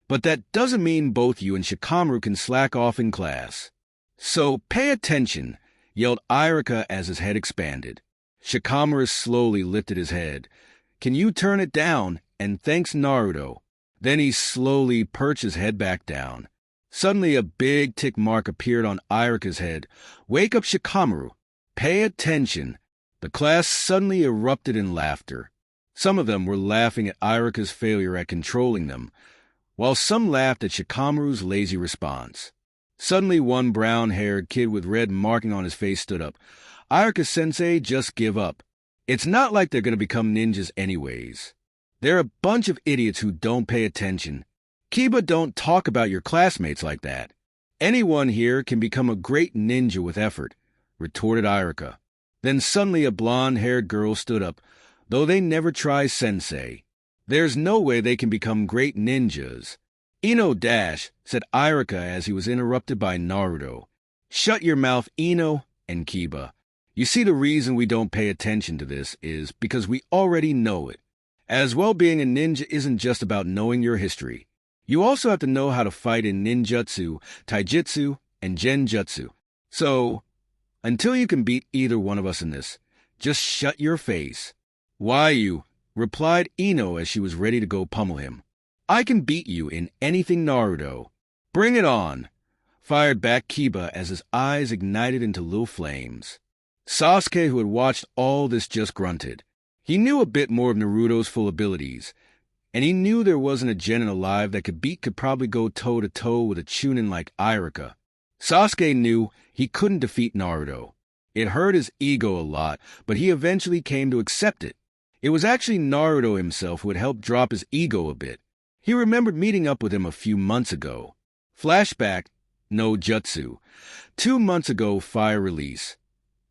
But that doesn't mean both you and Shikamaru can slack off in class. So pay attention, yelled Iruka as his head expanded. Shikamaru slowly lifted his head. Can you turn it down? And thanks, Naruto. Then he slowly perched his head back down. Suddenly a big tick mark appeared on Iruka's head. Wake up, Shikamaru. Pay attention. The class suddenly erupted in laughter. Some of them were laughing at Iruka's failure at controlling them, while some laughed at Shikamaru's lazy response. Suddenly one brown-haired kid with red marking on his face stood up. Iruka-sensei, just give up. It's not like they're going to become ninjas anyways. They're a bunch of idiots who don't pay attention. Kiba, don't talk about your classmates like that. Anyone here can become a great ninja with effort, retorted Iruka. Then suddenly a blonde-haired girl stood up. Though they never try sensei, there's no way they can become great ninjas. Ino dash, said Iruka as he was interrupted by Naruto. Shut your mouth, Ino and Kiba. You see, the reason we don't pay attention to this is because we already know it. As well, being a ninja isn't just about knowing your history. You also have to know how to fight in ninjutsu, taijutsu, and genjutsu. So, until you can beat either one of us in this, just shut your face. Why you? Replied Ino as she was ready to go pummel him. I can beat you in anything, Naruto. Bring it on, fired back Kiba as his eyes ignited into little flames. Sasuke, who had watched all this, just grunted. He knew a bit more of Naruto's full abilities, and he knew there wasn't a genin alive that could probably go toe-to-toe with a chunin like Iruka. Sasuke knew he couldn't defeat Naruto. It hurt his ego a lot, but he eventually came to accept it. It was actually Naruto himself who had helped drop his ego a bit. He remembered meeting up with him a few months ago. Flashback, no jutsu. 2 months ago, fire release.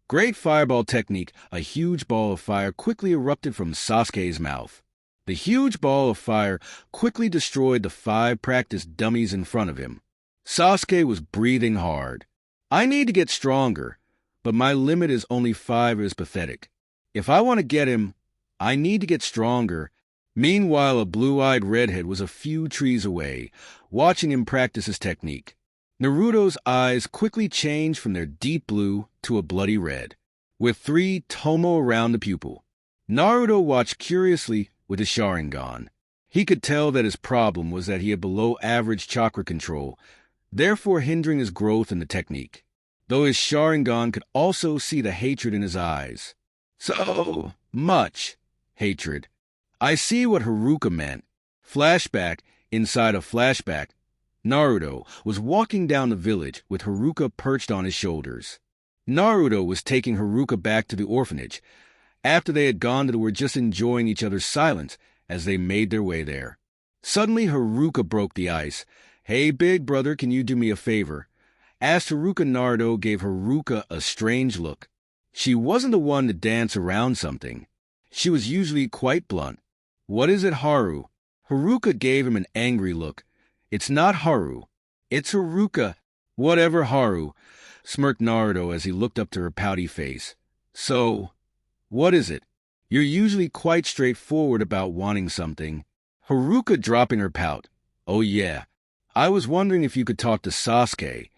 Great fireball technique, a huge ball of fire quickly erupted from Sasuke's mouth. The huge ball of fire quickly destroyed the 5 practice dummies in front of him. Sasuke was breathing hard. I need to get stronger, but my limit is only 5 is pathetic. If I want to get him, I need to get stronger. Meanwhile, a blue-eyed redhead was a few trees away, watching him practice his technique. Naruto's eyes quickly changed from their deep blue to a bloody red, with 3 tomo around the pupil. Naruto watched curiously with his Sharingan. He could tell that his problem was that he had below-average chakra control, therefore hindering his growth in the technique, though his Sharingan could also see the hatred in his eyes. So much hatred. I see what Haruka meant. Flashback inside a flashback. Naruto was walking down the village with Haruka perched on his shoulders. Naruto was taking Haruka back to the orphanage. After they had gone, they were just enjoying each other's silence as they made their way there. Suddenly, Haruka broke the ice. "Hey, big brother, can you do me a favor?" Asked Haruka. Naruto gave Haruka a strange look. She wasn't the one to dance around something. She was usually quite blunt. "What is it, Haru?" Haruka gave him an angry look. "It's not Haru. It's Haruka." "Whatever, Haru," smirked Naruto as he looked up to her pouty face. "So, what is it? You're usually quite straightforward about wanting something." Haruka dropping her pout. "Oh yeah, I was wondering if you could talk to Sasuke."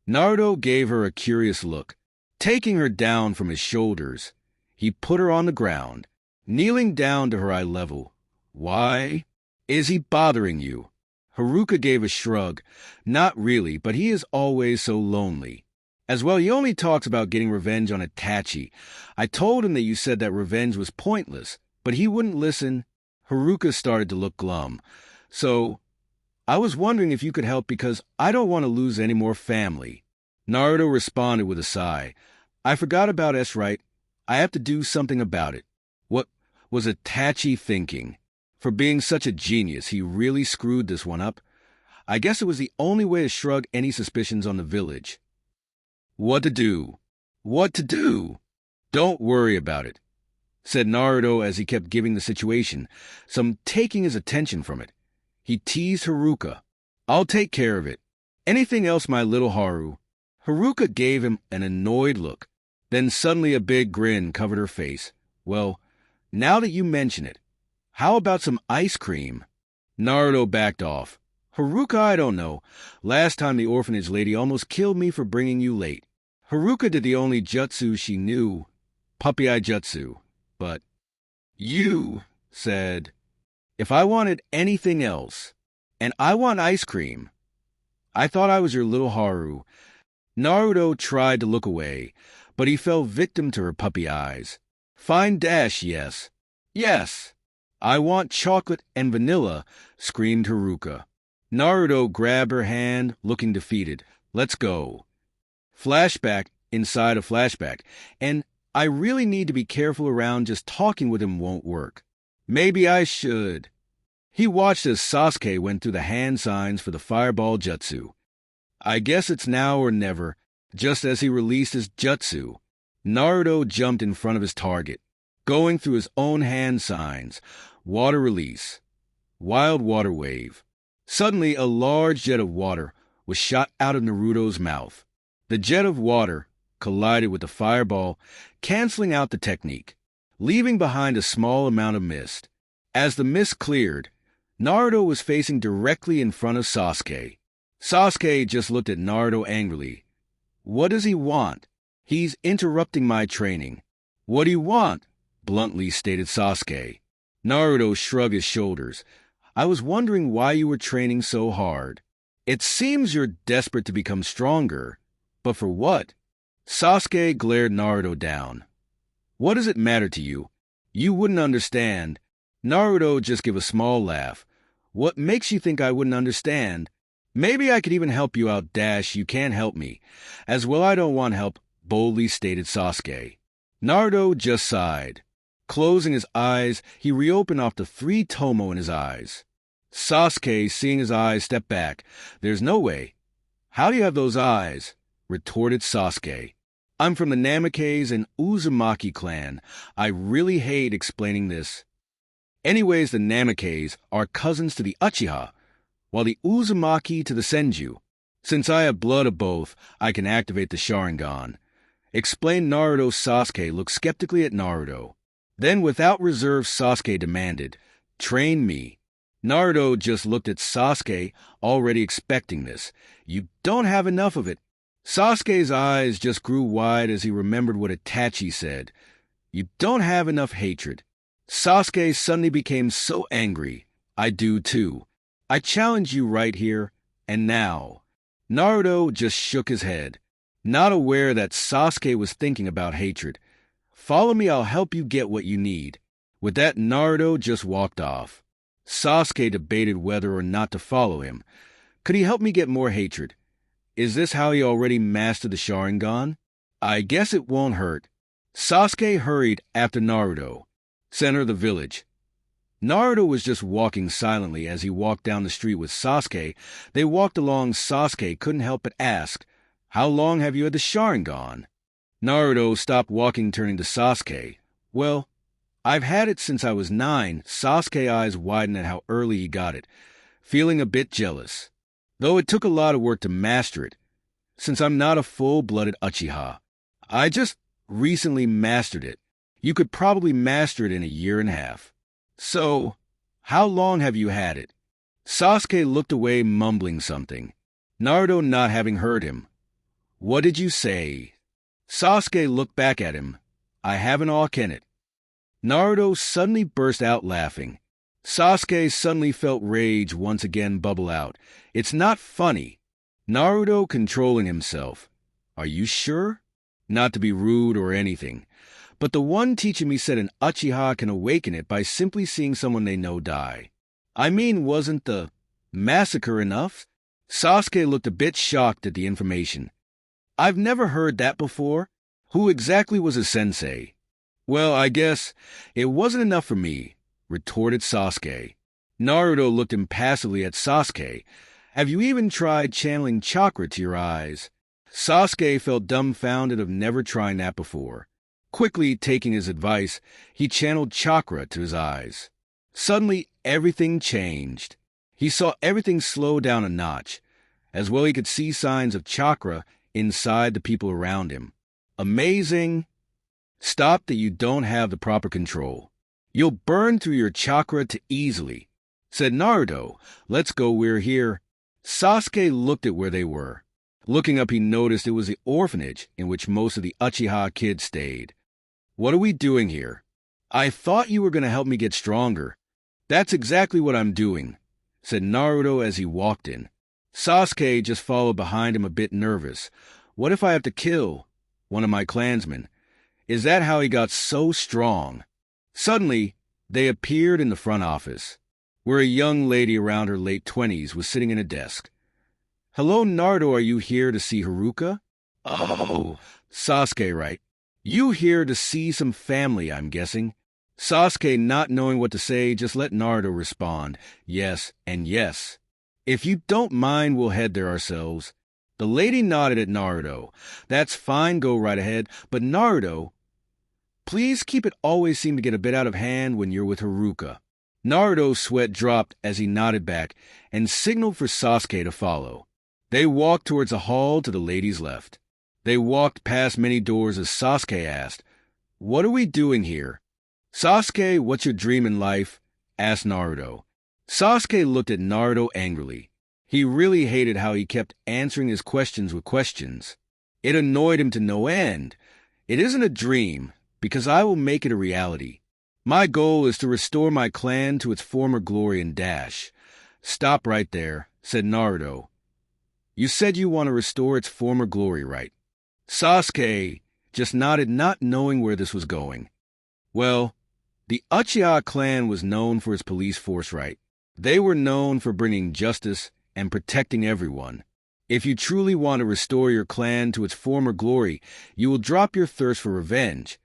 Naruto gave her a curious look. Taking her down from his shoulders, he put her on the ground, kneeling down to her eye level. "Why? Is he bothering you?" Haruka gave a shrug. "Not really, but he is always so lonely. As well, he only talks about getting revenge on Itachi. I told him that you said that revenge was pointless, but he wouldn't listen." Haruka started to look glum. "So, I was wondering if you could help because I don't want to lose any more family." Naruto responded with a sigh. "I forgot about S. Right. I have to do something about it." What was Itachi thinking? For being such a genius, he really screwed this one up. I guess it was the only way to shrug any suspicions on the village. "What to do? What to do?" "Don't worry about it," said Naruto as he kept giving the situation some taking his attention from it. He teased Haruka. "I'll take care of it. Anything else, my little Haru?" Haruka gave him an annoyed look. Then suddenly a big grin covered her face. "Well, now that you mention it, how about some ice cream?" Naruto backed off. "Haruka, I don't know. Last time the orphanage lady almost killed me for bringing you late." Haruka did the only jutsu she knew, puppy-eye jutsu. But you said, "If I wanted anything else, and I want ice cream." "I thought I was your little Haru." Naruto tried to look away, but he fell victim to her puppy eyes. "Fine dash, yes." "Yes." "I want chocolate and vanilla," screamed Haruka. Naruto grabbed her hand, looking defeated. "Let's go." Flashback inside a flashback. "And I really need to be careful around. Just talking with him won't work. Maybe I should." He watched as Sasuke went through the hand signs for the fireball jutsu. I guess it's now or never. Just as he released his jutsu, Naruto jumped in front of his target, going through his own hand signs. Water release. Wild water wave. Suddenly, a large jet of water was shot out of Naruto's mouth. The jet of water collided with the fireball, canceling out the technique, leaving behind a small amount of mist. As the mist cleared, Naruto was facing directly in front of Sasuke. Sasuke just looked at Naruto angrily. What does he want? He's interrupting my training. What do you want? Bluntly stated Sasuke. Naruto shrugged his shoulders. I was wondering why you were training so hard. It seems you're desperate to become stronger. But for what? Sasuke glared Naruto down. What does it matter to you? You wouldn't understand. Naruto just gave a small laugh. What makes you think I wouldn't understand? Maybe I could even help you out, Dash. You can't help me. As well, I don't want help, boldly stated Sasuke. Naruto just sighed. Closing his eyes, he reopened off the 3 tomo in his eyes. Sasuke, seeing his eyes, stepped back. There's no way. How do you have those eyes? Retorted Sasuke. I'm from the Namikaze and Uzumaki clan. I really hate explaining this. Anyways, the Namikaze are cousins to the Uchiha, while the Uzumaki to the Senju. Since I have blood of both, I can activate the Sharingan. Explained Naruto. Sasuke looked skeptically at Naruto. Then, without reserve, Sasuke demanded, "Train me." Naruto just looked at Sasuke, already expecting this. "You don't have enough of it." Sasuke's eyes just grew wide as he remembered what Itachi said. "You don't have enough hatred." Sasuke suddenly became so angry. "I do too. I challenge you right here and now." Naruto just shook his head, not aware that Sasuke was thinking about hatred. "Follow me, I'll help you get what you need." With that, Naruto just walked off. Sasuke debated whether or not to follow him. Could he help me get more hatred? Is this how he already mastered the Sharingan? I guess it won't hurt. Sasuke hurried after Naruto. Center of the village. Naruto was just walking silently as he walked down the street with Sasuke. They walked along. Sasuke couldn't help but ask, "How long have you had the Sharingan?" Naruto stopped walking, turning to Sasuke. "Well, I've had it since I was 9. Sasuke's eyes widened at how early he got it, feeling a bit jealous. Though it took a lot of work to master it, since I'm not a full-blooded Uchiha. I just recently mastered it. You could probably master it in a year and a half. So, how long have you had it?" Sasuke looked away, mumbling something. Naruto not having heard him. "What did you say?" Sasuke looked back at him. "I haven't all can it." Naruto suddenly burst out laughing. Sasuke suddenly felt rage once again bubble out. "It's not funny." Naruto controlling himself. "Are you sure?" Not to be rude or anything, but the one teaching me said an Uchiha can awaken it by simply seeing someone they know die. I mean, wasn't the massacre enough? Sasuke looked a bit shocked at the information. "I've never heard that before. Who exactly was his sensei?" "Well, I guess it wasn't enough for me," retorted Sasuke. Naruto looked impassively at Sasuke. "Have you even tried channeling chakra to your eyes?" Sasuke felt dumbfounded of never trying that before. Quickly taking his advice, he channeled chakra to his eyes. Suddenly, everything changed. He saw everything slow down a notch. As well, he could see signs of chakra inside the people around him. Amazing! "Stop that you don't have the proper control. You'll burn through your chakra too easily," said Naruto. "Let's go, we're here." Sasuke looked at where they were. Looking up, he noticed it was the orphanage in which most of the Uchiha kids stayed. "What are we doing here?" "I thought you were going to help me get stronger." "That's exactly what I'm doing," said Naruto as he walked in. Sasuke just followed behind him, a bit nervous. "What if I have to kill one of my clansmen? Is that how he got so strong?" Suddenly, they appeared in the front office, where a young lady around her late 20s was sitting in a desk. "Hello, Naruto, are you here to see Haruka?" "Oh, Sasuke, right. You here to see some family, I'm guessing." Sasuke, not knowing what to say, just let Naruto respond, "Yes and yes. If you don't mind, we'll head there ourselves." The lady nodded at Naruto. "That's fine, go right ahead. But Naruto, please keep it always seem to get a bit out of hand when you're with Haruka." Naruto's sweat dropped as he nodded back and signaled for Sasuke to follow. They walked towards a hall to the lady's left. They walked past many doors as Sasuke asked, "What are we doing here?" "Sasuke, what's your dream in life?" asked Naruto. Sasuke looked at Naruto angrily. He really hated how he kept answering his questions with questions. It annoyed him to no end. "It isn't a dream, because I will make it a reality. My goal is to restore my clan to its former glory and dash." "Stop right there," said Naruto. "You said you want to restore its former glory, right?" Sasuke just nodded, not knowing where this was going. "Well, the Uchiha clan was known for its police force, right? They were known for bringing justice and protecting everyone. If you truly want to restore your clan to its former glory, you will drop your thirst for revenge,"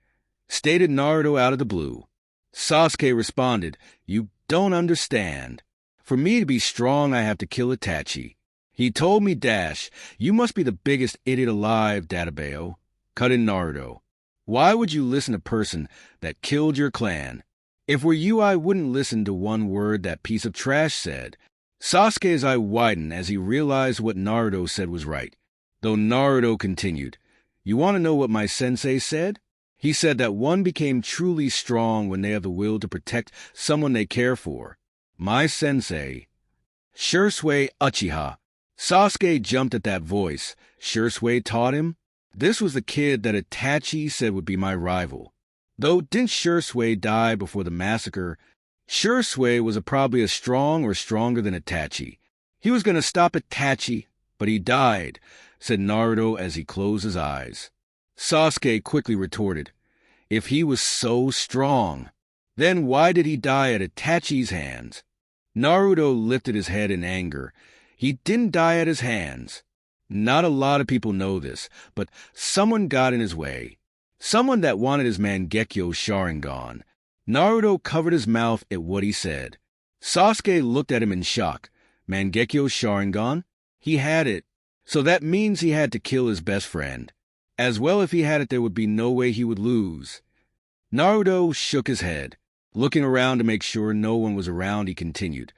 stated Naruto out of the blue. Sasuke responded, "You don't understand. For me to be strong, I have to kill Itachi. He told me dash. You must be the biggest idiot alive, Databeo," cut in Naruto. "Why would you listen to a person that killed your clan?" If were you, I wouldn't listen to one word that piece of trash said. Sasuke's eye widened as he realized what Naruto said was right. Though Naruto continued, "You want to know what my sensei said? He said that one became truly strong when they have the will to protect someone they care for. My sensei, Shisui Uchiha." Sasuke jumped at that voice. Shisui taught him? This was the kid that Itachi said would be my rival. Though didn't Shisui die before the massacre? Shisui was probably as strong or stronger than Itachi. He was going to stop Itachi, but he died, said Naruto as he closed his eyes. Sasuke quickly retorted, "If he was so strong, then why did he die at Itachi's hands?" Naruto lifted his head in anger. He didn't die at his hands. Not a lot of people know this, but someone got in his way. Someone that wanted his Mangekyo Sharingan. Naruto covered his mouth at what he said. Sasuke looked at him in shock. Mangekyo Sharingan? He had it. So that means he had to kill his best friend. As well, if he had it, there would be no way he would lose. Naruto shook his head. Looking around to make sure no one was around, he continued.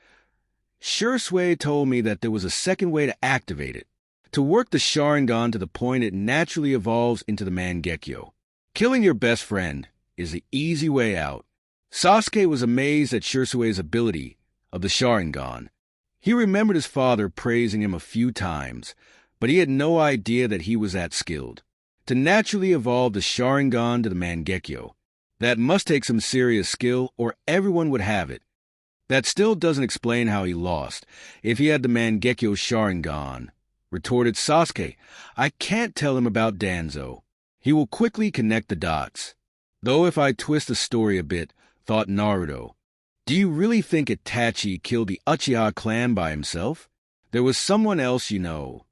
Shisui told me that there was a second way to activate it. To work the Sharingan to the point it naturally evolves into the Mangekyo. Killing your best friend is the easy way out. Sasuke was amazed at Shisui's ability of the Sharingan. He remembered his father praising him a few times, but he had no idea that he was that skilled. To naturally evolve the Sharingan to the Mangekyo, that must take some serious skill or everyone would have it. That still doesn't explain how he lost, if he had the Mangekyo Sharingan, retorted Sasuke. I can't tell him about Danzo. He will quickly connect the dots. Though if I twist the story a bit, thought Naruto, do you really think Itachi killed the Uchiha clan by himself? There was someone else you know.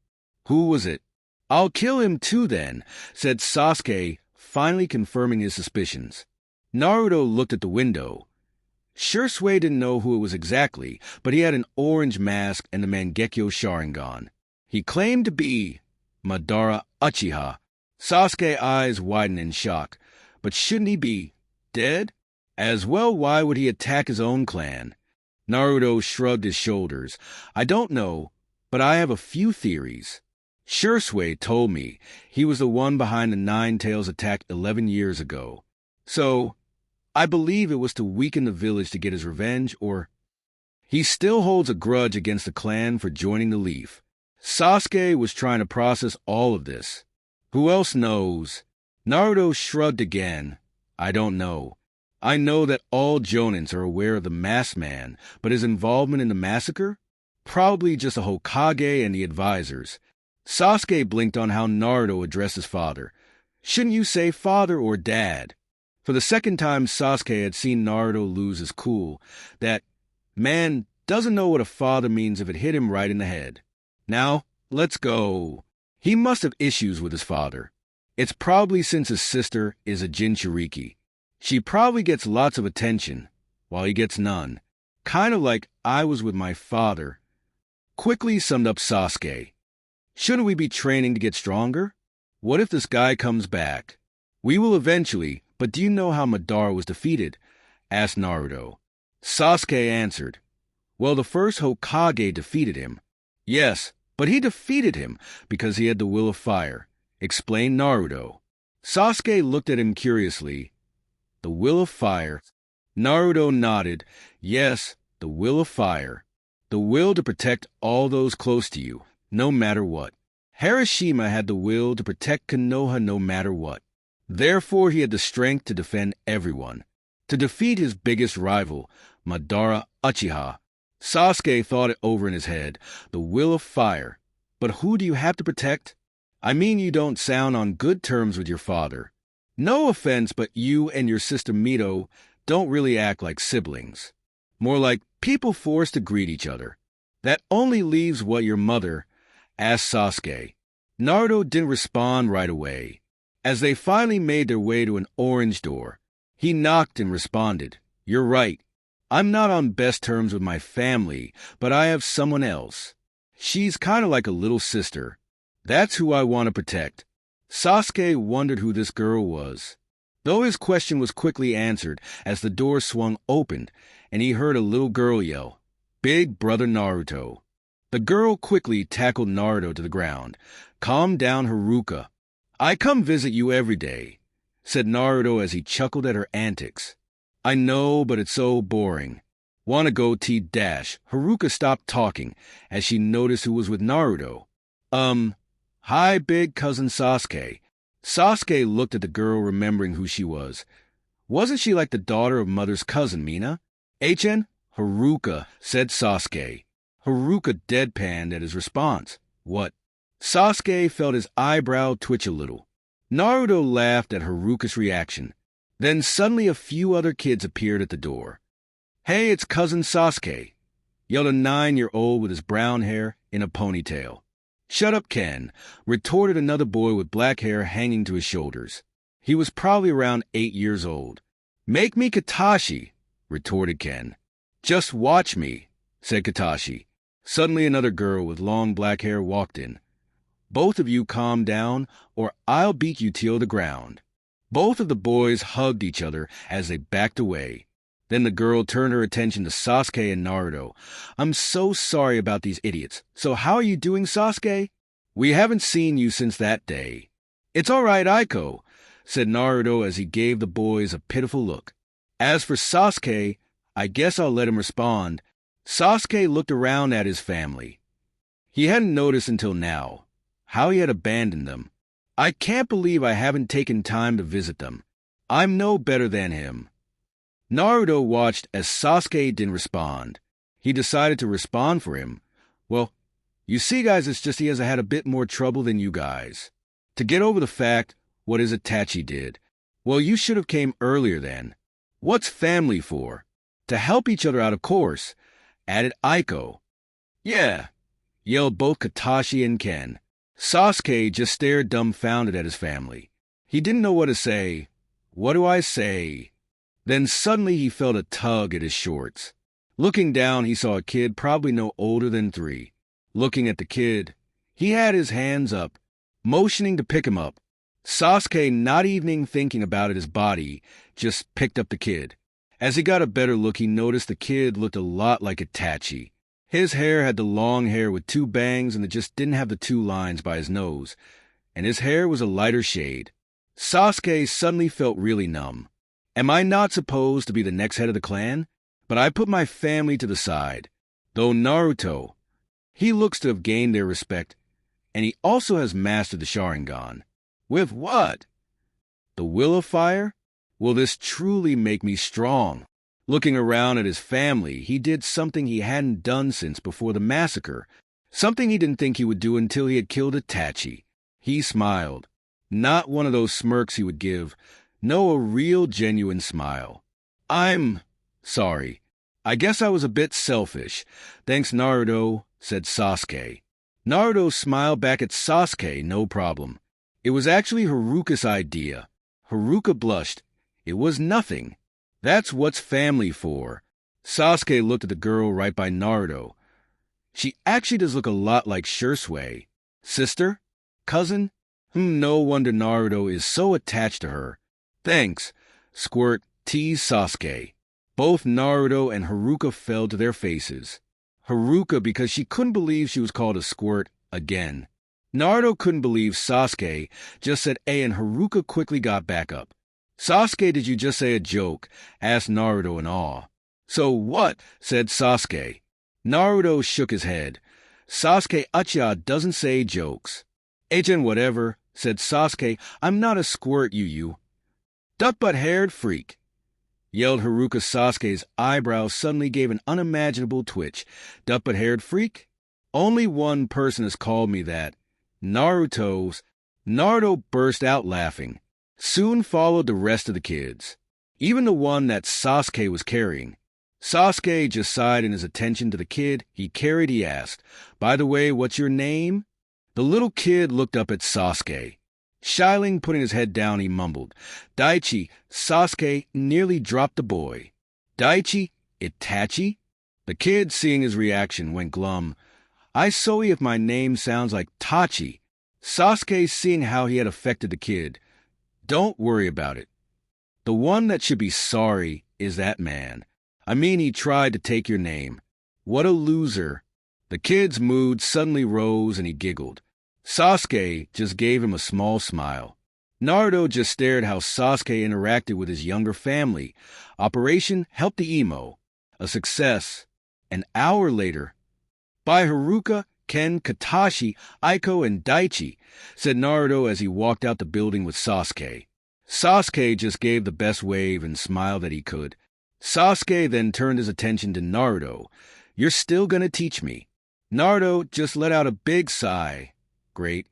Who was it? I'll kill him too then, said Sasuke, finally confirming his suspicions. Naruto looked at the window. Shisui didn't know who it was exactly, but he had an orange mask and the Mangekyo Sharingan. He claimed to be Madara Uchiha. Sasuke's eyes widened in shock. But shouldn't he be dead? As well, why would he attack his own clan? Naruto shrugged his shoulders. I don't know, but I have a few theories. Shisui told me he was the one behind the Nine Tails attack 11 years ago. So, I believe it was to weaken the village to get his revenge, or he still holds a grudge against the clan for joining the Leaf. Sasuke was trying to process all of this. Who else knows? Naruto shrugged again. I don't know. I know that all Jonins are aware of the masked man, but his involvement in the massacre? Probably just the Hokage and the advisors. Sasuke blinked on how Naruto addressed his father. Shouldn't you say father or dad? For the second time, Sasuke had seen Naruto lose his cool. That man doesn't know what a father means if it hit him right in the head. Now, let's go. He must have issues with his father. It's probably since his sister is a Jinchuriki. She probably gets lots of attention, while he gets none. Kind of like I was with my father. Quickly summed up Sasuke. Shouldn't we be training to get stronger? What if this guy comes back? We will eventually, but do you know how Madara was defeated? Asked Naruto. Sasuke answered. Well, the first Hokage defeated him. Yes, but he defeated him because he had the will of fire, explained Naruto. Sasuke looked at him curiously. The will of fire. Naruto nodded. Yes, the will of fire. The will to protect all those close to you, no matter what. Hiroshima had the will to protect Konoha no matter what. Therefore, he had the strength to defend everyone. To defeat his biggest rival, Madara Uchiha. Sasuke thought it over in his head. The will of fire. But who do you have to protect? I mean, you don't sound on good terms with your father. No offense, but you and your sister Mito don't really act like siblings. More like people forced to greet each other. That only leaves what your mother, asked Sasuke. Naruto didn't respond right away. As they finally made their way to an orange door, he knocked and responded, You're right. I'm not on best terms with my family, but I have someone else. She's kind of like a little sister. That's who I want to protect. Sasuke wondered who this girl was. Though his question was quickly answered as the door swung open and he heard a little girl yell, "Big Brother Naruto." The girl quickly tackled Naruto to the ground. "Calm down, Haruka. I come visit you every day," said Naruto as he chuckled at her antics. "I know, but it's so boring. Wanna go T-dash." Haruka stopped talking as she noticed who was with Naruto. Hi, big cousin Sasuke." Sasuke looked at the girl, remembering who she was. Wasn't she like the daughter of mother's cousin, Mina? "HN? Haruka," said Sasuke. Haruka deadpanned at his response. "What?" Sasuke felt his eyebrow twitch a little. Naruto laughed at Haruka's reaction. Then suddenly a few other kids appeared at the door. "Hey, it's cousin Sasuke," yelled a 9-year-old with his brown hair in a ponytail. "Shut up, Ken," retorted another boy with black hair hanging to his shoulders. He was probably around 8 years old. "Make me Katashi," retorted Ken. "Just watch me," said Katashi. Suddenly another girl with long black hair walked in. "Both of you calm down, or I'll beat you till the ground." Both of the boys hugged each other as they backed away. Then the girl turned her attention to Sasuke and Naruto. "I'm so sorry about these idiots. So how are you doing, Sasuke? We haven't seen you since that day." "It's all right, Aiko," said Naruto as he gave the boys a pitiful look. As for Sasuke, I guess I'll let him respond. Sasuke looked around at his family. He hadn't noticed until now how he had abandoned them. "I can't believe I haven't taken time to visit them. I'm no better than him." Naruto watched as Sasuke didn't respond. He decided to respond for him. "Well, you see, guys, it's just he has had a bit more trouble than you guys. To get over the fact what his Itachi did. Well, you should have came earlier then. What's family for? To help each other out, of course," added Aiko. "Yeah," yelled both Katashi and Ken. Sasuke just stared dumbfounded at his family. He didn't know what to say. "What do I say?" Then suddenly he felt a tug at his shorts. Looking down, he saw a kid probably no older than 3. Looking at the kid, he had his hands up, motioning to pick him up. Sasuke, not even thinking about his body, just picked up the kid. As he got a better look, he noticed the kid looked a lot like Itachi. His hair had the long hair with 2 bangs, and it just didn't have the 2 lines by his nose. And his hair was a lighter shade. Sasuke suddenly felt really numb. Am I not supposed to be the next head of the clan? But I put my family to the side. Though Naruto, he looks to have gained their respect, and he also has mastered the Sharingan. With what? The will of fire? Will this truly make me strong? Looking around at his family, he did something he hadn't done since before the massacre, something he didn't think he would do until he had killed Itachi. He smiled. Not one of those smirks he would give. No, a real, genuine smile. "I'm sorry. I guess I was a bit selfish. Thanks, Naruto," said Sasuke. Naruto smiled back at Sasuke, no problem. It was actually Haruka's idea. Haruka blushed. It was nothing. That's what's family for. Sasuke looked at the girl right by Naruto. She actually does look a lot like Shisui. Sister? Cousin? No wonder Naruto is so attached to her. "Thanks," Squirt teased Sasuke. Both Naruto and Haruka fell to their faces. Haruka because she couldn't believe she was called a squirt again. Naruto couldn't believe Sasuke just said A, and Haruka quickly got back up. "Sasuke, did you just say a joke?" asked Naruto in awe. "So what?" said Sasuke. Naruto shook his head. "Sasuke, uchiha doesn't say jokes." "HN whatever," said Sasuke. "I'm not a squirt, you. Duck-butt-haired freak," yelled Haruka. Sasuke's eyebrows suddenly gave an unimaginable twitch. "Duck-butt-haired freak? Only one person has called me that. Naruto's." Naruto burst out laughing. Soon followed the rest of the kids, even the one that Sasuke was carrying. Sasuke just sighed in his attention to the kid he carried. He asked, "By the way, what's your name?" The little kid looked up at Sasuke. Shyly putting his head down, he mumbled, "Daichi." Sasuke nearly dropped the boy. "Daichi? Itachi?" The kid, seeing his reaction, went glum. "I sorry if my name sounds like Tachi." Sasuke, seeing how he had affected the kid, "Don't worry about it. The one that should be sorry is that man. I mean, he tried to take your name. What a loser. The kid's mood suddenly rose and he giggled. Sasuke just gave him a small smile. Naruto just stared how Sasuke interacted with his younger family. Operation Help the Emo. A success. An hour later. By Haruka, Ken, Katashi, Aiko, and Daichi, said Naruto as he walked out the building with Sasuke. Sasuke just gave the best wave and smile that he could. Sasuke then turned his attention to Naruto. You're still gonna teach me. Naruto just let out a big sigh. Great.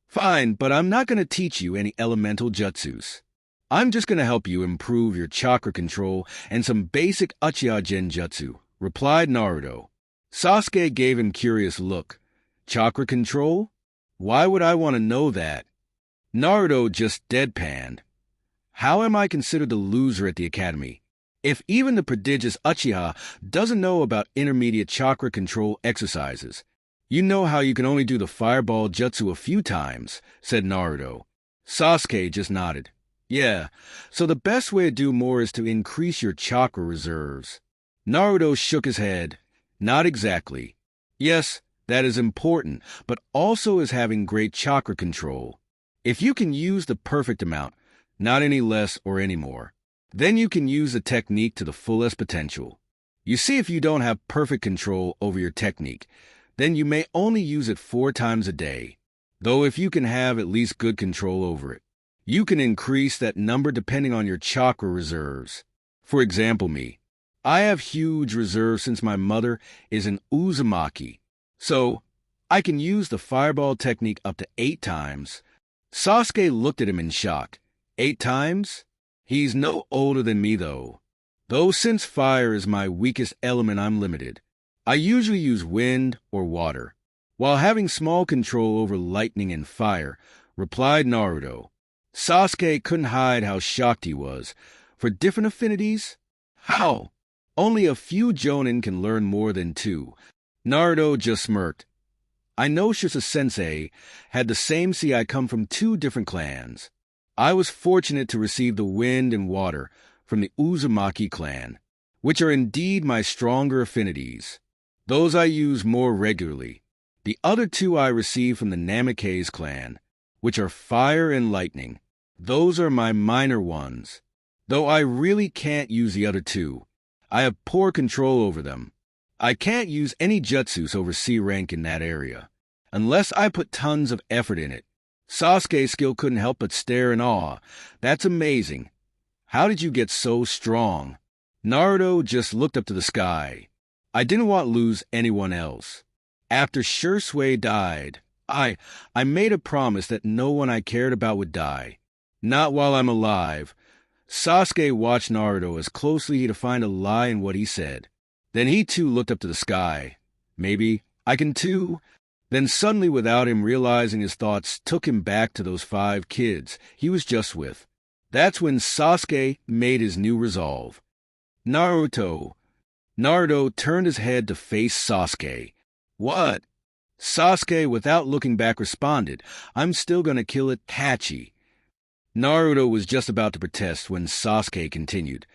Fine, but I'm not gonna teach you any elemental jutsus. I'm just gonna help you improve your chakra control and some basic uchiha genjutsu, replied Naruto. Sasuke gave him a curious look. Chakra control? Why would I want to know that? Naruto just deadpanned. How am I considered the loser at the academy? If even the prodigious Uchiha doesn't know about intermediate chakra control exercises, you know how you can only do the fireball jutsu a few times, said Naruto. Sasuke just nodded. Yeah, so the best way to do more is to increase your chakra reserves. Naruto shook his head. Not exactly. Yes, that is important, but also is having great chakra control. If you can use the perfect amount, not any less or any more, then you can use the technique to the fullest potential. You see, if you don't have perfect control over your technique, then you may only use it 4 times a day. Though if you can have at least good control over it, you can increase that number depending on your chakra reserves. For example, me. I have huge reserves since my mother is an Uzumaki, so I can use the fireball technique up to 8 times. Sasuke looked at him in shock. 8 times? He's no older than me, though. Though since fire is my weakest element, I'm limited. I usually use wind or water, while having small control over lightning and fire, replied Naruto. Sasuke couldn't hide how shocked he was. For different affinities? How? Only a few jonin can learn more than 2. Naruto just smirked. I know Shisa-sensei had the same. See, I come from 2 different clans. I was fortunate to receive the wind and water from the Uzumaki clan, which are indeed my stronger affinities. Those I use more regularly. The other 2 I received from the Namikaze clan, which are fire and lightning. Those are my minor ones. Though I really can't use the other 2. I have poor control over them. I can't use any jutsus over C rank in that area, unless I put tons of effort in it. Sasuke's skill couldn't help but stare in awe. That's amazing. How did you get so strong? Naruto just looked up to the sky. I didn't want to lose anyone else. After Shisui died, I made a promise that no one I cared about would die. Not while I'm alive. Sasuke watched Naruto as closely to find a lie in what he said. Then he too looked up to the sky. Maybe I can too? Then suddenly, without him realizing, his thoughts took him back to those 5 kids he was just with. That's when Sasuke made his new resolve. Naruto turned his head to face Sasuke. What? Sasuke, without looking back, responded, I'm still gonna kill Itachi. Naruto was just about to protest when Sasuke continued.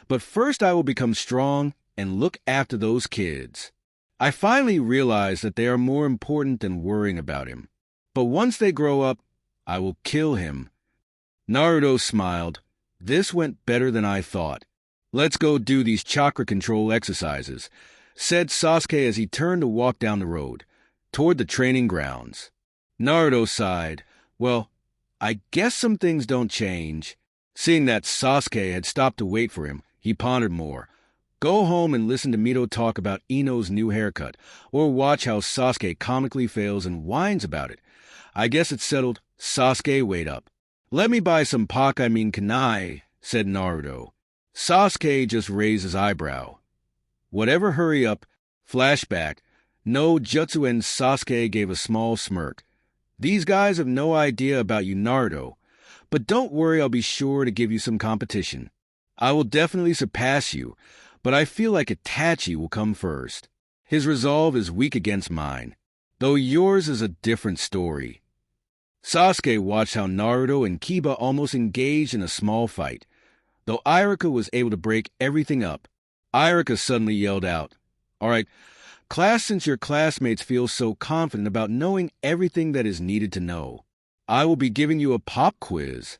But first I will become strong and look after those kids. I finally realized that they are more important than worrying about him. But once they grow up, I will kill him. Naruto smiled. This went better than I thought. Let's go do these chakra control exercises, said Sasuke as he turned to walk down the road, toward the training grounds. Naruto sighed. Well, I guess some things don't change. Seeing that Sasuke had stopped to wait for him, he pondered more. Go home and listen to Mito talk about Ino's new haircut, or watch how Sasuke comically fails and whines about it. I guess it's settled. Sasuke, wait up. Let me buy some kanai, said Naruto. Sasuke just raised his eyebrow. Whatever, hurry up. Flashback. No jutsu, and Sasuke gave a small smirk. These guys have no idea about you, Naruto. But don't worry, I'll be sure to give you some competition. I will definitely surpass you, but I feel like Itachi will come first. His resolve is weak against mine, though yours is a different story. Sasuke watched how Naruto and Kiba almost engaged in a small fight. Though Irika was able to break everything up, Irika suddenly yelled out, "All right, class, since your classmates feel so confident about knowing everything that is needed to know, I will be giving you a pop quiz."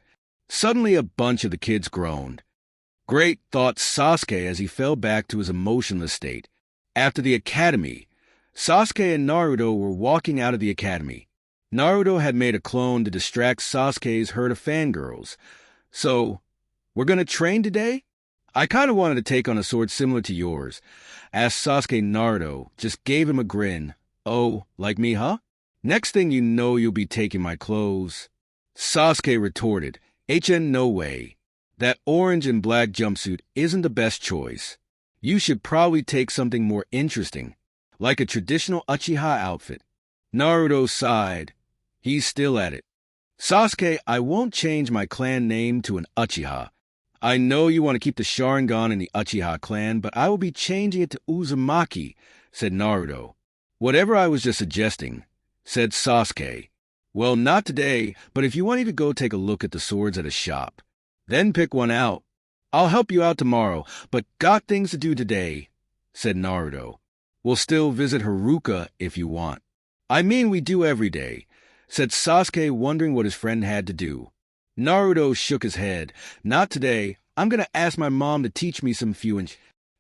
Suddenly a bunch of the kids groaned. Great, thought Sasuke as he fell back to his emotionless state. After the academy, Sasuke and Naruto were walking out of the academy. Naruto had made a clone to distract Sasuke's herd of fangirls. "So, we're gonna train today?" "I kinda wanted to take on a sword similar to yours," asked Sasuke. Naruto just gave him a grin. "Oh, like me, huh? Next thing you know, you'll be taking my clothes." Sasuke retorted, no way. That orange and black jumpsuit isn't the best choice. You should probably take something more interesting, like a traditional uchiha outfit." Naruto sighed. He's still at it. "Sasuke, I won't change my clan name to an uchiha. I know you want to keep the Sharingan in the Uchiha clan, but I will be changing it to Uzumaki," said Naruto. "Whatever I was just suggesting," said Sasuke. "Well, not today, but if you want to go take a look at the swords at a shop, then pick one out. I'll help you out tomorrow, but got things to do today," said Naruto. "We'll still visit Haruka if you want." "I mean, we do every day," said Sasuke, wondering what his friend had to do. Naruto shook his head. "Not today. I'm going to ask my mom to teach me some fuin."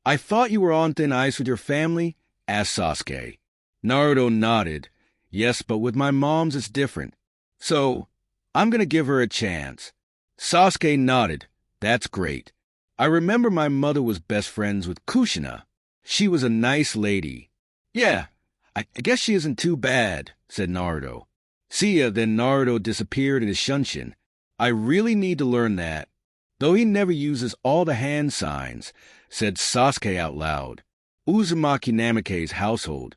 "I thought you were on thin ice with your family?" asked Sasuke. Naruto nodded. "Yes, but with my mom's it's different. So, I'm going to give her a chance." Sasuke nodded. "That's great. I remember my mother was best friends with Kushina. She was a nice lady." "Yeah, I guess she isn't too bad," said Naruto. "See ya." Then Naruto disappeared in his shunshin. "I really need to learn that, though he never uses all the hand signs," said Sasuke out loud. Uzumaki Namikaze's household.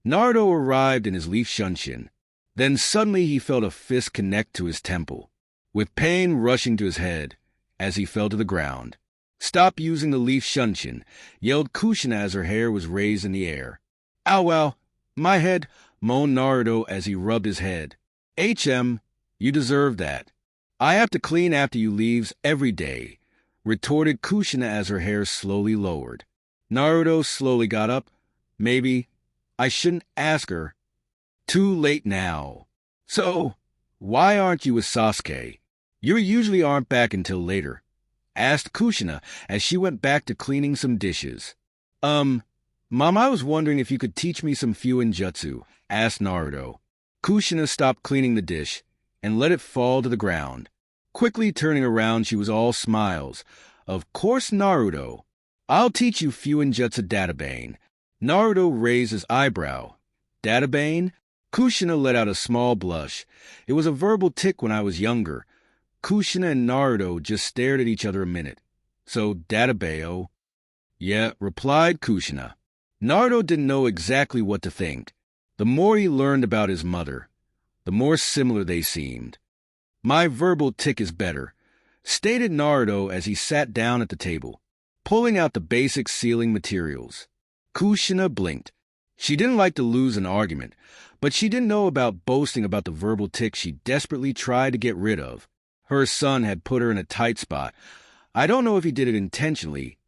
Naruto arrived in his leaf shunshin. Then suddenly he felt a fist connect to his temple, with pain rushing to his head as he fell to the ground. "Stop using the leaf shunshin," yelled Kushina as her hair was raised in the air. "Ow, ow, my head," moaned Naruto as he rubbed his head. You deserve that. I have to clean after you leaves every day," retorted Kushina as her hair slowly lowered. Naruto slowly got up. "Maybe I shouldn't ask her. Too late now." "So, why aren't you with Sasuke? You usually aren't back until later," asked Kushina as she went back to cleaning some dishes. Mom, I was wondering if you could teach me some fuin jutsu," asked Naruto. Kushina stopped cleaning the dish and let it fall to the ground. Quickly turning around, she was all smiles. "Of course, Naruto. I'll teach you fuin jutsu databane." Naruto raised his eyebrow. "Databane?" Kushina let out a small blush. "It was a verbal tic when I was younger." Kushina and Naruto just stared at each other a minute. "So, databeo?" "Yeah," replied Kushina. Naruto didn't know exactly what to think. The more he learned about his mother, the more similar they seemed. "My verbal tic is better," stated Naruto as he sat down at the table, pulling out the basic sealing materials. Kushina blinked. She didn't like to lose an argument, but she didn't know about boasting about the verbal tic she desperately tried to get rid of. Her son had put her in a tight spot. I don't know if he did it intentionally,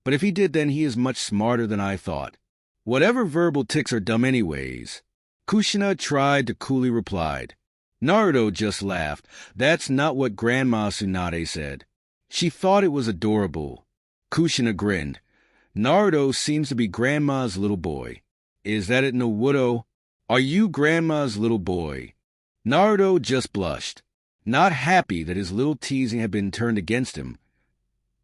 but if he did, then he is much smarter than I thought. "Whatever verbal tics are dumb anyways," Kushina tried to coolly replied. Naruto just laughed. "That's not what Grandma Tsunade said. She thought it was adorable." Kushina grinned. "Naruto seems to be Grandma's little boy." "Is that it, Naruto? Are you Grandma's little boy?" Naruto just blushed, not happy that his little teasing had been turned against him.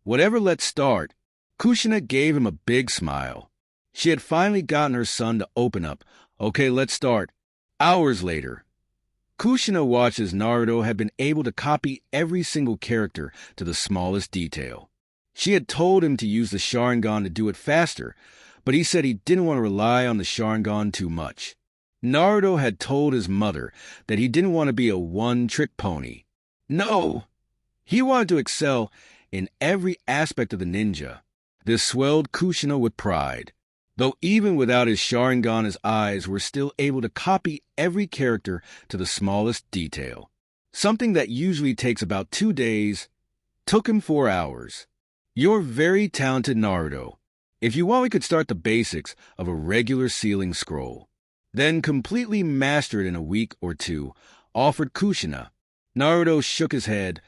"Whatever, let's start." Kushina gave him a big smile. She had finally gotten her son to open up. "Okay, let's start." Hours later, Kushina watched as Naruto had been able to copy every single character to the smallest detail. She had told him to use the Sharingan to do it faster, but he said he didn't want to rely on the Sharingan too much. Naruto had told his mother that he didn't want to be a one-trick pony. No! He wanted to excel in every aspect of the ninja. This swelled Kushina with pride. Though even without his Sharingan, his eyes were still able to copy every character to the smallest detail. Something that usually takes about 2 days, Took him 4 hours. You're very talented, Naruto. If you want, we could start the basics of a regular sealing scroll. Then completely master it in a week or two, offered Kushina. Naruto shook his head.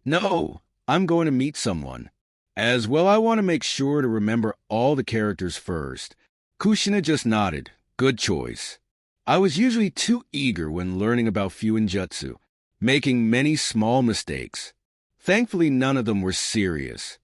No, I'm going to meet someone. As well, I want to make sure to remember all the characters first. Kushina just nodded. Good choice. I was usually too eager when learning about Fuinjutsu, making many small mistakes. Thankfully, none of them were serious.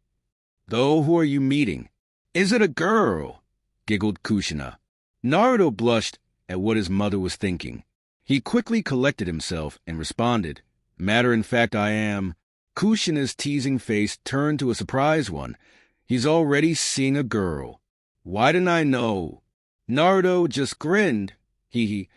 Though, who are you meeting? Is it a girl? Giggled Kushina. Naruto blushed at what his mother was thinking. He quickly collected himself and responded, Matter in fact, I am. Kushina's teasing face turned to a surprised one. He's already seeing a girl. Why didn't I know? Naruto just grinned. Hee.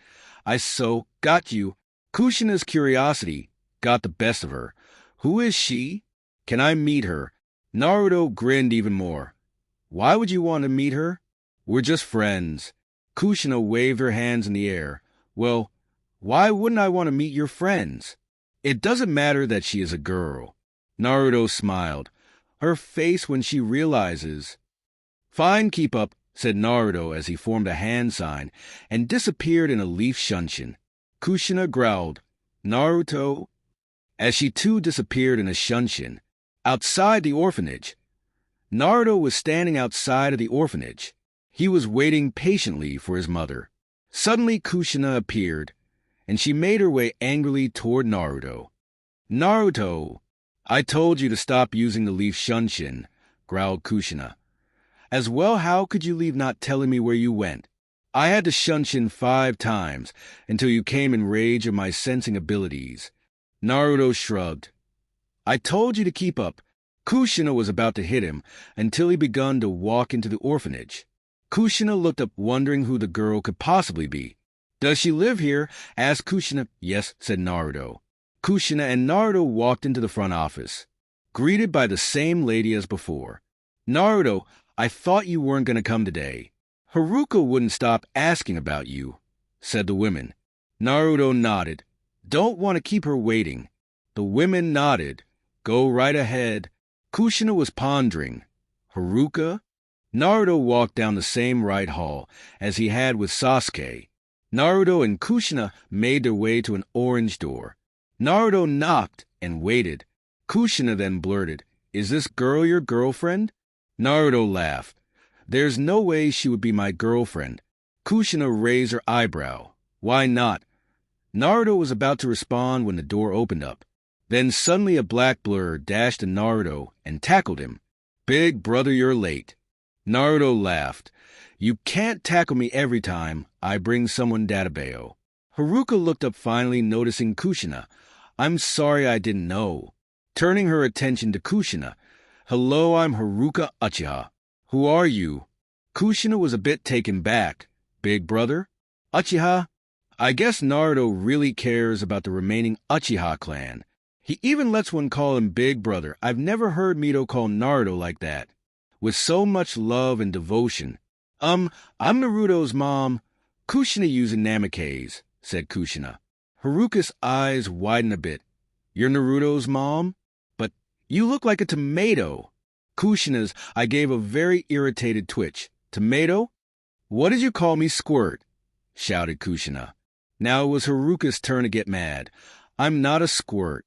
I so got you. Kushina's curiosity got the best of her. Who is she? Can I meet her? Naruto grinned even more. Why would you want to meet her? We're just friends. Kushina waved her hands in the air. Well, why wouldn't I want to meet your friends? It doesn't matter that she is a girl. Naruto smiled. Her face when she realizes. Fine, keep up, said Naruto as he formed a hand sign and disappeared in a leaf shunshin. Kushina growled, Naruto, as she too disappeared in a shunshin. Outside the orphanage. Naruto was standing outside of the orphanage. He was waiting patiently for his mother. Suddenly Kushina appeared, and she made her way angrily toward Naruto. Naruto, I told you to stop using the leaf shunshin, growled Kushina. As well, how could you leave not telling me where you went? I had to shunshin 5 times until you came in rage of my sensing abilities. Naruto shrugged. I told you to keep up. Kushina was about to hit him until he begun to walk into the orphanage. Kushina looked up wondering who the girl could possibly be. Does she live here? Asked Kushina. Yes, said Naruto. Kushina and Naruto walked into the front office, greeted by the same lady as before. Naruto, I thought you weren't going to come today. Haruka wouldn't stop asking about you, said the women. Naruto nodded. Don't want to keep her waiting. The women nodded. Go right ahead. Kushina was pondering. Haruka? Naruto walked down the same right hall as he had with Sasuke. Naruto and Kushina made their way to an orange door. Naruto knocked and waited. Kushina then blurted, Is this girl your girlfriend? Naruto laughed. There's no way she would be my girlfriend. Kushina raised her eyebrow. Why not? Naruto was about to respond when the door opened up. Then suddenly a black blur dashed to Naruto and tackled him. Big brother, you're late. Naruto laughed. You can't tackle me every time I bring someone Databeo. Haruka looked up finally, noticing Kushina. I'm sorry I didn't know. Turning her attention to Kushina. Hello, I'm Haruka Uchiha. Who are you? Kushina was a bit taken back. Big brother? Uchiha? I guess Naruto really cares about the remaining Uchiha clan. He even lets one call him Big Brother. I've never heard Mito call Naruto like that. With so much love and devotion. I'm Naruto's mom. Kushina using Namikaze, said Kushina. Haruka's eyes widened a bit. You're Naruto's mom? But you look like a tomato. Kushina's, I gave a very irritated twitch. Tomato? What did you call me, Squirt? Shouted Kushina. Now it was Haruka's turn to get mad. I'm not a squirt.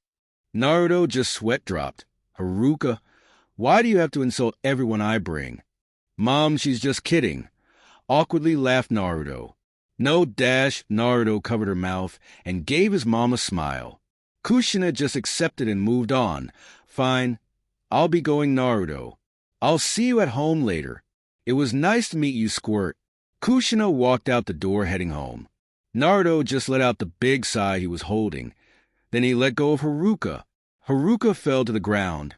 Naruto just sweat dropped. Haruka, why do you have to insult everyone I bring? Mom, she's just kidding. Awkwardly laughed Naruto. No dash, Naruto covered her mouth and gave his mom a smile. Kushina just accepted and moved on. Fine, I'll be going, Naruto. I'll see you at home later. It was nice to meet you, Squirt. Kushina walked out the door heading home. Naruto just let out the big sigh he was holding. Then he let go of Haruka. Haruka fell to the ground,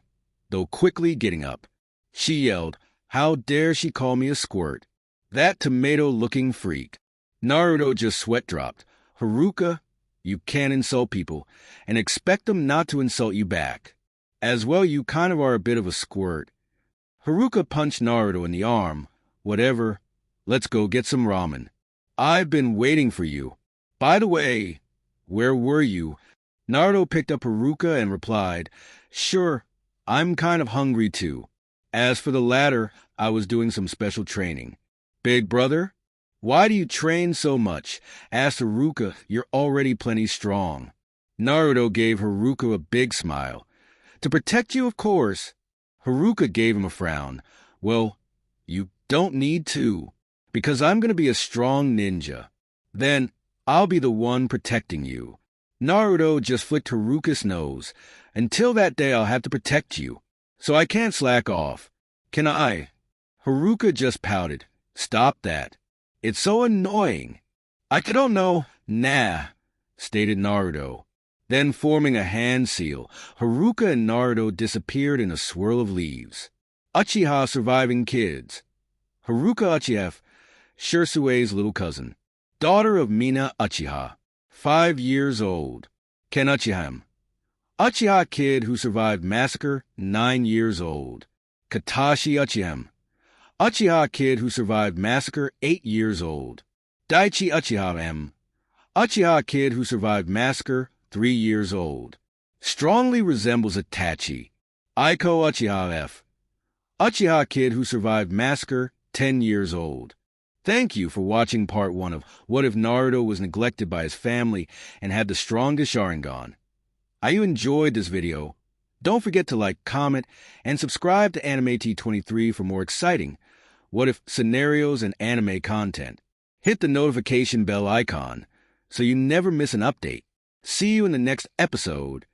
though quickly getting up. She yelled, How dare she call me a squirt? That tomato-looking freak. Naruto just sweat dropped. Haruka, you can't insult people and expect them not to insult you back. As well, you kind of are a bit of a squirt. Haruka punched Naruto in the arm. Whatever. Let's go get some ramen. I've been waiting for you. By the way, where were you? Naruto picked up Haruka and replied, Sure, I'm kind of hungry too. As for the latter, I was doing some special training. Big brother, why do you train so much? Asked Haruka. You're already plenty strong. Naruto gave Haruka a big smile. To protect you, of course. Haruka gave him a frown. Well, you don't need to, because I'm going to be a strong ninja. Then I'll be the one protecting you. Naruto just flicked Haruka's nose. Until that day, I'll have to protect you, so I can't slack off. Can I? Haruka just pouted. Stop that. It's so annoying. I don't know. Nah, stated Naruto. Then, forming a hand seal, Haruka and Naruto disappeared in a swirl of leaves. Uchiha surviving kids. Haruka Uchiha, Shisui's little cousin. Daughter of Mina Uchiha, 5 years old. Ken Uchiha. Uchiha kid who survived massacre, 9 years old. Katashi Uchiha. Uchiha kid who survived massacre, 8 years old. Daichi Uchiha M. Uchiha kid who survived massacre, 3 years old. Strongly resembles Itachi. Aiko Uchiha F. Uchiha kid who survived massacre, 10 years old. Thank you for watching part 1 of What If Naruto Was Neglected by His Family and Had the Strongest Sharingan. I enjoyed this video. Don't forget to like, comment, and subscribe to Anime T23 for more exciting What If scenarios and anime content. Hit the notification bell icon so you never miss an update. See you in the next episode.